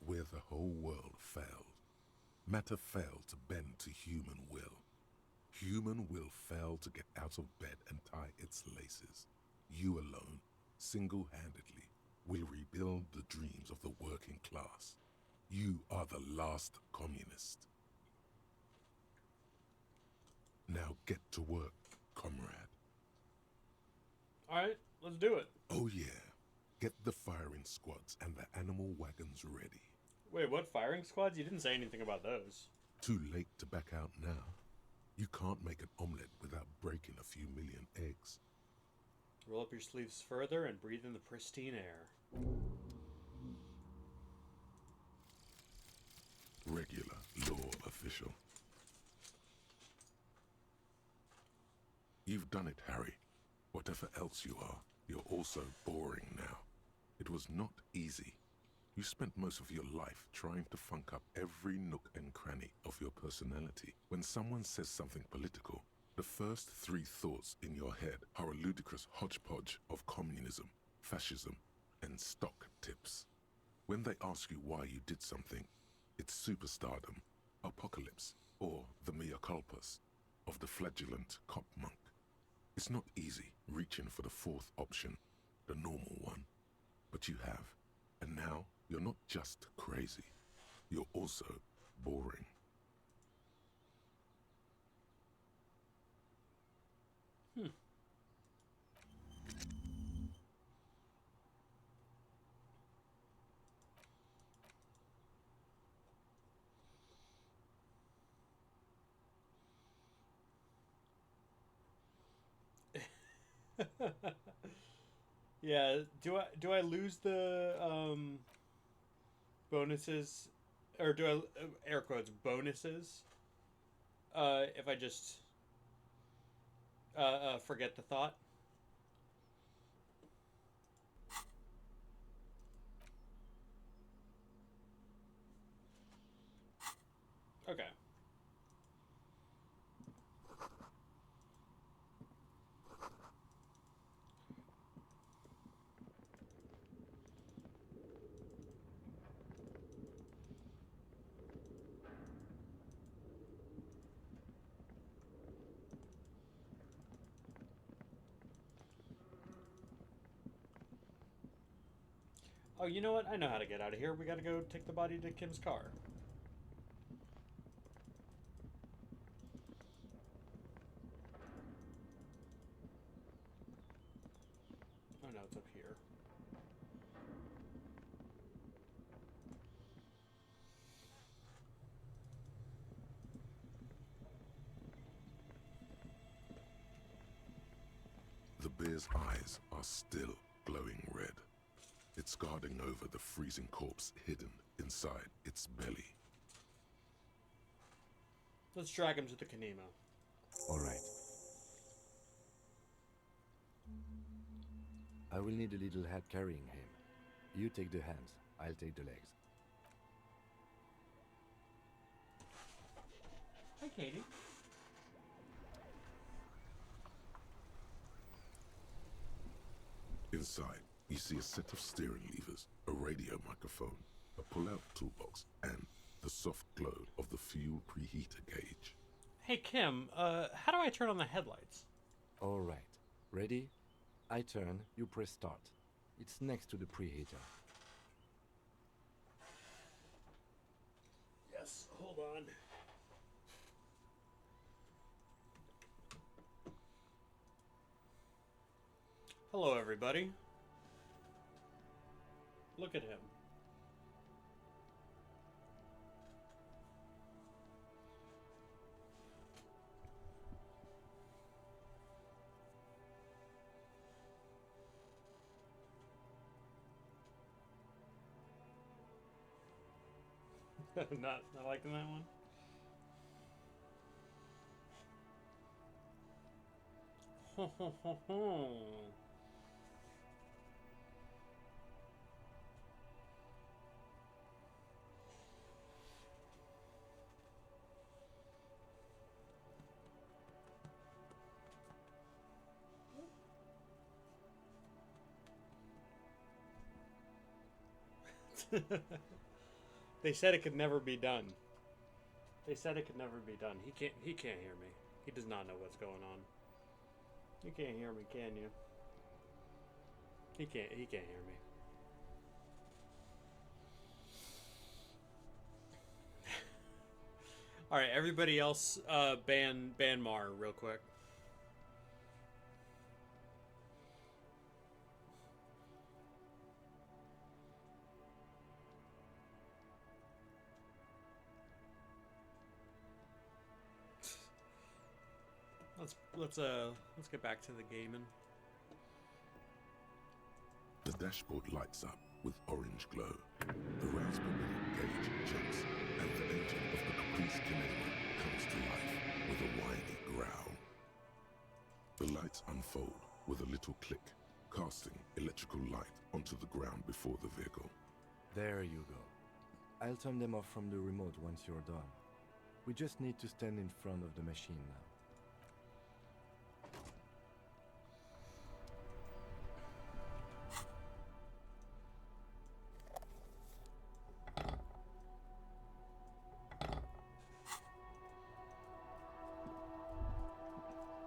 Speaker 4: where the whole world failed. Matter failed to bend to human will. Human will failed to get out of bed and tie its laces. You alone, single-handedly, will rebuild the dreams of the working class. You are the last communist. Now get to work, comrade.
Speaker 1: Alright, let's do it.
Speaker 4: Oh yeah. Get the firing squads and the animal wagons ready.
Speaker 1: Wait, what firing squads? You didn't say anything about those.
Speaker 4: Too late to back out now. You can't make an omelette without breaking a few million eggs.
Speaker 1: Roll up your sleeves further and breathe in the pristine air.
Speaker 4: Regular law official. You've done it, Harry. Whatever else you are, you're also boring now. It was not easy. You spent most of your life trying to funk up every nook and cranny of your personality. When someone says something political, the first three thoughts in your head are a ludicrous hodgepodge of communism, fascism, and stock tips. When they ask you why you did something, it's superstardom, apocalypse, or the mea culpas of the flagellant cop monk. It's not easy reaching for the fourth option, the normal one. But you have. And now, you're not just crazy. You're also boring.
Speaker 1: Yeah, do I lose the bonuses, or do I air quotes bonuses if I just forget the thought? Okay. Oh, you know what? I know how to get out of here. We gotta go take the body to Kim's car. Oh no, it's up here.
Speaker 4: creature's eyes are still glowing red. It's guarding over the freezing corpse hidden inside its belly.
Speaker 1: Let's drag him to the Kanema.
Speaker 3: All right. I will need a little help carrying him. You take the hands, I'll take the legs.
Speaker 1: Hi, Katie.
Speaker 4: Inside, you see a set of steering levers, a radio microphone, a pull-out toolbox, and the soft glow of the fuel preheater gauge.
Speaker 1: Hey, Kim, how do I turn on the headlights?
Speaker 3: All right. Ready? I turn, you press start. It's next to the preheater.
Speaker 1: Yes, hold on. Hello, everybody. Look at him. not liking that one. Ho ho ho ho. They said it could never be done. They said it could never be done. He can't hear me. He does not know what's going on. You can't hear me, can you? He can't hear me. All right, everybody else ban Mar real quick. Let's get back to the gaming.
Speaker 4: The dashboard lights up with orange glow. The rounds per minute gauge jumps, and the engine of the Caprice Kinema comes to life with a whiny growl. The lights unfold with a little click, casting electrical light onto the ground before the vehicle.
Speaker 3: There you go. I'll turn them off from the remote once you're done. We just need to stand in front of the machine now.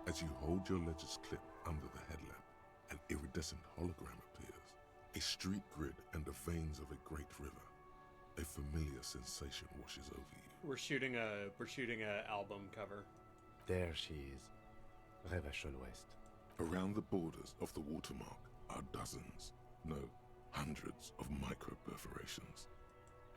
Speaker 4: As you hold your ledger's clip under the headlamp, an iridescent hologram appears. A street grid and the veins of a great river. A familiar sensation washes over you.
Speaker 1: We're shooting a album cover.
Speaker 3: There she is. Revachol West.
Speaker 4: Around the borders of the watermark are dozens, no, hundreds of micro-perforations.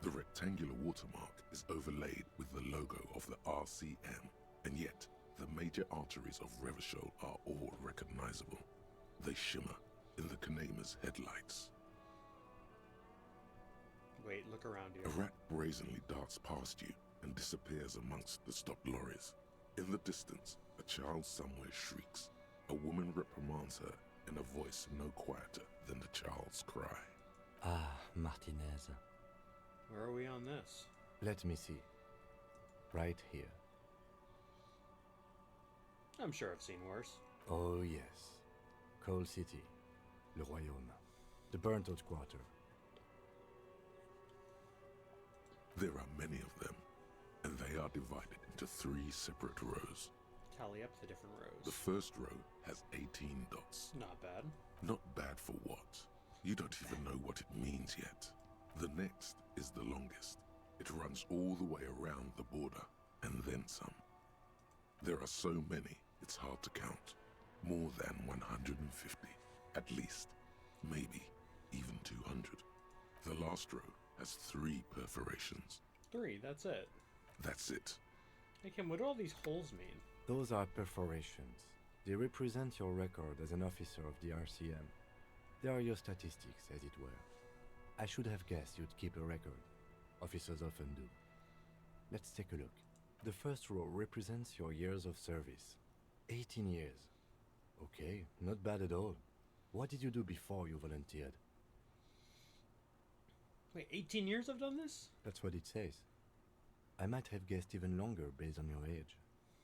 Speaker 4: The rectangular watermark is overlaid with the logo of the RCM, and yet the major arteries of Revachol are all recognizable. They shimmer in the Kanema's headlights.
Speaker 1: Wait, look around you.
Speaker 4: A rat brazenly darts past you and disappears amongst the stopped lorries. In the distance, a child somewhere shrieks. A woman reprimands her in a voice no quieter than the child's cry.
Speaker 3: Ah, Martinez.
Speaker 1: Where are we on this?
Speaker 3: Let me see. Right here.
Speaker 1: I'm sure I've seen worse.
Speaker 3: Oh yes. Coal City. Le Royaume. The burnt-out quarter.
Speaker 4: There are many of them, and they are divided into 3 separate rows.
Speaker 1: Tally up the different rows.
Speaker 4: The first row has 18 dots.
Speaker 1: Not bad.
Speaker 4: Not bad for what? You don't even know what it means yet. The next is the longest. It runs all the way around the border, and then some. There are so many, it's hard to count. More than 150, at least. Maybe even 200. The last row has 3 perforations.
Speaker 1: 3, that's it.
Speaker 4: That's it.
Speaker 1: Hey Kim, what do all these holes mean?
Speaker 3: Those are perforations. They represent your record as an officer of the RCM. They are your statistics, as it were. I should have guessed you'd keep a record. Officers often do. Let's take a look. The first row represents your years of service. 18 years. Okay, not bad at all. What did you do before you volunteered?
Speaker 1: Wait, 18 years I've done this?
Speaker 3: That's what it says. I might have guessed even longer based on your age.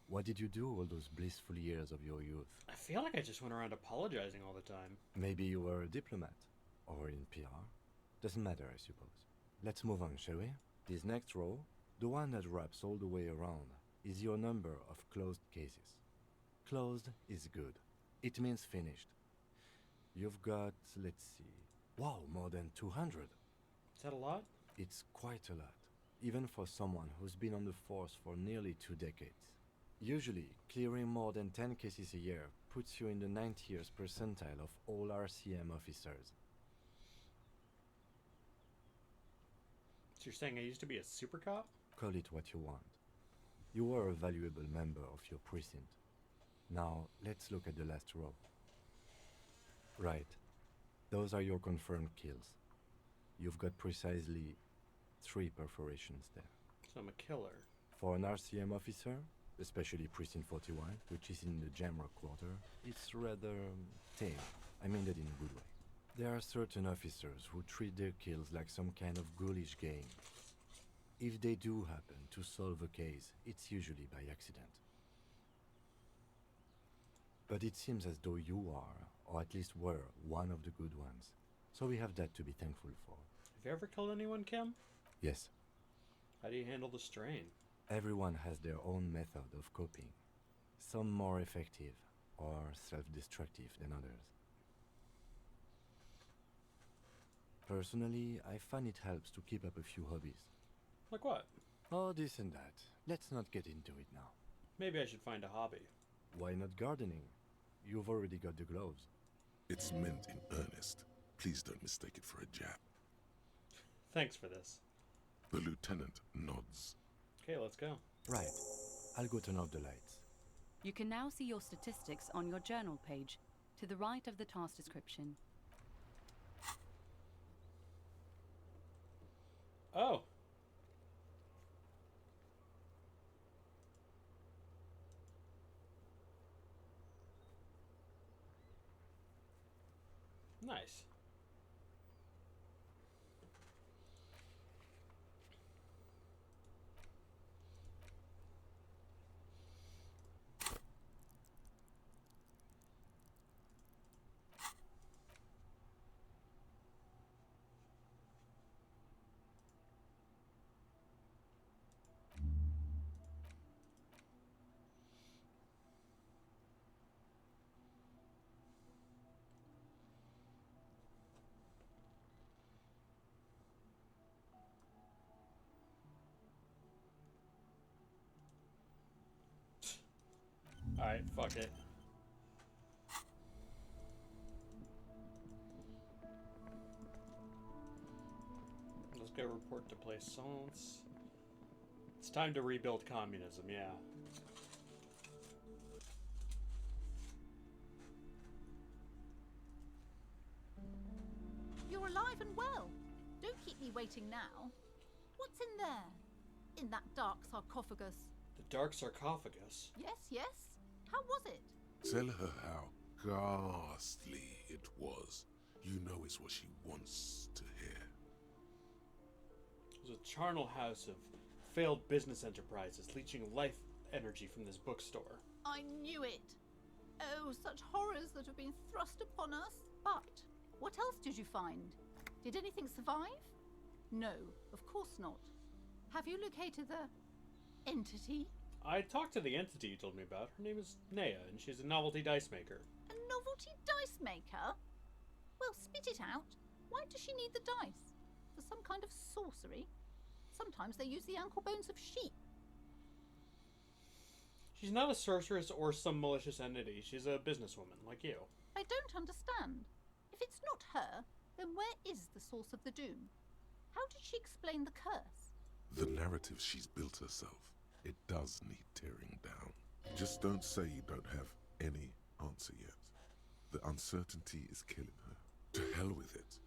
Speaker 3: What did you do all those blissful years of your youth?
Speaker 1: I feel like I just went around apologizing all the time.
Speaker 3: Maybe you were a diplomat, or in PR. Doesn't matter, I suppose. Let's move on, shall we? This next row, the one that wraps all the way around, is your number of closed cases. Closed is good. It means finished. You've got, let's see, wow, more than 200.
Speaker 1: Is that a lot?
Speaker 3: It's quite a lot, even for someone who's been on the force for nearly 2 decades. Usually, clearing more than 10 cases a year puts you in the 90th percentile of all RCM officers.
Speaker 1: So you're saying I used to be a super cop?
Speaker 3: Call it what you want. You were a valuable member of your precinct. Now, let's look at the last row. Right. Those are your confirmed kills. You've got precisely 3 perforations there.
Speaker 1: So I'm a killer.
Speaker 3: For an RCM officer, especially Precinct 41, which is in the Jamrock quarter, it's rather tame. I mean that in a good way. There are certain officers who treat their kills like some kind of ghoulish game. If they do happen to solve a case, it's usually by accident. But it seems as though you are, or at least were, one of the good ones. So we have that to be thankful for.
Speaker 1: Have you ever killed anyone, Kim?
Speaker 3: Yes.
Speaker 1: How do you handle the strain?
Speaker 3: Everyone has their own method of coping. Some more effective or self-destructive than others. Personally, I find it helps to keep up a few hobbies.
Speaker 1: Like what?
Speaker 3: Oh, this and that. Let's not get into it now.
Speaker 1: Maybe I should find a hobby.
Speaker 3: Why not gardening? You've already got the gloves.
Speaker 4: It's meant in earnest. Please don't mistake it for a jab.
Speaker 1: Thanks for this.
Speaker 4: The lieutenant nods.
Speaker 1: Okay, let's go.
Speaker 3: Right. I'll go turn off the lights.
Speaker 8: You can now see your statistics on your journal page, to the right of the task description.
Speaker 1: Oh. Nice. Alright, fuck it. Let's go report to Plaisance. It's time to rebuild communism, yeah.
Speaker 9: You're alive and well. Don't keep me waiting now. What's in there? In that dark sarcophagus?
Speaker 1: The dark sarcophagus?
Speaker 9: Yes, yes. How was it?
Speaker 4: Tell her how ghastly it was. You know it's what she wants to hear.
Speaker 1: It was a charnel house of failed business enterprises leeching life energy from this bookstore.
Speaker 9: I knew it. Oh, such horrors that have been thrust upon us. But what else did you find? Did anything survive? No, of course not. Have you located the entity?
Speaker 1: I talked to the entity you told me about. Her name is Nea, and she's a novelty dice maker.
Speaker 9: A novelty dice maker? Well, spit it out. Why does she need the dice? For some kind of sorcery? Sometimes they use the ankle bones of sheep.
Speaker 1: She's not a sorceress or some malicious entity. She's a businesswoman, like you.
Speaker 9: I don't understand. If it's not her, then where is the source of the doom? How did she explain the curse?
Speaker 4: The narrative she's built herself. It does need tearing down. Just don't say you don't have any answer yet. The uncertainty is killing her. To hell with it.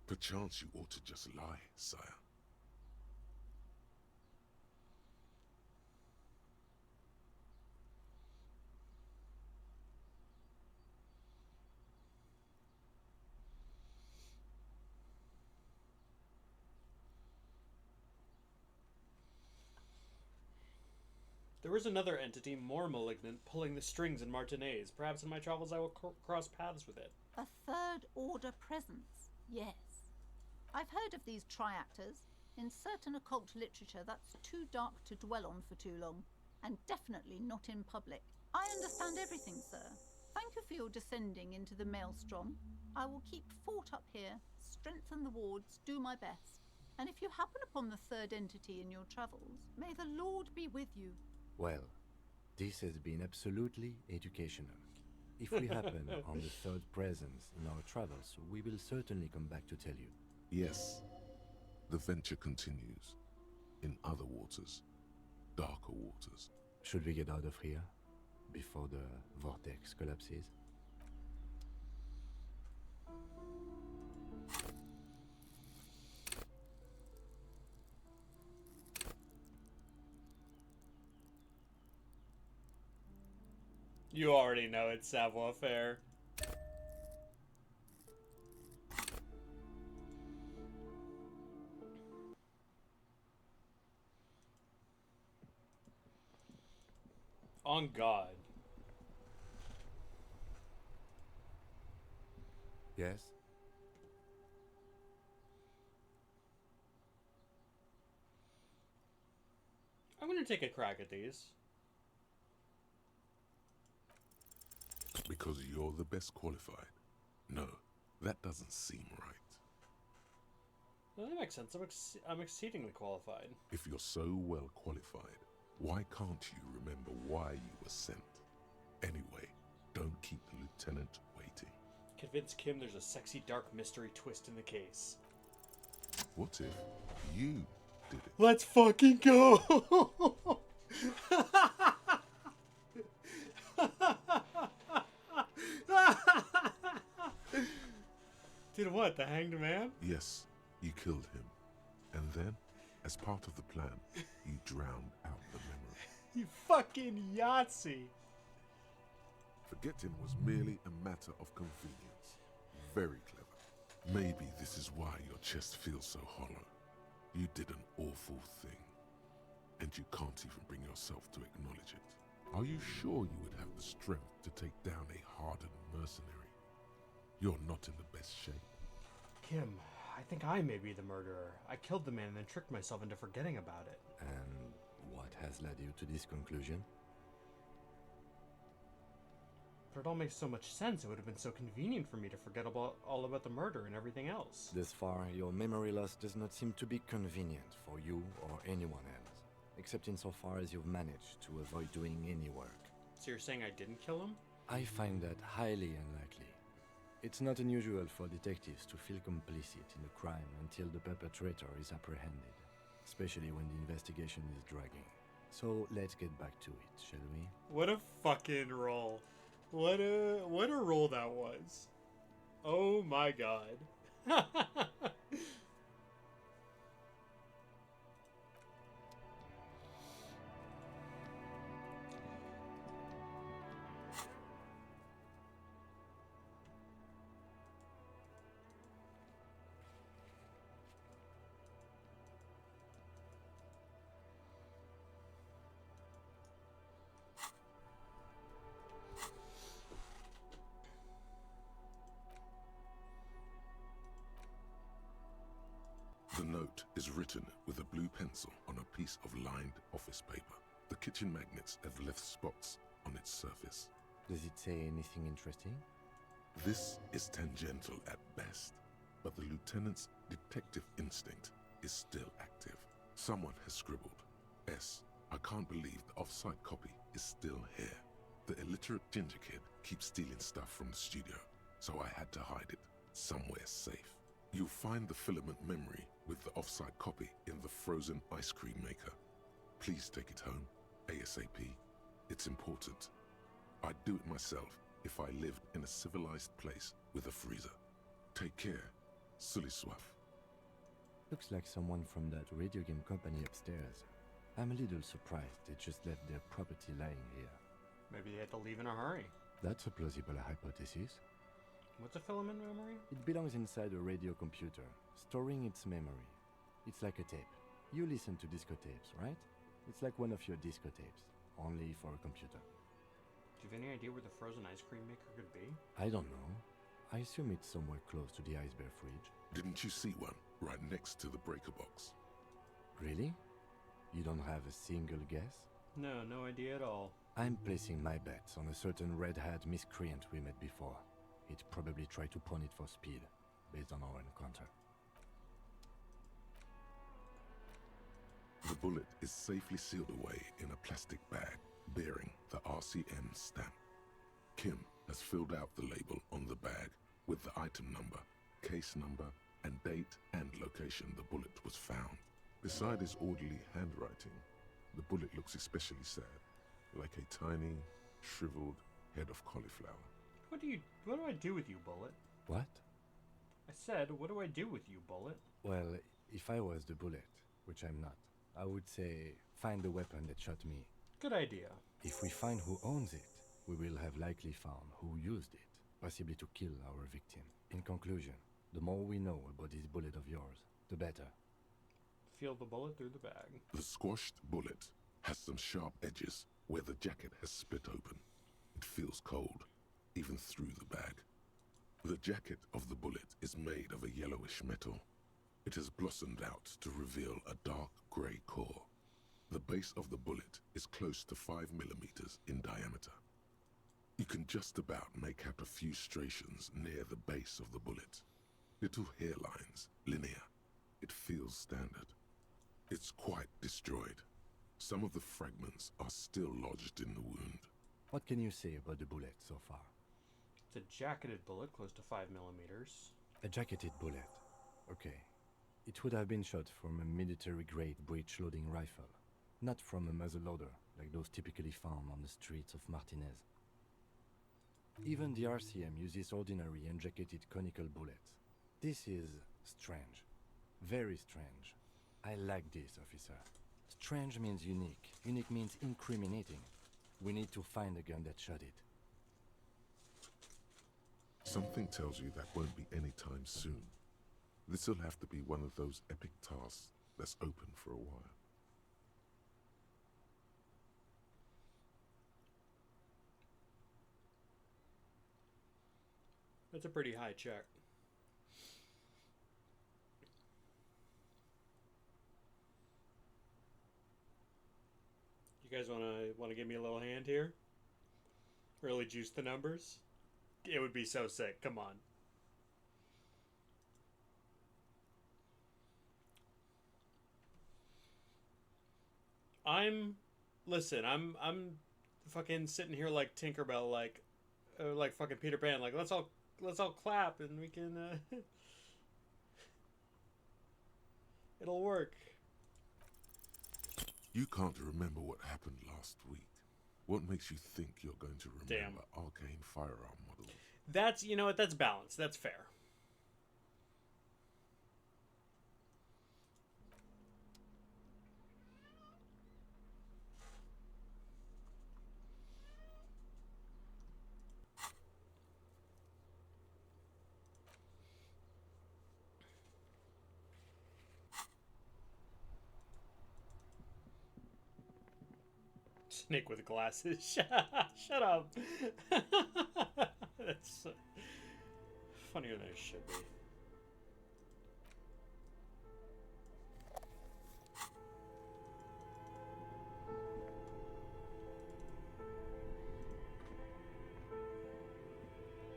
Speaker 4: Perchance you ought to just lie, sire.
Speaker 1: There is another entity more malignant pulling the strings in Martinez. Perhaps in my travels I will cross paths with it.
Speaker 9: A third order presence, yes. I've heard of these triactors. In certain occult literature, that's too dark to dwell on for too long, and definitely not in public. I understand everything, sir. Thank you for your descending into the maelstrom. I will keep fort up here, strengthen the wards, do my best. And if you happen upon the third entity in your travels, may the Lord be with you.
Speaker 3: Well, this has been absolutely educational. If we happen on the third presence in our travels, we will certainly come back to tell you.
Speaker 4: Yes, the venture continues. In other waters, darker waters.
Speaker 3: Should we get out of here before the vortex collapses?
Speaker 1: You already know it's savoir faire. On God.
Speaker 3: Yes?
Speaker 1: I'm gonna take a crack at these.
Speaker 4: Because you're the best qualified. No, that doesn't seem right.
Speaker 1: Well, that makes sense. I'm exceedingly qualified.
Speaker 4: If you're so well qualified, why can't you remember why you were sent? Anyway, don't keep the lieutenant waiting.
Speaker 1: Convince Kim there's a sexy dark mystery twist in the case.
Speaker 4: What if you did it?
Speaker 1: Let's fucking go! Did what? The Hanged Man?
Speaker 4: Yes, you killed him. And then, as part of the plan, you drowned out the memory.
Speaker 1: You fucking Yahtzee!
Speaker 4: Forgetting was merely a matter of convenience. Very clever. Maybe this is why your chest feels so hollow. You did an awful thing. And you can't even bring yourself to acknowledge it. Are you sure you would have the strength to take down a hardened mercenary? You're not in the best shape.
Speaker 1: Kim, I think I may be the murderer. I killed the man and then tricked myself into forgetting about it.
Speaker 3: And what has led you to this conclusion?
Speaker 1: But it all makes so much sense. It would have been so convenient for me to forget all about the murder and everything else.
Speaker 3: Thus far, your memory loss does not seem to be convenient for you or anyone else, except insofar as you've managed to avoid doing any work.
Speaker 1: So you're saying I didn't kill him?
Speaker 3: I find that highly unlikely. It's not unusual for detectives to feel complicit in a crime until the perpetrator is apprehended, especially when the investigation is dragging. So let's get back to it, shall we?
Speaker 1: What a fucking roll. What a roll that was. Oh my god.
Speaker 4: The note is written with a blue pencil on a piece of lined office paper. The kitchen magnets have left spots on its surface.
Speaker 3: Does it say anything interesting?
Speaker 4: This is tangential at best, but the lieutenant's detective instinct is still active. Someone has scribbled, S. I can't believe the off-site copy is still here. The illiterate ginger kid keeps stealing stuff from the studio, so I had to hide it somewhere safe. You'll find the filament memory with the off-site copy in the frozen ice cream maker. Please take it home, ASAP. It's important. I'd do it myself, if I lived in a civilized place with a freezer. Take care, Sully Soif.
Speaker 3: Looks like someone from that radio game company upstairs. I'm a little surprised they just left their property lying here.
Speaker 1: Maybe they had to leave in a hurry.
Speaker 3: That's a plausible hypothesis.
Speaker 1: What's a filament memory?
Speaker 3: It belongs inside a radio computer, storing its memory. It's like a tape. You listen to disco tapes, right? It's like one of your disco tapes, only for a computer.
Speaker 1: Do you have any idea where the frozen ice cream maker could be?
Speaker 3: I don't know. I assume it's somewhere close to the ice bear fridge.
Speaker 4: Didn't you see one right next to the breaker box?
Speaker 3: Really? You don't have a single guess?
Speaker 1: No, no idea at all.
Speaker 3: I'm placing my bets on a certain red hat miscreant we met before. He'd probably try to pawn it for speed, based on our encounter.
Speaker 4: The bullet is safely sealed away in a plastic bag bearing the RCM stamp. Kim has filled out the label on the bag with the item number, case number, and date and location the bullet was found. Beside his orderly handwriting, the bullet looks especially sad, like a tiny, shriveled head of cauliflower.
Speaker 1: What do I do with you, Bullet?
Speaker 3: What?
Speaker 1: I said, what do I do with you, Bullet?
Speaker 3: Well, if I was the bullet, which I'm not, I would say, find the weapon that shot me.
Speaker 1: Good idea.
Speaker 3: If we find who owns it, we will have likely found who used it, possibly to kill our victim. In conclusion, the more we know about this bullet of yours, the better.
Speaker 1: Feel the bullet through the bag.
Speaker 4: The squashed bullet has some sharp edges where the jacket has split open. It feels cold, even through the bag. The jacket of the bullet is made of a yellowish metal. It has blossomed out to reveal a dark grey core. The base of the bullet is close to 5 millimeters in diameter. You can just about make out a few striations near the base of the bullet. Little hairlines, linear. It feels standard. It's quite destroyed. Some of the fragments are still lodged in the wound.
Speaker 3: What can you say about the bullet so far?
Speaker 1: It's a jacketed bullet close to 5 millimeters.
Speaker 3: A jacketed bullet. Okay. It would have been shot from a military-grade breech-loading rifle, not from a muzzleloader like those typically found on the streets of Martinez. Even the RCM uses ordinary unjacketed conical bullets. This is strange. Very strange. I like this, officer. Strange means unique. Unique means incriminating. We need to find the gun that shot it.
Speaker 4: Something tells you that won't be any time soon. This'll have to be one of those epic tasks that's open for a while.
Speaker 1: That's a pretty high check. You guys wanna give me a little hand here? Really juice the numbers? It would be so sick. Come on. I'm fucking sitting here like Tinkerbell, like fucking Peter Pan, like let's all clap and we can it'll work.
Speaker 4: You can't remember what happened last week. What makes you think you're going to remember arcane firearm models?
Speaker 1: That's, you know what, that's balanced. That's fair. Snake with glasses. Shut up. That's funnier than it should be.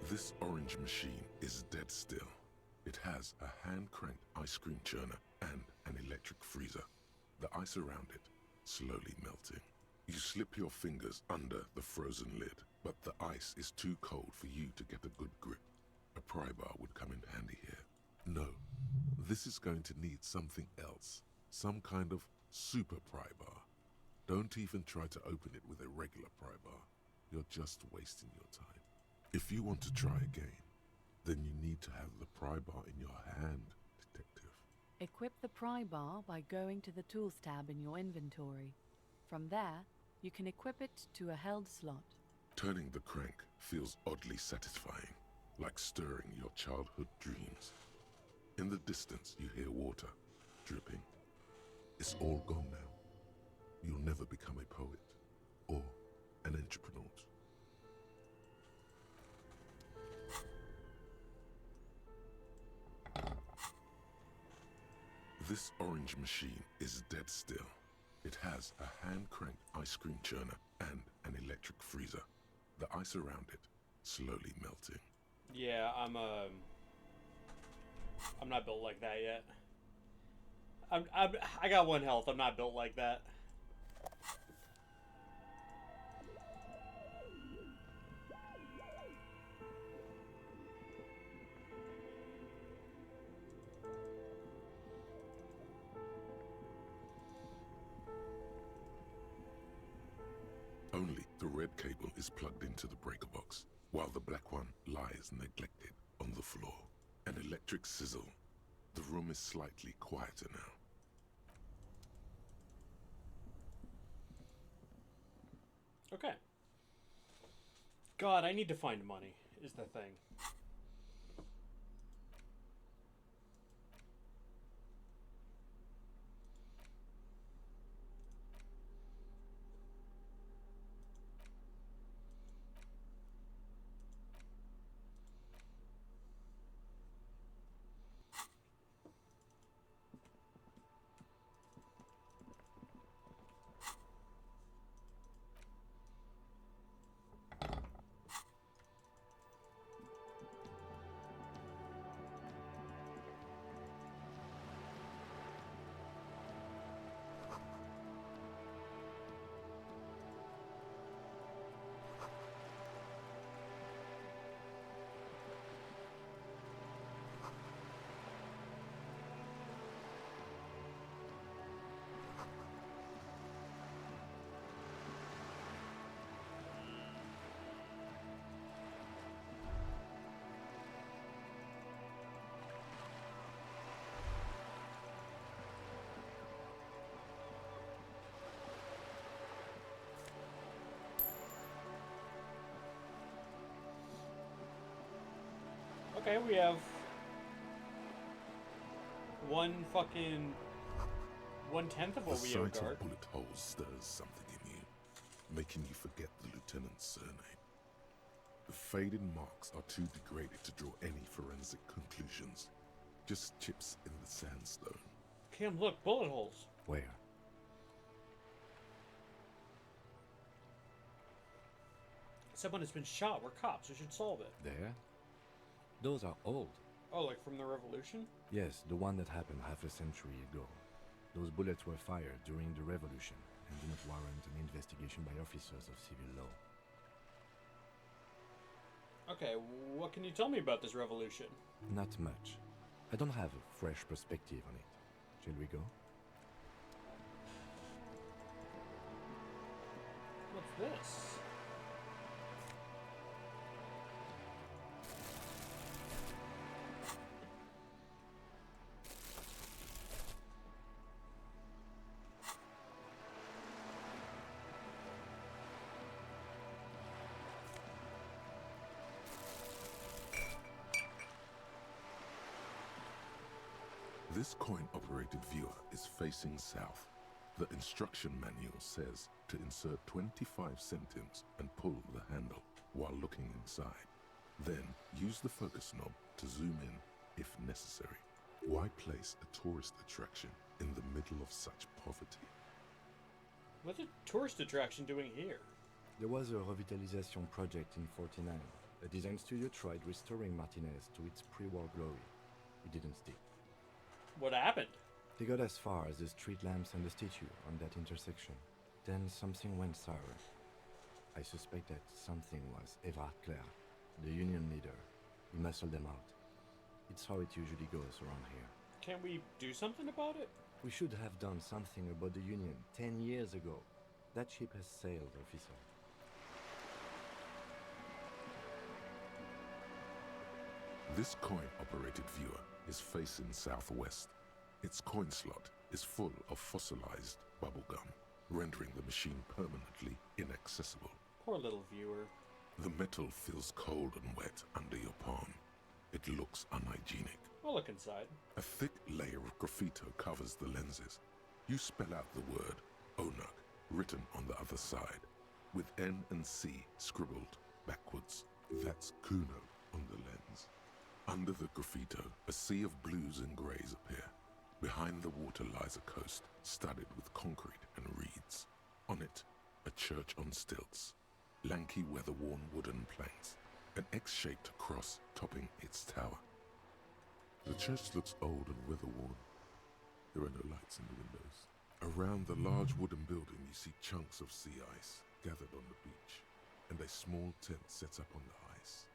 Speaker 4: This orange machine is dead still. It has a hand-cranked ice cream churner and an electric freezer. The ice around it slowly melting. You slip your fingers under the frozen lid, but the ice is too cold for you to get a good grip. A pry bar would come in handy here. No, this is going to need something else. Some kind of super pry bar. Don't even try to open it with a regular pry bar. You're just wasting your time. If you want to try again, then you need to have the pry bar in your hand, detective.
Speaker 8: Equip the pry bar by going to the Tools tab in your inventory. From there, you can equip it to a held slot.
Speaker 4: Turning the crank feels oddly satisfying, like stirring your childhood dreams. In the distance, you hear water dripping. It's all gone now. You'll never become a poet or an entrepreneur. This orange machine is dead still. It has a hand-cranked ice cream churner and an electric freezer. The ice around it slowly melting.
Speaker 1: Yeah, I'm not built like that yet. I got 1 health. I'm not built like that.
Speaker 4: Only the red cable is plugged into the breaker box, while the black one lies neglected on the floor. An electric sizzle. The room is slightly quieter now.
Speaker 1: Okay. God, I need to find money, is the thing. Okay, we have 1/10 of what we
Speaker 4: The
Speaker 1: have
Speaker 4: sight
Speaker 1: guard.
Speaker 4: of bullet holes stirs something in you, making you forget the lieutenant's surname. The faded marks are too degraded to draw any forensic conclusions. Just chips in the sandstone.
Speaker 1: Cam, look, bullet holes.
Speaker 3: Where?
Speaker 1: Someone has been shot. We're cops. We should solve it.
Speaker 3: There? Those are old.
Speaker 1: Oh, like from the Revolution?
Speaker 3: Yes, the one that happened half a century ago. Those bullets were fired during the Revolution and do not warrant an investigation by officers of civil law.
Speaker 1: Okay, what can you tell me about this revolution?
Speaker 3: Not much. I don't have a fresh perspective on it. Shall we go?
Speaker 1: What's this?
Speaker 4: This coin-operated viewer is facing south. The instruction manual says to insert 25 centimes and pull the handle while looking inside. Then use the focus knob to zoom in if necessary. Why place a tourist attraction in the middle of such poverty?
Speaker 1: What's a tourist attraction doing here?
Speaker 3: There was a revitalization project in 49. A design studio tried restoring Martinez to its pre-war glory. It didn't stick.
Speaker 1: What happened?
Speaker 3: They got as far as the street lamps and the statue on that intersection. Then something went sour. I suspect that something was Everard Clare, the union leader. He muscled them out. It's how it usually goes around here.
Speaker 1: Can't we do something about it?
Speaker 3: We should have done something about the union 10 years ago. That ship has sailed, officer.
Speaker 4: This coin-operated viewer is facing southwest. Its coin slot is full of fossilized bubblegum, rendering the machine permanently inaccessible.
Speaker 1: Poor little viewer.
Speaker 4: The metal feels cold and wet under your palm. It looks unhygienic.
Speaker 1: I'll look inside.
Speaker 4: A thick layer of graffito covers the lenses. You spell out the word Onuk written on the other side, with N and C scribbled backwards. That's Kuno on the lens. Under the graffito, a sea of blues and greys appear. Behind the water lies a coast studded with concrete and reeds. On it, a church on stilts, lanky weather-worn wooden planks, an X-shaped cross topping its tower. The church looks old and weather-worn. There are no lights in the windows. Around the large wooden building, you see chunks of sea ice gathered on the beach, and a small tent set up on the ice.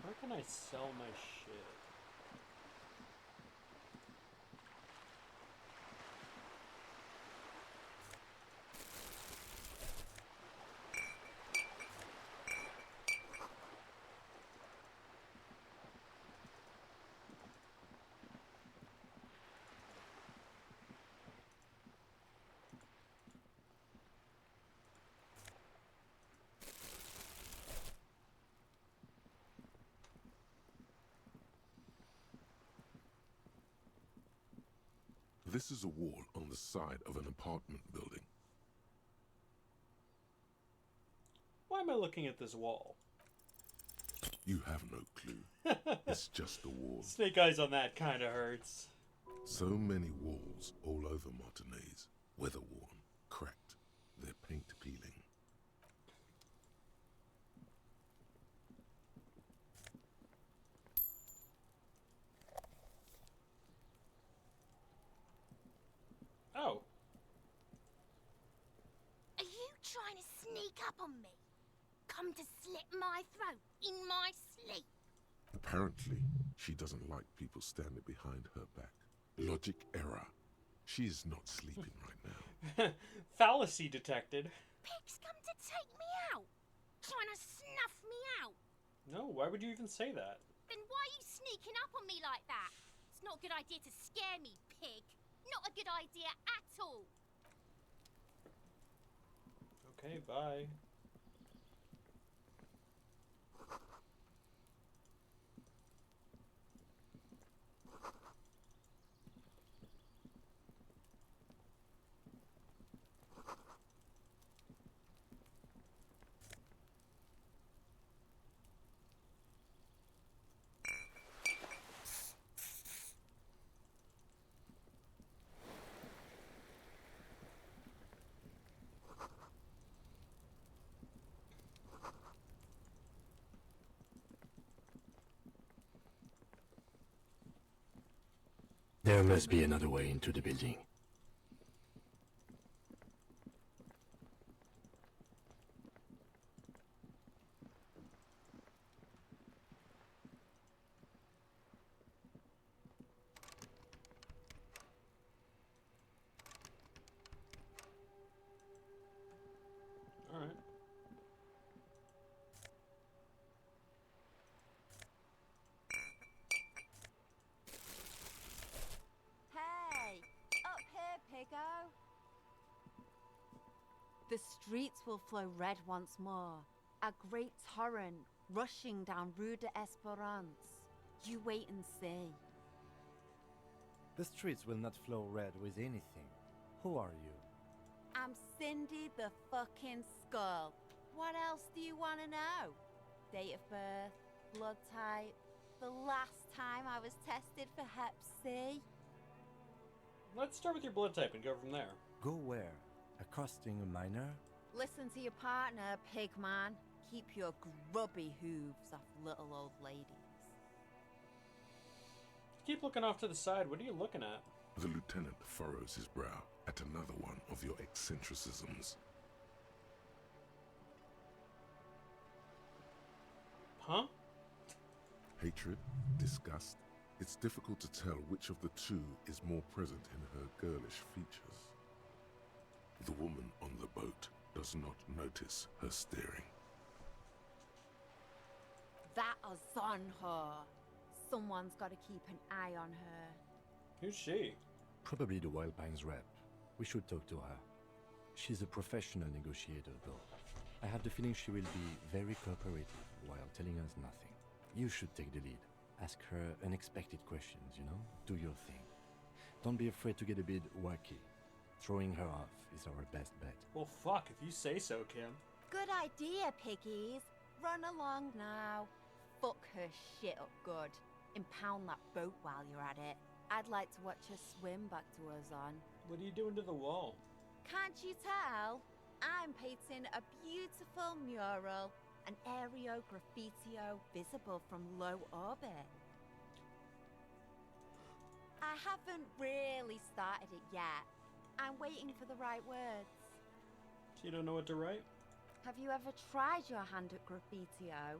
Speaker 1: Where can I sell my shit?
Speaker 4: This is a wall on the side of an apartment building.
Speaker 1: Why am I looking at this wall?
Speaker 4: You have no clue. It's just a wall.
Speaker 1: Snake eyes on that kinda hurts.
Speaker 4: So many walls all over Martinez, weather-worn, cracked, their paint peeling.
Speaker 1: Oh.
Speaker 15: Are you trying to sneak up on me? Come to slit my throat in my sleep?
Speaker 4: Apparently, she doesn't like people standing behind her back. Logic error. She is not sleeping right now.
Speaker 1: Fallacy detected.
Speaker 15: Pigs come to take me out, trying to snuff me out.
Speaker 1: No, why would you even say that?
Speaker 15: Then why are you sneaking up on me like that? It's not a good idea to scare me, pig. Not a good idea at all.
Speaker 1: Okay, bye.
Speaker 3: There must be another way into the building.
Speaker 1: All right.
Speaker 16: Hey, up here, Piggo. The streets will flow red once more. A great torrent rushing down Rue d'Esperance. You wait and see.
Speaker 17: The streets will not flow red with anything. Who are you?
Speaker 16: I'm Cindy the fucking Skull. What else do you want to know? Date of birth, blood type, the last time I was tested for Hep C.
Speaker 1: Let's start with your blood type and go from there.
Speaker 17: Go where? Accosting a minor?
Speaker 16: Listen to your partner, pigman. Keep your grubby hooves off little old ladies.
Speaker 1: Keep looking off to the side. What are you looking at?
Speaker 4: The lieutenant furrows his brow at another one of your eccentricisms.
Speaker 1: Huh?
Speaker 4: Hatred, disgust. It's difficult to tell which of the two is more present in her girlish features. The woman on the boat does not notice her staring.
Speaker 16: That is on her. Someone's got to keep an eye on her.
Speaker 1: Who's she?
Speaker 3: Probably the Wild Pines rep. We should talk to her. She's a professional negotiator, though. I have the feeling she will be very cooperative while telling us nothing. You should take the lead. Ask her unexpected questions, you know? Do your thing. Don't be afraid to get a bit wacky. Throwing her off is our best bet.
Speaker 1: Well, fuck, if you say so, Kim.
Speaker 16: Good idea, piggies. Run along now. Fuck her shit up good. Impound that boat while you're at it. I'd like to watch her swim back to us on.
Speaker 1: What are you doing to the wall?
Speaker 16: Can't you tell? I'm painting a beautiful mural, an aereo graffitio visible from low orbit. I haven't really started it yet. I'm waiting for the right words.
Speaker 1: So you don't know what to write?
Speaker 16: Have you ever tried your hand at graffitio?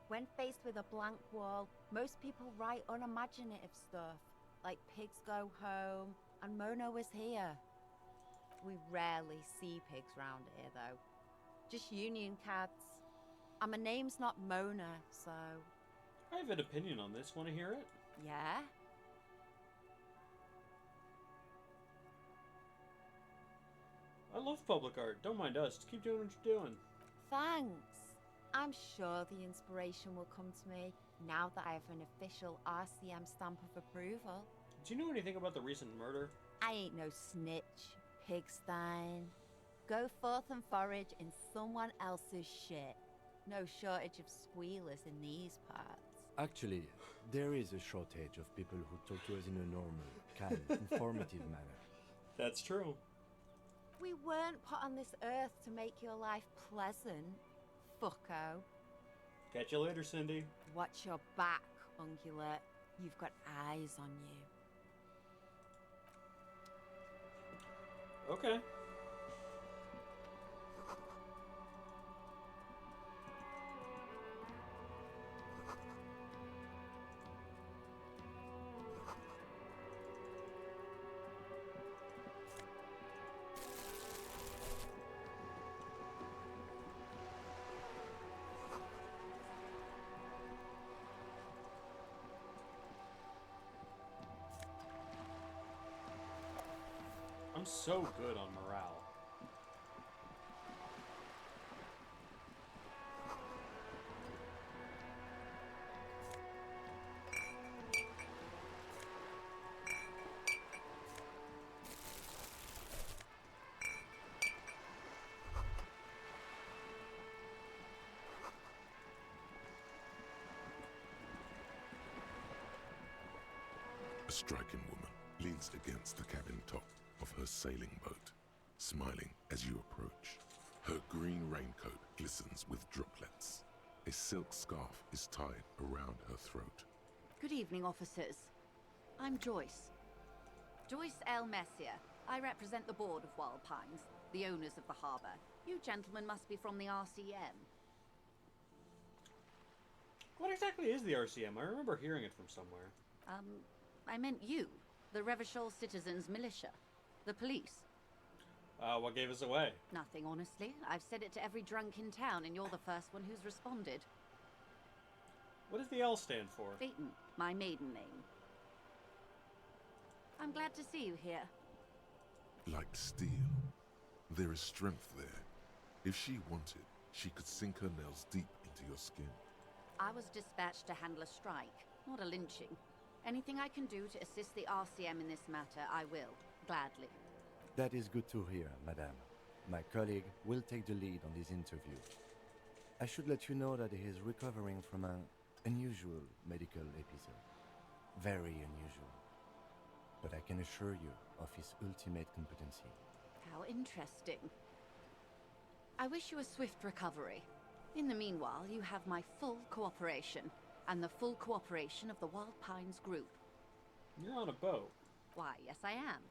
Speaker 16: When faced with a blank wall, most people write unimaginative stuff, like pigs go home and Mono is here. We rarely see pigs round here, though. Just union cats. And my name's not Mona, so...
Speaker 1: I have an opinion on this. Want to hear it?
Speaker 16: Yeah?
Speaker 1: I love public art. Don't mind us. Just keep doing what you're doing.
Speaker 16: Thanks. I'm sure the inspiration will come to me now that I have an official RCM stamp of approval.
Speaker 1: Do you know anything about the recent murder?
Speaker 16: I ain't no snitch, pigstein. Go forth and forage in someone else's shit. No shortage of squealers in these parts.
Speaker 3: Actually, there is a shortage of people who talk to us in a normal, kind, informative manner.
Speaker 1: That's true.
Speaker 16: We weren't put on this earth to make your life pleasant, fucko.
Speaker 1: Catch you later, Cindy.
Speaker 16: Watch your back, ungulate. You've got eyes on you.
Speaker 1: Okay. I'm so good on morale.
Speaker 4: A striking woman leans against the cabin top of her sailing boat, smiling as you approach. Her green raincoat glistens with droplets. A silk scarf is tied around her throat.
Speaker 18: Good evening, officers. I'm Joyce. Joyce L. Messier. I represent the board of Wild Pines, the owners of the harbour. You gentlemen must be from the RCM.
Speaker 1: What exactly is the RCM? I remember hearing it from somewhere.
Speaker 18: I meant you, the Revachol Citizens Militia. The police.
Speaker 1: What gave us away?
Speaker 18: Nothing, honestly. I've said it to every drunk in town, and you're the first one who's responded.
Speaker 1: What does the L stand for?
Speaker 18: Phaeton, my maiden name. I'm glad to see you here.
Speaker 4: Like steel, there is strength there. If she wanted, she could sink her nails deep into your skin.
Speaker 18: I was dispatched to handle a strike, not a lynching. Anything I can do to assist the RCM in this matter, I will, gladly.
Speaker 3: That is good to hear, madame. My colleague will take the lead on this interview. I should let you know that he is recovering from an unusual medical episode. Very unusual. But I can assure you of his ultimate competency.
Speaker 18: How interesting. I wish you a swift recovery. In the meanwhile, you have my full cooperation, and the full cooperation of the Wild Pines Group.
Speaker 1: You're on a boat.
Speaker 18: Why, yes I am.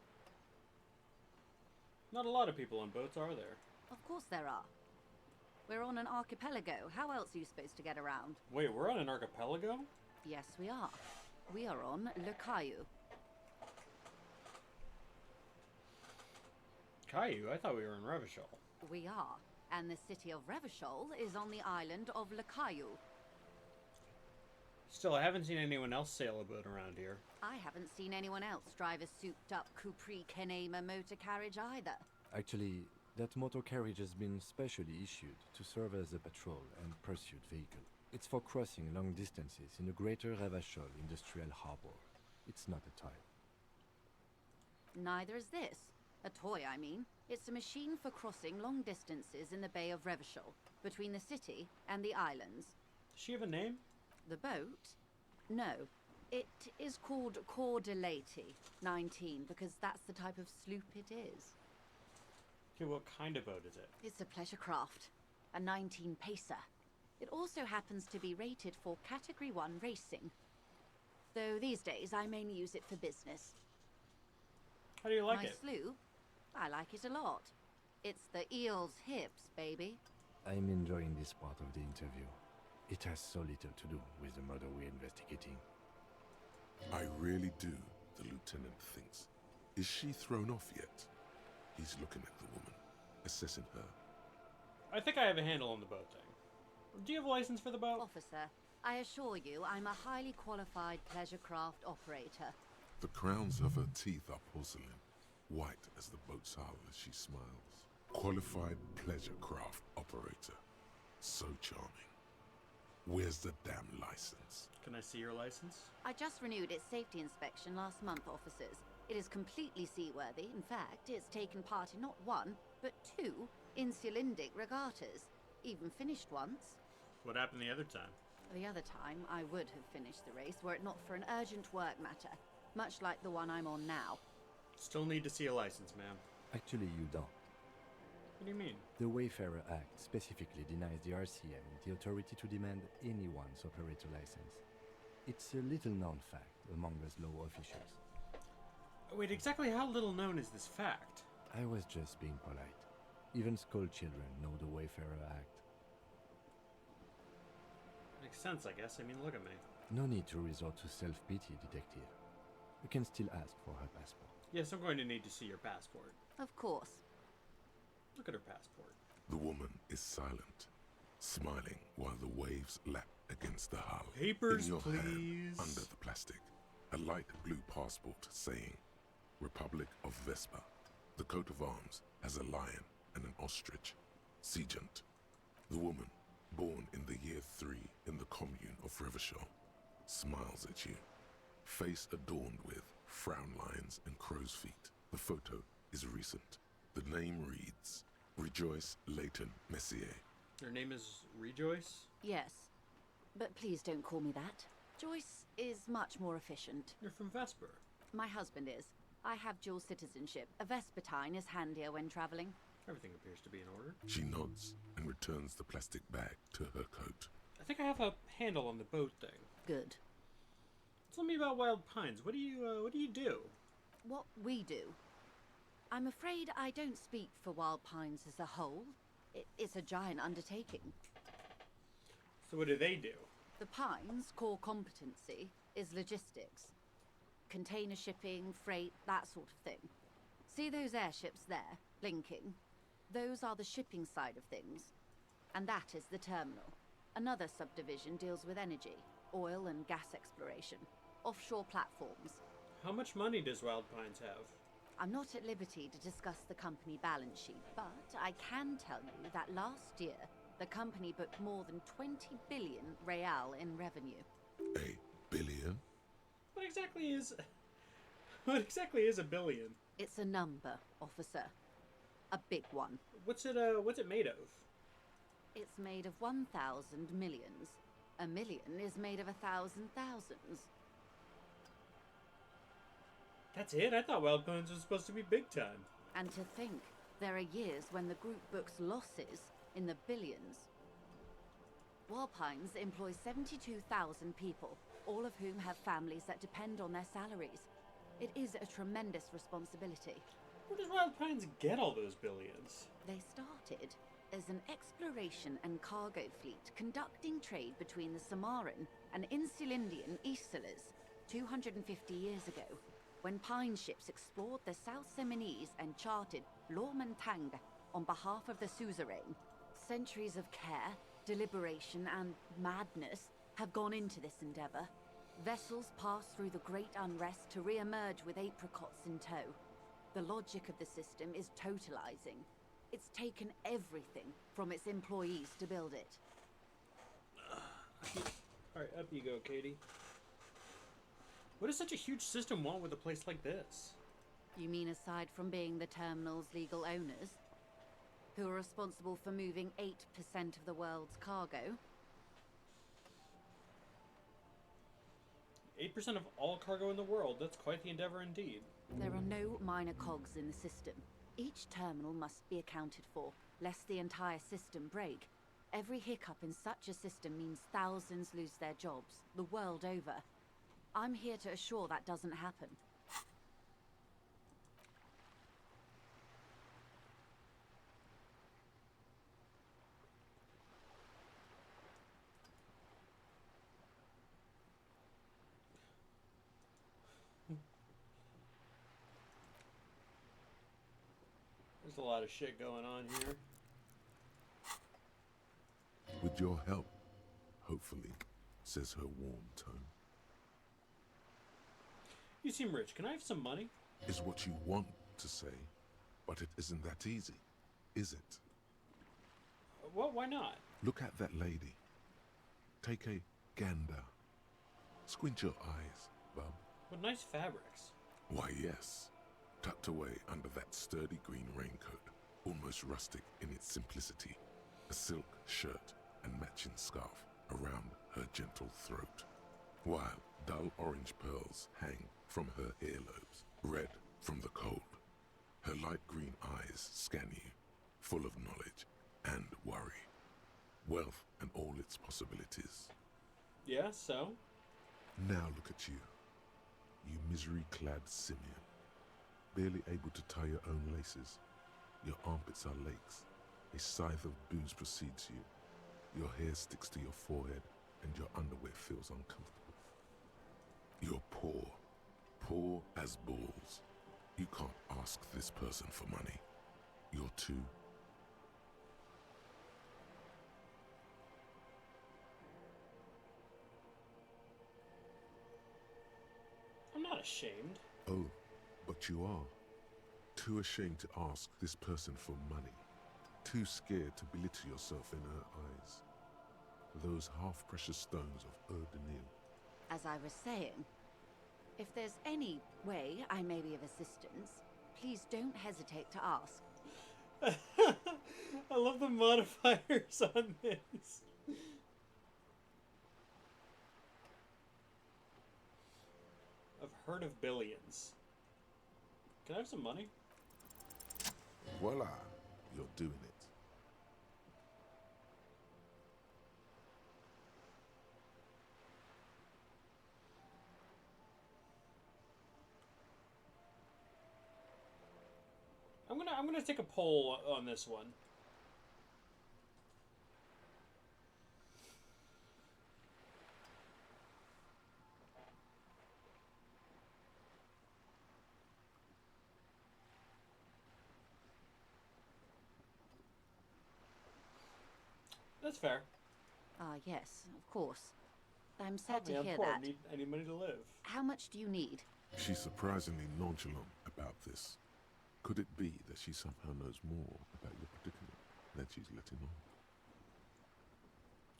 Speaker 1: Not a lot of people on boats, are there?
Speaker 18: Of course there are. We're on an archipelago. How else are you supposed to get around?
Speaker 1: Wait, we're on an archipelago?
Speaker 18: Yes, we are. We are on Le Caillou.
Speaker 1: Caillou? I thought we were in Revachol.
Speaker 18: We are. And the city of Revachol is on the island of Le Caillou.
Speaker 1: Still, I haven't seen anyone else sail a boat around here.
Speaker 18: I haven't seen anyone else drive a souped-up Capri Kenema motor carriage either.
Speaker 3: Actually, that motor carriage has been specially issued to serve as a patrol and pursuit vehicle. It's for crossing long distances in the greater Revachol industrial harbor. It's not a toy.
Speaker 18: Neither is this. A toy, I mean. It's a machine for crossing long distances in the Bay of Revachol, between the city and the islands.
Speaker 1: Does she have a name?
Speaker 18: The boat? No. It is called Cor de Leyte 19, because that's the type of sloop it is.
Speaker 1: Okay, what kind of boat is it?
Speaker 18: It's a pleasure craft. A 19 pacer. It also happens to be rated for Category 1 racing. Though these days I mainly use it for business.
Speaker 1: How do you like
Speaker 18: My
Speaker 1: it?
Speaker 18: sloop? I like it a lot. It's the eel's hips, baby.
Speaker 3: I'm enjoying this part of the interview. It has so little to do with the murder we're investigating.
Speaker 4: I really do, the lieutenant thinks. Is she thrown off yet? He's looking at the woman, assessing her.
Speaker 1: I think I have a handle on the boat thing. Do you have a license for the boat?
Speaker 18: Officer, I assure you I'm a highly qualified pleasure craft operator.
Speaker 4: The crowns of her teeth are porcelain, white as the boat's hull as she smiles. Qualified pleasure craft operator. So charming. Where's the damn license?
Speaker 1: Can I see your license?
Speaker 18: I just renewed its safety inspection last month, officers. It is completely seaworthy. In fact, it's taken part in not one, but two insulindic regattas. Even finished once.
Speaker 1: What happened the other time?
Speaker 18: The other time, I would have finished the race were it not for an urgent work matter, much like the one I'm on now.
Speaker 1: Still need to see a license, ma'am.
Speaker 3: Actually, you don't.
Speaker 1: What do you mean?
Speaker 3: The Wayfarer Act specifically denies the RCM the authority to demand anyone's operator license. It's a little-known fact among us law officials.
Speaker 1: Wait, exactly how little known is this fact?
Speaker 3: I was just being polite. Even school children know the Wayfarer Act.
Speaker 1: Makes sense, I guess. I mean, look at me.
Speaker 3: No need to resort to self-pity, detective. You can still ask for her passport.
Speaker 1: Yes, I'm going to need to see your passport.
Speaker 18: Of course.
Speaker 1: Look at her passport.
Speaker 4: The woman is silent, smiling while the waves lap against the hull.
Speaker 1: Papers,
Speaker 4: in your
Speaker 1: please.
Speaker 4: hand, under the plastic, a light blue passport saying, Republic of Vespa. The coat of arms has a lion and an ostrich. Seagent. The woman, born in the year 3 in the commune of Revachol, smiles at you. Face adorned with frown lines and crow's feet. The photo is recent. The name reads, Rejoice Leighton Messier.
Speaker 1: Her name is Rejoice?
Speaker 18: Yes. But please don't call me that. Joyce is much more efficient.
Speaker 1: You're from Vesper.
Speaker 18: My husband is. I have dual citizenship. A Vespertine is handier when traveling.
Speaker 1: Everything appears to be in order.
Speaker 4: She nods and returns the plastic bag to her coat.
Speaker 1: I think I have a handle on the boat thing.
Speaker 18: Good.
Speaker 1: Tell me about Wild Pines. What do you do?
Speaker 18: What we do? I'm afraid I don't speak for Wild Pines as a whole. It's a giant undertaking.
Speaker 1: So what do they do?
Speaker 18: The Pines' core competency is logistics. Container shipping, freight, that sort of thing. See those airships there, blinking? Those are the shipping side of things. And that is the terminal. Another subdivision deals with energy, oil and gas exploration, offshore platforms.
Speaker 1: How much money does Wild Pines have?
Speaker 18: I'm not at liberty to discuss the company balance sheet, but I can tell you that last year, the company booked more than 20 billion real in revenue.
Speaker 4: A billion?
Speaker 1: What exactly is a billion?
Speaker 18: It's a number, officer. A big one.
Speaker 1: What's it made of?
Speaker 18: It's made of 1,000 millions. A million is made of 1,000 thousands.
Speaker 1: That's it? I thought Wild Pines was supposed to be big time.
Speaker 18: And to think, there are years when the group books losses in the billions. Wild Pines employs 72,000 people, all of whom have families that depend on their salaries. It is a tremendous responsibility.
Speaker 1: Where does Wild Pines get all those billions?
Speaker 18: They started is an exploration and cargo fleet conducting trade between the Samaran and Insulindian Isolas 250 years ago, when pine ships explored the South Seminese and charted Lormentang on behalf of the suzerain. Centuries of care, deliberation, and madness have gone into this endeavor. Vessels pass through the great unrest to re-emerge with apricots in tow. The logic of the system is totalizing. It's taken everything from its employees to build it.
Speaker 1: Alright, up you go, Katie. What does such a huge system want with a place like this?
Speaker 18: You mean aside from being the terminal's legal owners, who are responsible for moving 8% of the world's cargo?
Speaker 1: 8% of all cargo in the world. That's quite the endeavor indeed.
Speaker 18: There are no minor cogs in the system. Each terminal must be accounted for, lest the entire system break. Every hiccup in such a system means thousands lose their jobs, the world over. I'm here to assure that doesn't happen.
Speaker 1: There's a lot of shit going on here.
Speaker 4: With your help, hopefully, says her warm tone.
Speaker 1: You seem rich. Can I have some money?
Speaker 4: Is what you want to say, but it isn't that easy, is it?
Speaker 1: Well, why not?
Speaker 4: Look at that lady. Take a gander. Squint your eyes, bub.
Speaker 1: What nice fabrics.
Speaker 4: Why, yes. Tucked away under that sturdy green raincoat, almost rustic in its simplicity, a silk shirt and matching scarf around her gentle throat, while dull orange pearls hang from her earlobes, red from the cold. Her light green eyes scan you, full of knowledge and worry, wealth and all its possibilities.
Speaker 1: Yeah, so?
Speaker 4: Now look at you, you misery-clad simian, barely able to tie your own laces. Your armpits are lakes. A scythe of booze precedes you. Your hair sticks to your forehead, and your underwear feels uncomfortable. You're poor. Poor as balls. You can't ask this person for money. You're too...
Speaker 1: I'm not ashamed.
Speaker 4: Oh, but you are. Too ashamed to ask this person for money. Too scared to belittle yourself in her eyes. Those half-precious stones of Eau de Nil.
Speaker 18: As I was saying, if there's any way I may be of assistance, please don't hesitate to ask.
Speaker 1: I love the modifiers on this. I've heard of billions. Can I have some money?
Speaker 4: Voila, you're doing it.
Speaker 1: I'm gonna take a poll on this one. That's fair.
Speaker 18: Yes, of course. I'm sad to hear
Speaker 1: poor.
Speaker 18: that.
Speaker 1: I need money to live.
Speaker 18: How much do you need?
Speaker 4: She's surprisingly nonchalant about this. Could it be that she somehow knows more about your predicament than she's letting on?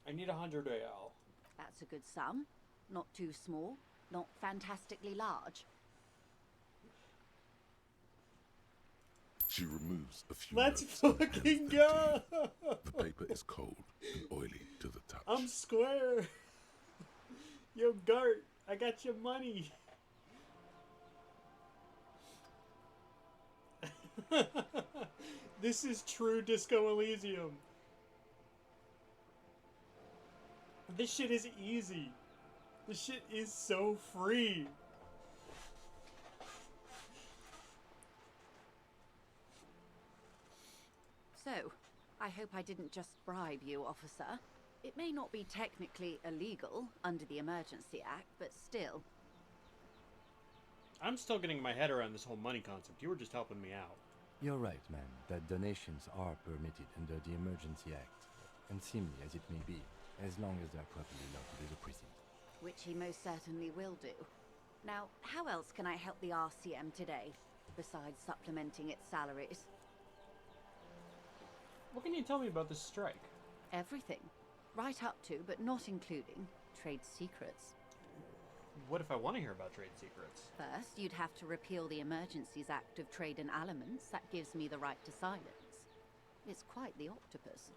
Speaker 1: I need 100 AL.
Speaker 18: That's a good sum. Not too small, not fantastically large.
Speaker 4: She removes a few
Speaker 1: Let's
Speaker 4: notes and hands
Speaker 1: fucking
Speaker 4: them to
Speaker 1: go!
Speaker 4: you. The paper is cold and oily to the touch.
Speaker 1: I'm square. Yo, Gart, I got your money. This is true Disco Elysium. This shit is easy. This shit is so free.
Speaker 18: So, I hope I didn't just bribe you, officer. It may not be technically illegal under the Emergency Act, but still.
Speaker 1: I'm still getting my head around this whole money concept. You were just helping me out.
Speaker 3: You're right, man, that donations are permitted under the Emergency Act, unseemly as it may be, as long as they're properly logged to the precinct.
Speaker 18: Which he most certainly will do. Now, how else can I help the RCM today, besides supplementing its salaries?
Speaker 1: What can you tell me about this strike?
Speaker 18: Everything. Right up to, but not including, trade secrets.
Speaker 1: What if I want to hear about trade secrets?
Speaker 18: First, you'd have to repeal the Emergencies Act of Trade and Aliments. That gives me the right to silence. It's quite the octopus.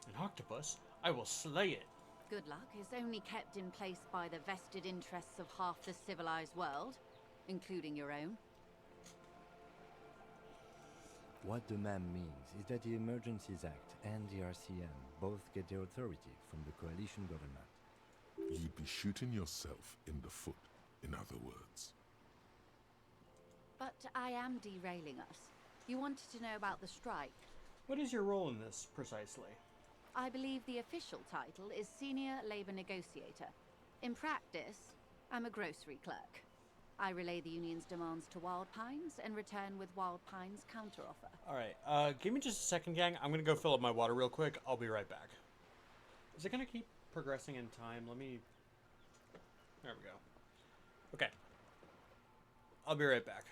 Speaker 1: An octopus? I will slay it.
Speaker 18: Good luck is only kept in place by the vested interests of half the civilized world, including your own.
Speaker 3: What the ma'am means is that the Emergencies Act and the RCM both get their authority from the coalition government.
Speaker 4: You'd be shooting yourself in the foot, in other words.
Speaker 18: But I am derailing us. You wanted to know about the strike.
Speaker 1: What is your role in this, precisely?
Speaker 18: I believe the official title is Senior Labor Negotiator. In practice, I'm a grocery clerk. I relay the union's demands to Wild Pines and return with Wild Pines' counteroffer.
Speaker 1: Alright, give me just a second, gang. I'm gonna go fill up my water real quick. I'll be right back. Is it gonna keep progressing in time? Let me... There we go. Okay. I'll be right back.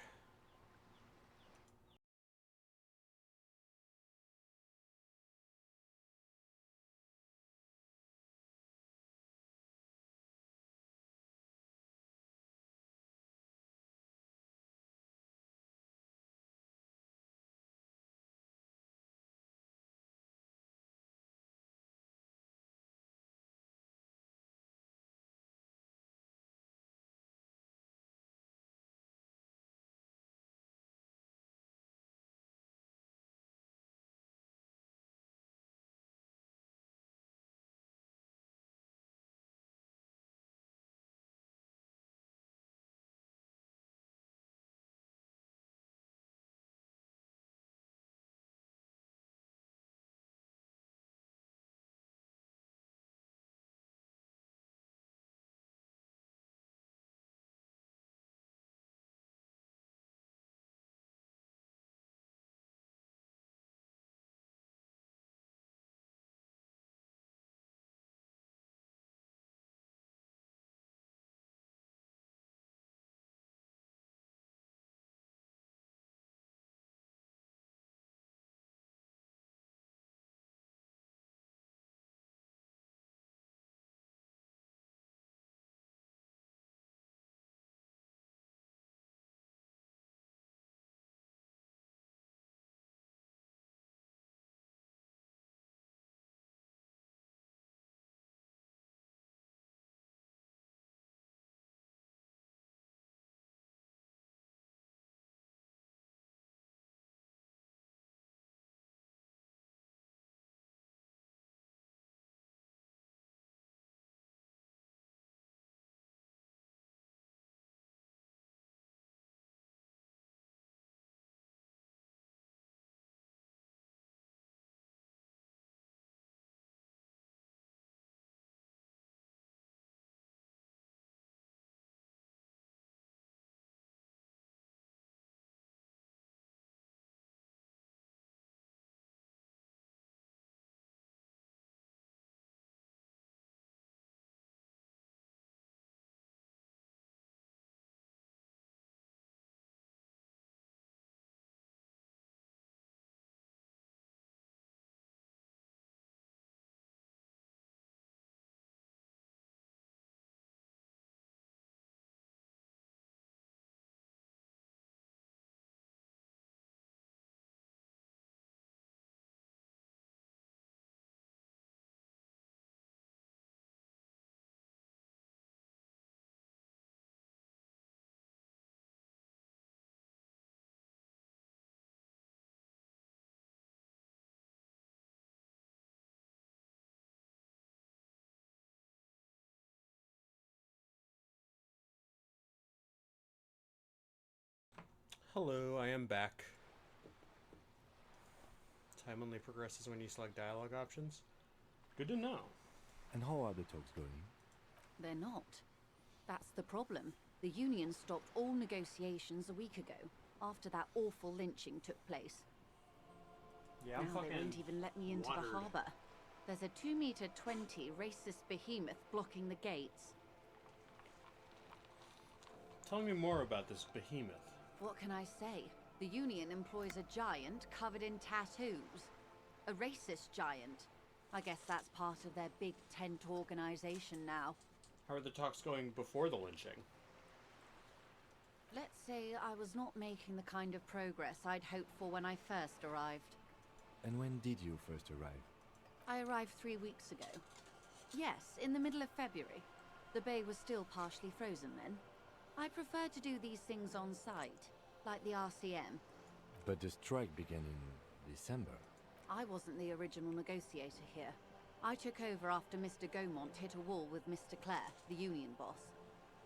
Speaker 1: Hello, I am back. Time only progresses when you select dialogue options. Good to know.
Speaker 3: And how are the talks going?
Speaker 18: They're not. That's the problem. The Union stopped all negotiations a week ago, after that awful lynching took place.
Speaker 1: Yeah, I'm
Speaker 18: now
Speaker 1: fucking
Speaker 18: they won't even let me into
Speaker 1: watered.
Speaker 18: the harbour. There's a 2-meter 20 racist behemoth blocking the gates.
Speaker 1: Tell me more about this behemoth.
Speaker 18: What can I say? The Union employs a giant covered in tattoos. A racist giant. I guess that's part of their big tent organization now.
Speaker 1: How are the talks going before the lynching?
Speaker 18: Let's say I was not making the kind of progress I'd hoped for when I first arrived.
Speaker 3: And when did you first arrive?
Speaker 18: I arrived 3 weeks ago. Yes, in the middle of February. The bay was still partially frozen then. I prefer to do these things on site, like the RCM.
Speaker 3: But the strike began in December.
Speaker 18: I wasn't the original negotiator here. I took over after Mr. Gaumont hit a wall with Mr. Clare, the union boss.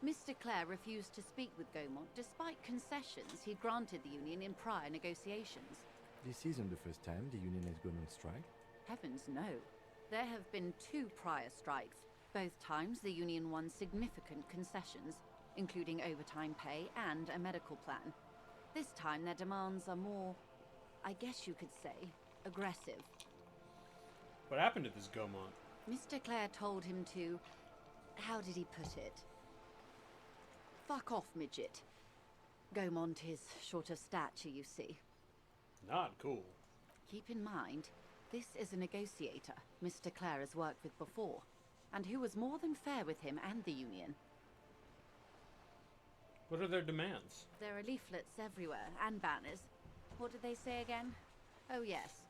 Speaker 18: Mr. Clare refused to speak with Gaumont despite concessions he'd granted the union in prior negotiations.
Speaker 3: This isn't the first time the union has gone on strike.
Speaker 18: Heavens no. There have been 2 prior strikes. Both times the union won significant concessions, including overtime pay and a medical plan. This time their demands are more, I guess you could say, aggressive.
Speaker 1: What happened to this Gaumont?
Speaker 18: Mr. Clare told him to... how did he put it? Fuck off, midget. Gaumont is short of stature, you see.
Speaker 1: Not cool.
Speaker 18: Keep in mind, this is a negotiator Mr. Clare has worked with before, and who was more than fair with him and the union.
Speaker 1: What are their demands?
Speaker 18: There are leaflets everywhere, and banners. What did they say again? Oh yes.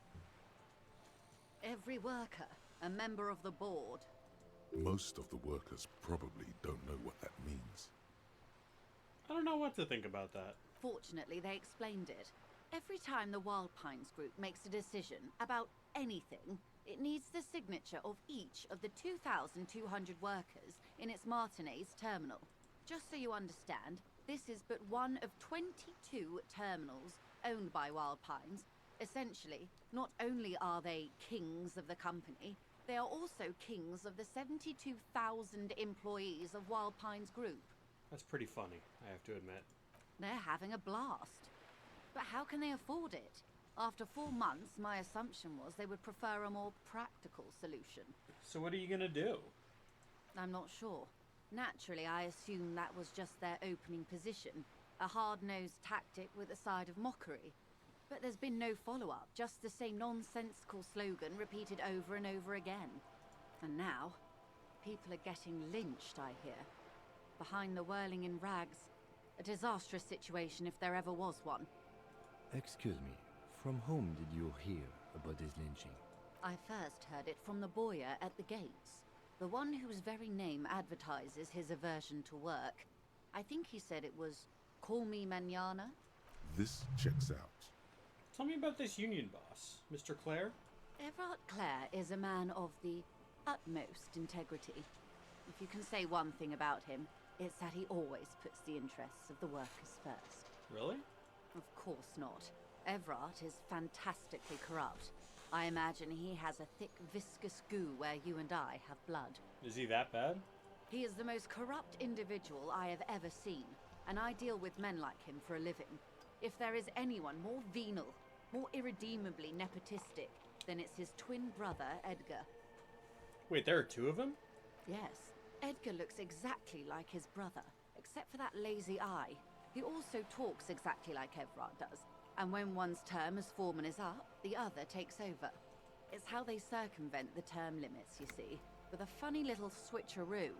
Speaker 18: Every worker, a member of the board.
Speaker 4: Most of the workers probably don't know what that means.
Speaker 1: I don't know what to think about that.
Speaker 18: Fortunately, they explained it. Every time the Wild Pines group makes a decision about anything, it needs the signature of each of the 2,200 workers in its Martinez terminal. Just so you understand, this is but one of 22 terminals owned by Wild Pines. Essentially, not only are they kings of the company, they are also kings of the 72,000 employees of Wild Pines Group.
Speaker 1: That's pretty funny, I have to admit.
Speaker 18: They're having a blast. But how can they afford it? After 4 months, my assumption was they would prefer a more practical solution.
Speaker 1: So what are you gonna do?
Speaker 18: I'm not sure. Naturally, I assumed that was just their opening position, a hard-nosed tactic with a side of mockery. But there's been no follow-up, just the same nonsensical slogan repeated over and over again. And now, people are getting lynched, I hear. Behind the whirling in rags. A disastrous situation if there ever was one.
Speaker 3: Excuse me, from whom did you hear about this lynching?
Speaker 18: I first heard it from the bowyer at the gates. The one whose very name advertises his aversion to work. I think he said it was, "Call me mañana."
Speaker 4: This checks out.
Speaker 1: Tell me about this union boss, Mr. Clare.
Speaker 18: Everard Clare is a man of the utmost integrity. If you can say one thing about him, it's that he always puts the interests of the workers first.
Speaker 1: Really?
Speaker 18: Of course not. Everard is fantastically corrupt. I imagine he has a thick, viscous goo where you and I have blood.
Speaker 1: Is he that bad?
Speaker 18: He is the most corrupt individual I have ever seen, and I deal with men like him for a living. If there is anyone more venal, more irredeemably nepotistic, then it's his twin brother, Edgar.
Speaker 1: Wait, there are 2 of them?
Speaker 18: Yes, Edgar looks exactly like his brother, except for that lazy eye. He also talks exactly like Everard does, and when one's term as foreman is up, the other takes over. It's how they circumvent the term limits, you see, with a funny little switcheroo.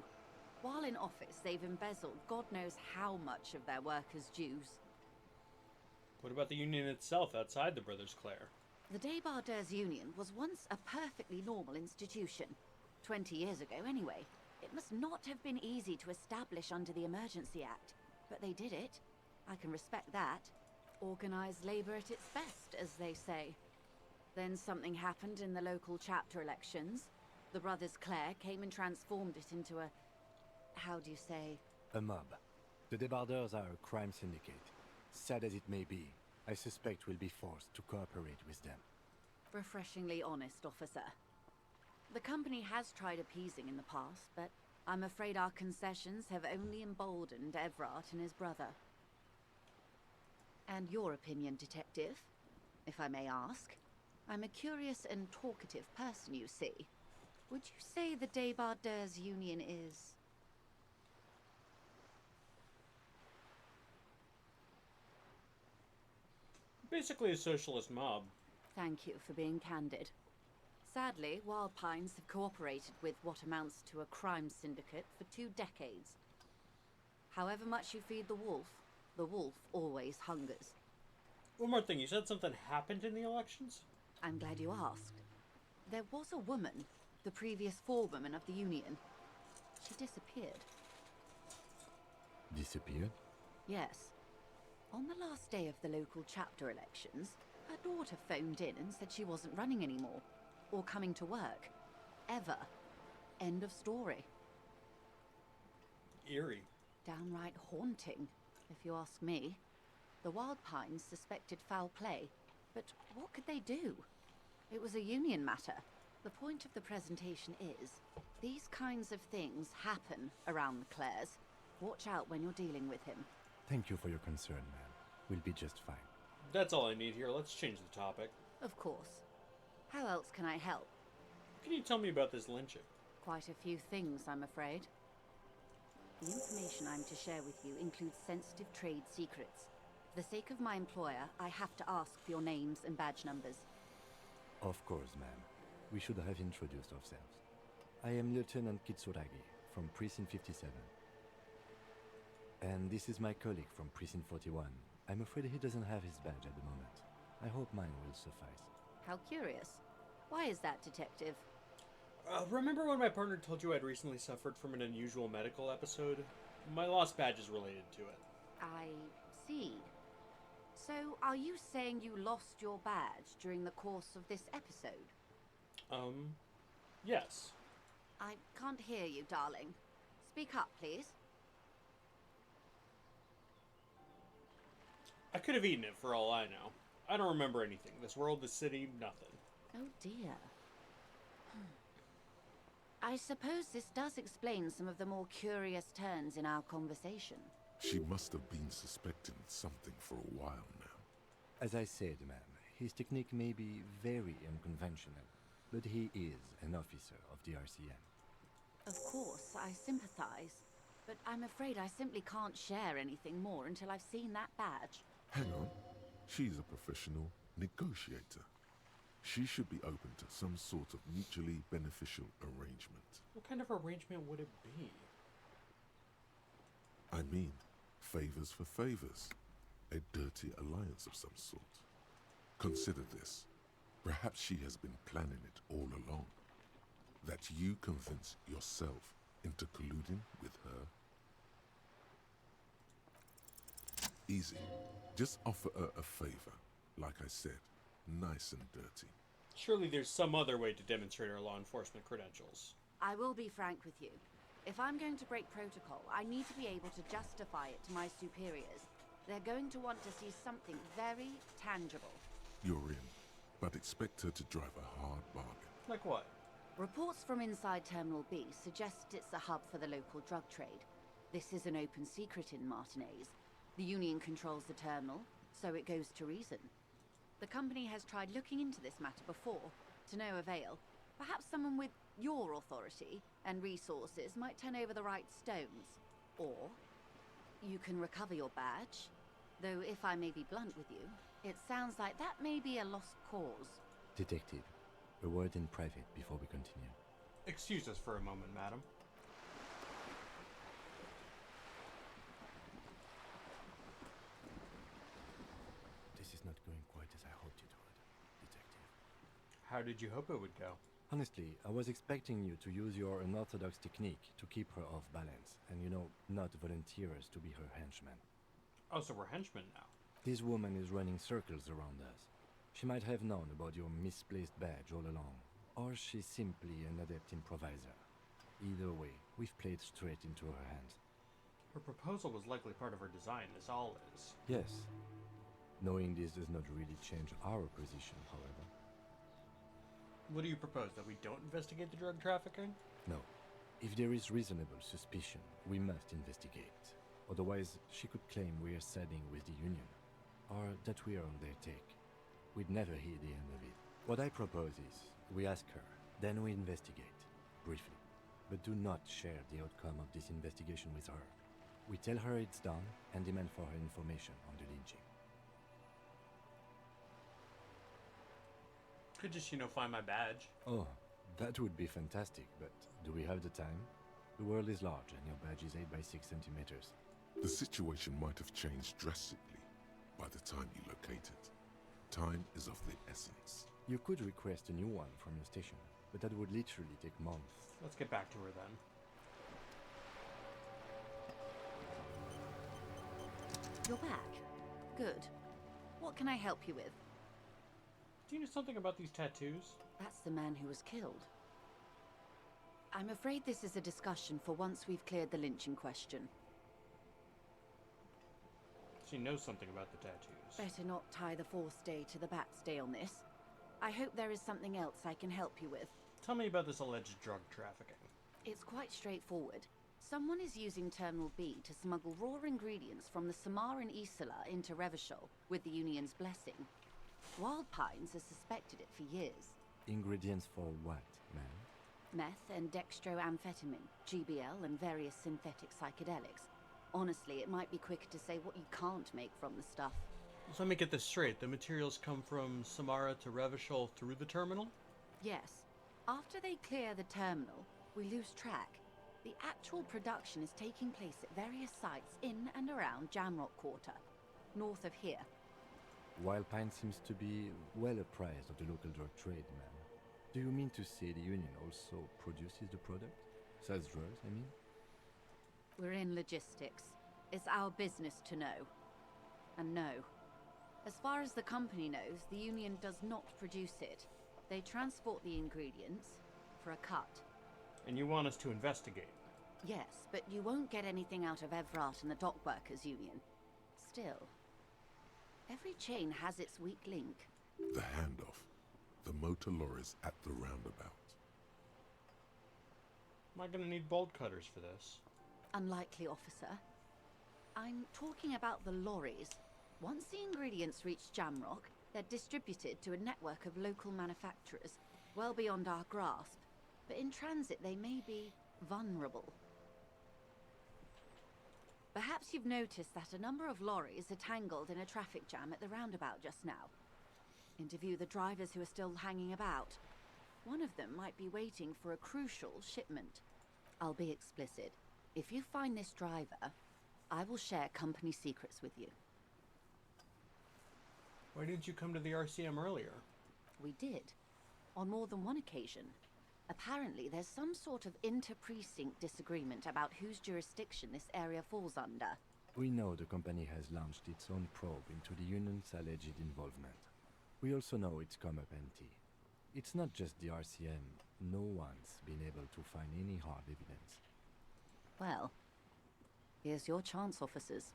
Speaker 18: While in office, they've embezzled God knows how much of their workers' dues.
Speaker 1: What about the union itself outside the Brothers Clare?
Speaker 18: The Débardeurs Union was once a perfectly normal institution. 20 years ago, anyway. It must not have been easy to establish under the Emergency Act, but they did it. I can respect that. Organised labour at its best, as they say. Then something happened in the local chapter elections. The Brothers Clare came and transformed it into a... how do you say?
Speaker 3: A mob. The Débardeurs are a crime syndicate. Sad as it may be, I suspect we'll be forced to cooperate with them.
Speaker 18: Refreshingly honest, officer. The company has tried appeasing in the past, but I'm afraid our concessions have only emboldened Everard and his brother. And your opinion, detective, if I may ask? I'm a curious and talkative person, you see. Would you say the Débardeurs Union is...
Speaker 1: Basically a socialist mob.
Speaker 18: Thank you for being candid. Sadly, Wild Pines have cooperated with what amounts to a crime syndicate for 2 decades. However much you feed the wolf always hungers.
Speaker 1: One more thing, you said something happened in the elections?
Speaker 18: I'm glad you asked. There was a woman, the previous forewoman of the Union. She disappeared.
Speaker 3: Disappeared?
Speaker 18: Yes. On the last day of the local chapter elections, her daughter phoned in and said she wasn't running anymore, or coming to work. Ever. End of story.
Speaker 1: Eerie.
Speaker 18: Downright haunting, if you ask me. The Wild Pines suspected foul play, but what could they do? It was a union matter. The point of the presentation is, these kinds of things happen around the Clares. Watch out when you're dealing with him.
Speaker 3: Thank you for your concern, ma'am. We'll be just fine.
Speaker 1: That's all I need here. Let's change the topic.
Speaker 18: Of course. How else can I help?
Speaker 1: Can you tell me about this lynching?
Speaker 18: Quite a few things, I'm afraid. The information I'm to share with you includes sensitive trade secrets. For the sake of my employer, I have to ask for your names and badge numbers.
Speaker 3: Of course, ma'am. We should have introduced ourselves. I am Lieutenant Kitsuragi from Precinct 57. And this is my colleague from Precinct 41. I'm afraid he doesn't have his badge at the moment. I hope mine will suffice.
Speaker 18: How curious. Why is that, detective?
Speaker 1: Remember when my partner told you I'd recently suffered from an unusual medical episode? My lost badge is related to it.
Speaker 18: I see. So, are you saying you lost your badge during the course of this episode?
Speaker 1: Yes.
Speaker 18: I can't hear you, darling. Speak up, please.
Speaker 1: I could have eaten it for all I know. I don't remember anything. This world, this city, nothing.
Speaker 18: Oh dear. I suppose this does explain some of the more curious turns in our conversation.
Speaker 4: She must have been suspecting something for a while now.
Speaker 3: As I said, ma'am, his technique may be very unconventional, but he is an officer of the RCM.
Speaker 18: Of course, I sympathize, but I'm afraid I simply can't share anything more until I've seen that badge.
Speaker 4: Hang on. She's a professional negotiator. She should be open to some sort of mutually beneficial arrangement.
Speaker 1: What kind of arrangement would it be?
Speaker 4: I mean, favors for favors. A dirty alliance of some sort. Consider this. Perhaps she has been planning it all along. That you convince yourself into colluding with her. Easy. Just offer her a favor. Like I said, nice and dirty.
Speaker 1: Surely there's some other way to demonstrate our law enforcement credentials.
Speaker 18: I will be frank with you. If I'm going to break protocol, I need to be able to justify it to my superiors. They're going to want to see something very tangible.
Speaker 4: You're in, but expect her to drive a hard bargain.
Speaker 1: Like what?
Speaker 18: Reports from inside Terminal B suggest it's a hub for the local drug trade. This is an open secret in Martinez. The Union controls the terminal, so it goes to reason. The company has tried looking into this matter before, to no avail. Perhaps someone with your authority and resources might turn over the right stones. Or you can recover your badge. Though if I may be blunt with you, it sounds like that may be a lost cause.
Speaker 3: Detective, a word in private before we continue.
Speaker 1: Excuse us for a moment, madam.
Speaker 3: This is not going quite as I hoped it would, Detective.
Speaker 1: How did you hope it would go?
Speaker 3: Honestly, I was expecting you to use your unorthodox technique to keep her off balance, and not volunteer us to be her henchmen.
Speaker 1: Oh, so we're henchmen now.
Speaker 3: This woman is running circles around us. She might have known about your misplaced badge all along, or she's simply an adept improviser. Either way, we've played straight into her hands.
Speaker 1: Her proposal was likely part of her design, this all is.
Speaker 3: Yes. Knowing this does not really change our position, however.
Speaker 1: What do you propose? That we don't investigate the drug trafficking?
Speaker 3: No. If there is reasonable suspicion, we must investigate. Otherwise, she could claim we are siding with the Union, or that we are on their take. We'd never hear the end of it. What I propose is, we ask her, then we investigate, briefly. But do not share the outcome of this investigation with her. We tell her it's done, and demand for her information on the lynching.
Speaker 1: Could just, find my badge.
Speaker 3: Oh, that would be fantastic, but do we have the time? The world is large, and your badge is 8 by 6 centimeters.
Speaker 4: The situation might have changed drastically by the time you locate it. Time is of the essence.
Speaker 3: You could request a new one from your station, but that would literally take months.
Speaker 1: Let's get back to her then.
Speaker 18: You're back. Good. What can I help you with?
Speaker 1: Do you know something about these tattoos?
Speaker 18: That's the man who was killed. I'm afraid this is a discussion for once we've cleared the lynching question.
Speaker 1: She knows something about the tattoos.
Speaker 18: Better not tie the fourth day to the bat's day on this. I hope there is something else I can help you with.
Speaker 1: Tell me about this alleged drug trafficking.
Speaker 18: It's quite straightforward. Someone is using Terminal B to smuggle raw ingredients from the Samar and Isola into Revachol with the Union's blessing. Wild Pines has suspected it for years.
Speaker 3: Ingredients for what, ma'am?
Speaker 18: Meth and dextroamphetamine, GBL and various synthetic psychedelics. Honestly, it might be quicker to say what you can't make from the stuff.
Speaker 1: So let me get this straight. The materials come from Samara to Revachol through the terminal?
Speaker 18: Yes. After they clear the terminal, we lose track. The actual production is taking place at various sites in and around Jamrock Quarter, north of here.
Speaker 3: Wild Pine seems to be well apprised of the local drug trade, ma'am. Do you mean to say the Union also produces the product? Sells drugs, I mean?
Speaker 18: We're in logistics. It's our business to know. And no. As far as the company knows, the Union does not produce it. They transport the ingredients for a cut.
Speaker 1: And you want us to investigate?
Speaker 18: Yes, but you won't get anything out of Evrat and the Dock Workers Union. Still, every chain has its weak link.
Speaker 4: The handoff. The motor lorries at the roundabout.
Speaker 1: Am I gonna need bolt cutters for this?
Speaker 18: Unlikely, officer. I'm talking about the lorries. Once the ingredients reach Jamrock, they're distributed to a network of local manufacturers, well beyond our grasp. But in transit, they may be vulnerable. Perhaps you've noticed that a number of lorries are tangled in a traffic jam at the roundabout just now. Interview the drivers who are still hanging about. One of them might be waiting for a crucial shipment. I'll be explicit. If you find this driver, I will share company secrets with you.
Speaker 1: Why didn't you come to the RCM earlier?
Speaker 18: We did. On more than one occasion. Apparently, there's some sort of inter-precinct disagreement about whose jurisdiction this area falls under.
Speaker 3: We know the company has launched its own probe into the Union's alleged involvement. We also know it's come up empty. It's not just the RCM. No one's been able to find any hard evidence.
Speaker 18: Well, here's your chance, officers.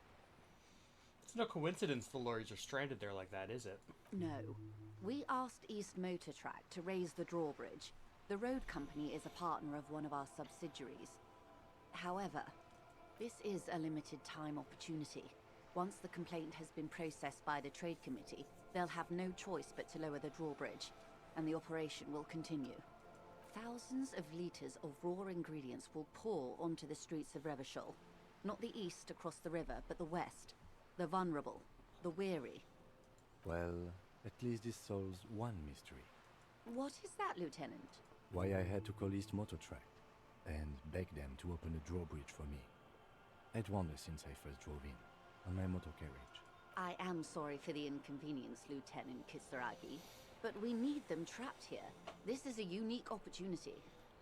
Speaker 1: It's no coincidence the lorries are stranded there like that, is it?
Speaker 18: No. We asked East Motor Track to raise the drawbridge. The road company is a partner of one of our subsidiaries. However, this is a limited time opportunity. Once the complaint has been processed by the Trade Committee, they'll have no choice but to lower the drawbridge, and the operation will continue. Thousands of litres of raw ingredients will pour onto the streets of Revachol. Not the east across the river, but the west. The vulnerable, the weary.
Speaker 3: Well, at least this solves one mystery.
Speaker 18: What is that, Lieutenant?
Speaker 3: Why I had to call East Motor Track and beg them to open a drawbridge for me. I'd wondered since I first drove in, on my motor carriage.
Speaker 18: I am sorry for the inconvenience, Lieutenant Kisaragi, but we need them trapped here. This is a unique opportunity.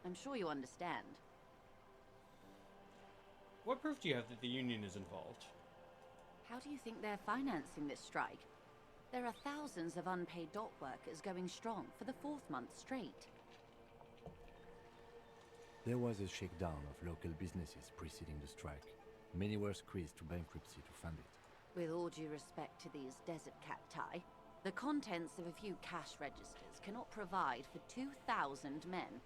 Speaker 18: I'm sure you understand.
Speaker 1: What proof do you have that the Union is involved?
Speaker 18: How do you think they're financing this strike? There are thousands of unpaid dock workers going strong for the 4th month straight.
Speaker 3: There was a shakedown of local businesses preceding the strike. Many were squeezed to bankruptcy to fund it.
Speaker 18: With all due respect to these desert cacti, The contents of a few cash registers cannot provide for 2,000 men.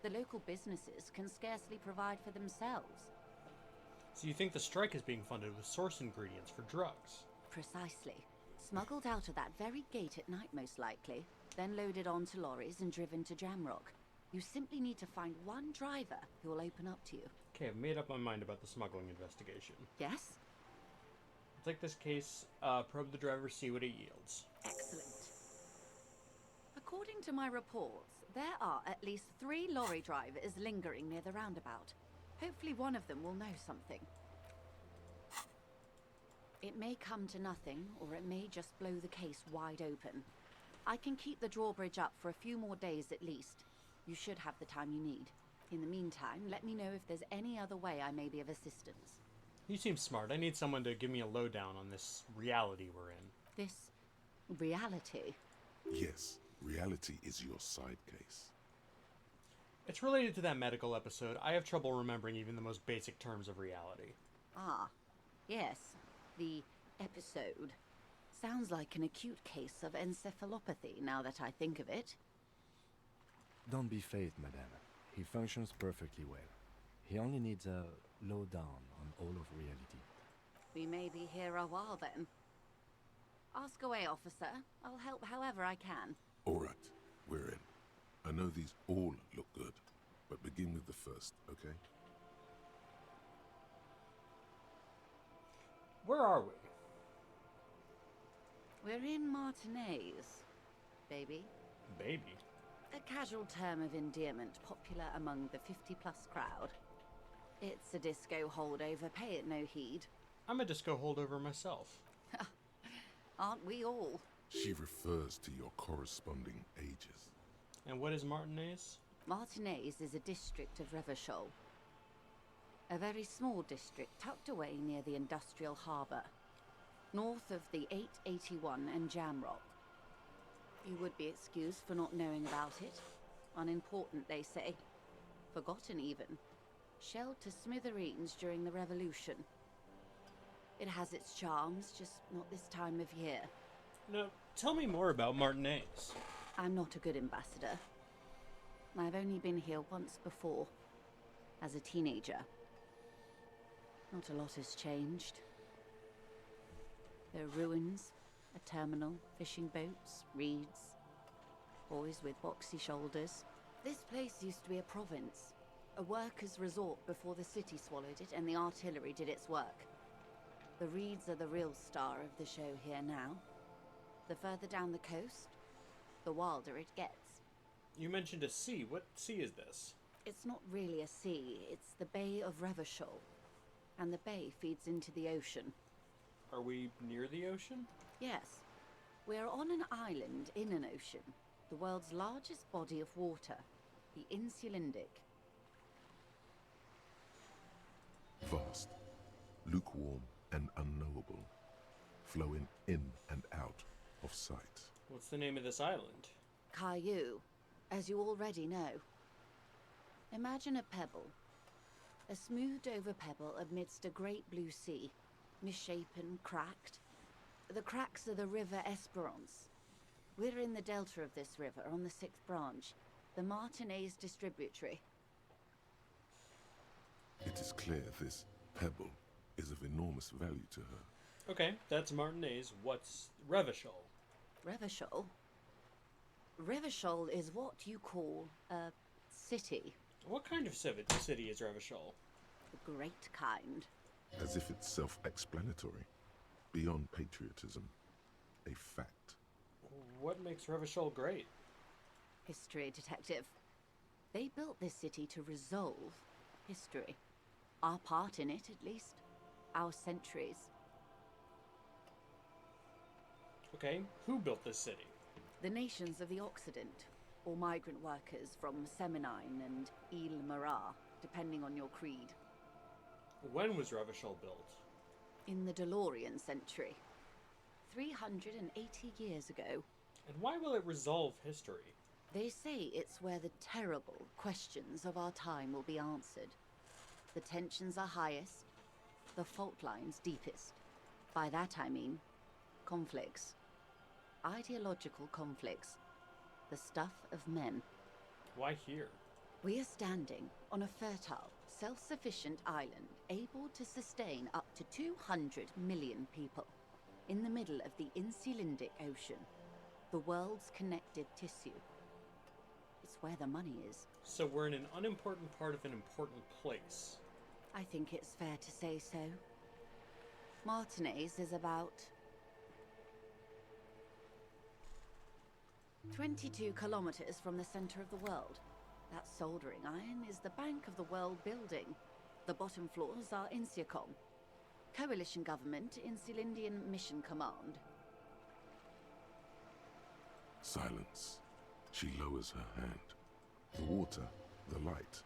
Speaker 18: The local businesses can scarcely provide for themselves.
Speaker 1: So you think the strike is being funded with source ingredients for drugs?
Speaker 18: Precisely. Smuggled out of that very gate at night, most likely, then loaded onto lorries and driven to Jamrock. You simply need to find one driver who will open up to you.
Speaker 1: Okay, I've made up my mind about the smuggling investigation.
Speaker 18: Yes?
Speaker 1: Take this case, probe the driver, see what it yields.
Speaker 18: Excellent. According to my reports, there are at least 3 lorry drivers lingering near the roundabout. Hopefully one of them will know something. It may come to nothing, or it may just blow the case wide open. I can keep the drawbridge up for a few more days at least. You should have the time you need. In the meantime, let me know if there's any other way I may be of assistance.
Speaker 1: You seem smart. I need someone to give me a lowdown on this reality we're in.
Speaker 18: This reality?
Speaker 4: Yes, reality is your side case.
Speaker 1: It's related to that medical episode. I have trouble remembering even the most basic terms of reality.
Speaker 18: Ah, yes. The episode. Sounds like an acute case of encephalopathy, now that I think of it.
Speaker 3: Don't be phased, madame. He functions perfectly well. He only needs a lowdown on all of reality.
Speaker 18: We may be here a while then. Ask away, officer. I'll help however I can.
Speaker 4: All right, we're in. I know these all look good, but begin with the first, okay?
Speaker 1: Where are we?
Speaker 18: We're in Martinez, baby.
Speaker 1: Baby?
Speaker 18: A casual term of endearment popular among the 50-plus crowd. It's a disco holdover, pay it no heed.
Speaker 1: I'm a disco holdover myself.
Speaker 18: Aren't we all?
Speaker 4: She refers to your corresponding ages.
Speaker 1: And what is Martinez?
Speaker 18: Martinez is a district of Revachol. A very small district tucked away near the industrial harbour, north of the 881 and Jamrock. You would be excused for not knowing about it. Unimportant, they say. Forgotten, even. Shelled to smithereens during the Revolution. It has its charms, just not this time of year.
Speaker 1: Now, tell me more about Martinez.
Speaker 18: I'm not a good ambassador. I've only been here once before, as a teenager. Not a lot has changed. There are ruins, a terminal, fishing boats, reeds, boys with boxy shoulders. This place used to be a province, a workers' resort before the city swallowed it and the artillery did its work. The reeds are the real star of the show here now. The further down the coast, the wilder it gets.
Speaker 1: You mentioned a sea. What sea is this?
Speaker 18: It's not really a sea, it's the Bay of Revachol. And the bay feeds into the ocean.
Speaker 1: Are we near the ocean?
Speaker 18: Yes. We're on an island in an ocean, the world's largest body of water, the Insulindic.
Speaker 4: Vast, lukewarm and unknowable, flowing in and out of sight.
Speaker 1: What's the name of this island?
Speaker 18: Caillou, as you already know. Imagine a pebble. A smoothed-over pebble amidst a great blue sea, misshapen, cracked. The cracks are the River Esperance. We're in the delta of this river, on the 6th branch, the Martinez distributary.
Speaker 4: It is clear this pebble is of enormous value to her.
Speaker 1: Okay, that's Martinez. What's Revachol?
Speaker 18: Revachol? Revachol is what you call a city.
Speaker 1: What kind of city is Revachol?
Speaker 18: The great kind.
Speaker 4: As if it's self-explanatory, beyond patriotism, a fact.
Speaker 1: What makes Revachol great?
Speaker 18: History, detective. They built this city to resolve history. Our part in it, at least. Our centuries.
Speaker 1: Okay, who built this city?
Speaker 18: The nations of the Occident, or migrant workers from Seminine and Ile Marat, depending on your creed.
Speaker 1: When was Revachol built?
Speaker 18: In the DeLorean century. 380 years ago.
Speaker 1: And why will it resolve history?
Speaker 18: They say it's where the terrible questions of our time will be answered. The tensions are highest, the fault lines deepest. By that I mean conflicts. ideological conflicts. The stuff of men.
Speaker 1: Why here?
Speaker 18: We are standing on a fertile, self-sufficient island able to sustain up to 200 million people in the middle of the Insulindic Ocean, the world's connective tissue. It's where the money is.
Speaker 1: So we're in an unimportant part of an important place.
Speaker 18: I think it's fair to say so. Martinez is about 22 kilometers from the center of the world. That soldering iron is the bank of the world building. The bottom floors are Insiacom. Coalition government, Insulindian Mission Command.
Speaker 4: Silence. She lowers her hand. The water, the light.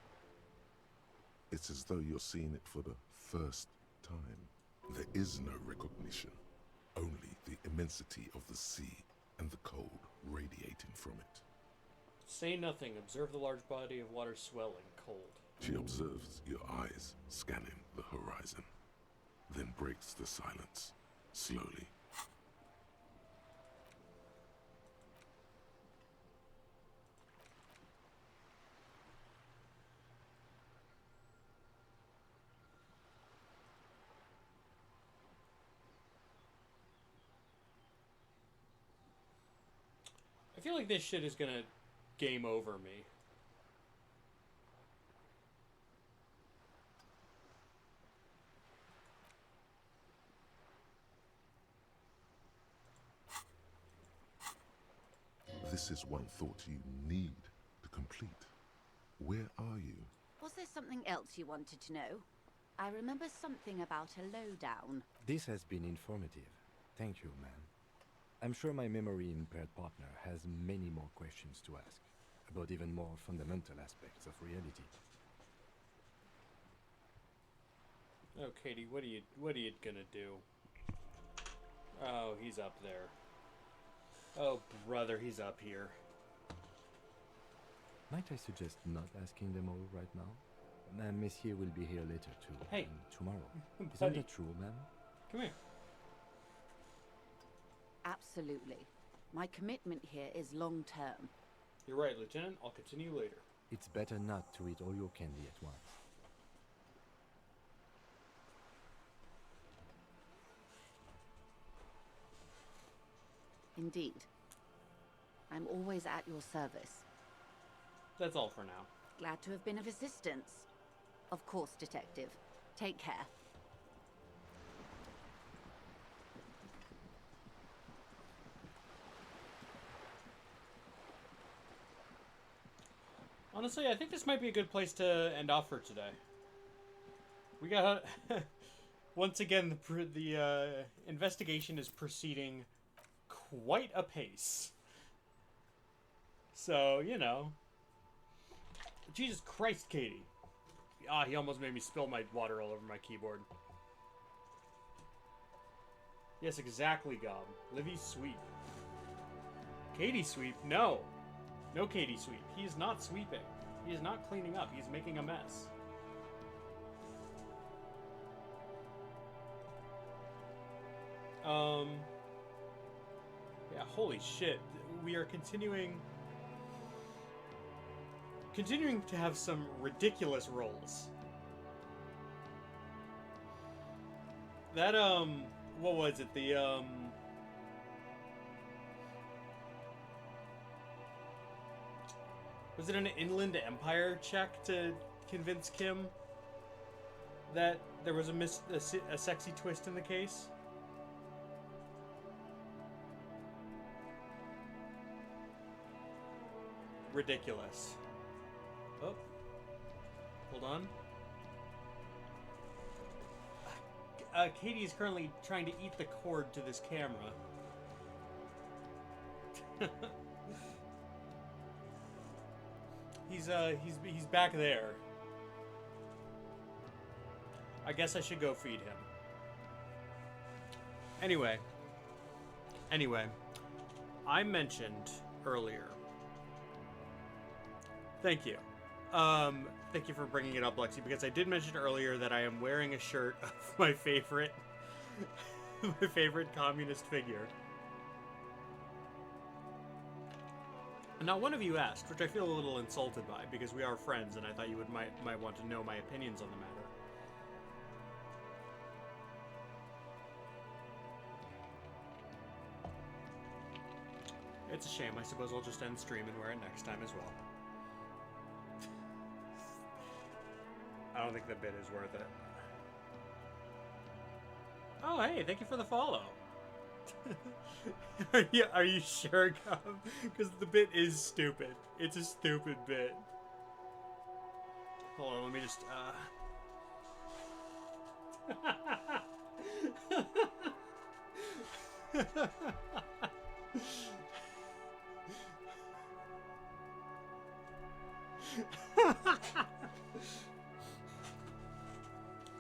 Speaker 4: It's as though you're seeing it for the first time. There is no recognition, only the immensity of the sea and the cold radiating from it.
Speaker 1: Say nothing. Observe the large body of water swelling, cold.
Speaker 4: She observes your eyes scanning the horizon, then breaks the silence, slowly.
Speaker 1: I feel like this shit is gonna game over me.
Speaker 4: This is one thought you need to complete. Where are you?
Speaker 18: Was there something else you wanted to know? I remember something about a lowdown.
Speaker 3: This has been informative. Thank you, man. I'm sure my memory-impaired partner has many more questions to ask, about even more fundamental aspects of reality.
Speaker 1: Oh, Katie, what are you gonna do? Oh, he's up there. Oh, brother, he's up here.
Speaker 3: Might I suggest not asking them all right now? Messier will be here later too.
Speaker 1: Hey.
Speaker 3: And tomorrow. Isn't
Speaker 1: Buddy.
Speaker 3: that true, ma'am?
Speaker 1: Come here.
Speaker 18: Absolutely. My commitment here is long-term.
Speaker 1: You're right, Lieutenant. I'll continue later.
Speaker 3: It's better not to eat all your candy at once.
Speaker 18: Indeed. I'm always at your service.
Speaker 1: That's all for now.
Speaker 18: Glad to have been of assistance. Of course, Detective. Take care.
Speaker 1: Honestly, I think this might be a good place to end off for today. We got... Once again, the investigation is proceeding quite apace. So, you know. Jesus Christ, Katie. Ah, he almost made me spill my water all over my keyboard. Yes, exactly, Gob. Livy sweep. Katie sweep? No. No Katie sweep. He is not sweeping. He is not cleaning up. He's making a mess. Yeah, holy shit. We are continuing to have some ridiculous rolls. That, what was it? The, was it an Inland Empire check to convince Kim that there was a sexy twist in the case? Ridiculous. Oh. Hold on. Katie is currently trying to eat the cord to this camera. He's back there. I guess I should go feed him. Anyway, I mentioned earlier. Thank you. Thank you for bringing it up, Lexi, because I did mention earlier that I am wearing a shirt of my favorite communist figure. Not one of you asked, which I feel a little insulted by, because we are friends, and I thought you might want to know my opinions on the matter. It's a shame. I suppose I'll just end stream and wear it next time as well. I don't think the bit is worth it. Oh, hey, thank you for the follow. Are you sure, Gov? Because the bit is stupid. It's a stupid bit. Hold on, let me just,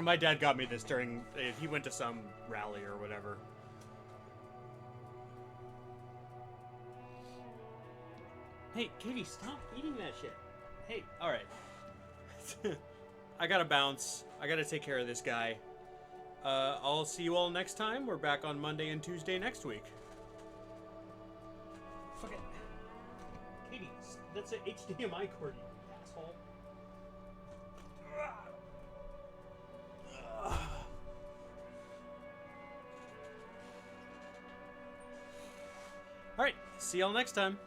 Speaker 1: My dad got me this during, he went to some rally or whatever. Hey, Katie, stop eating that shit. Hey, alright. I gotta bounce. I gotta take care of this guy. I'll see you all next time. We're back on Monday and Tuesday next week. Fuck it. Katie, that's an HDMI cord, you asshole. Alright, see y'all next time.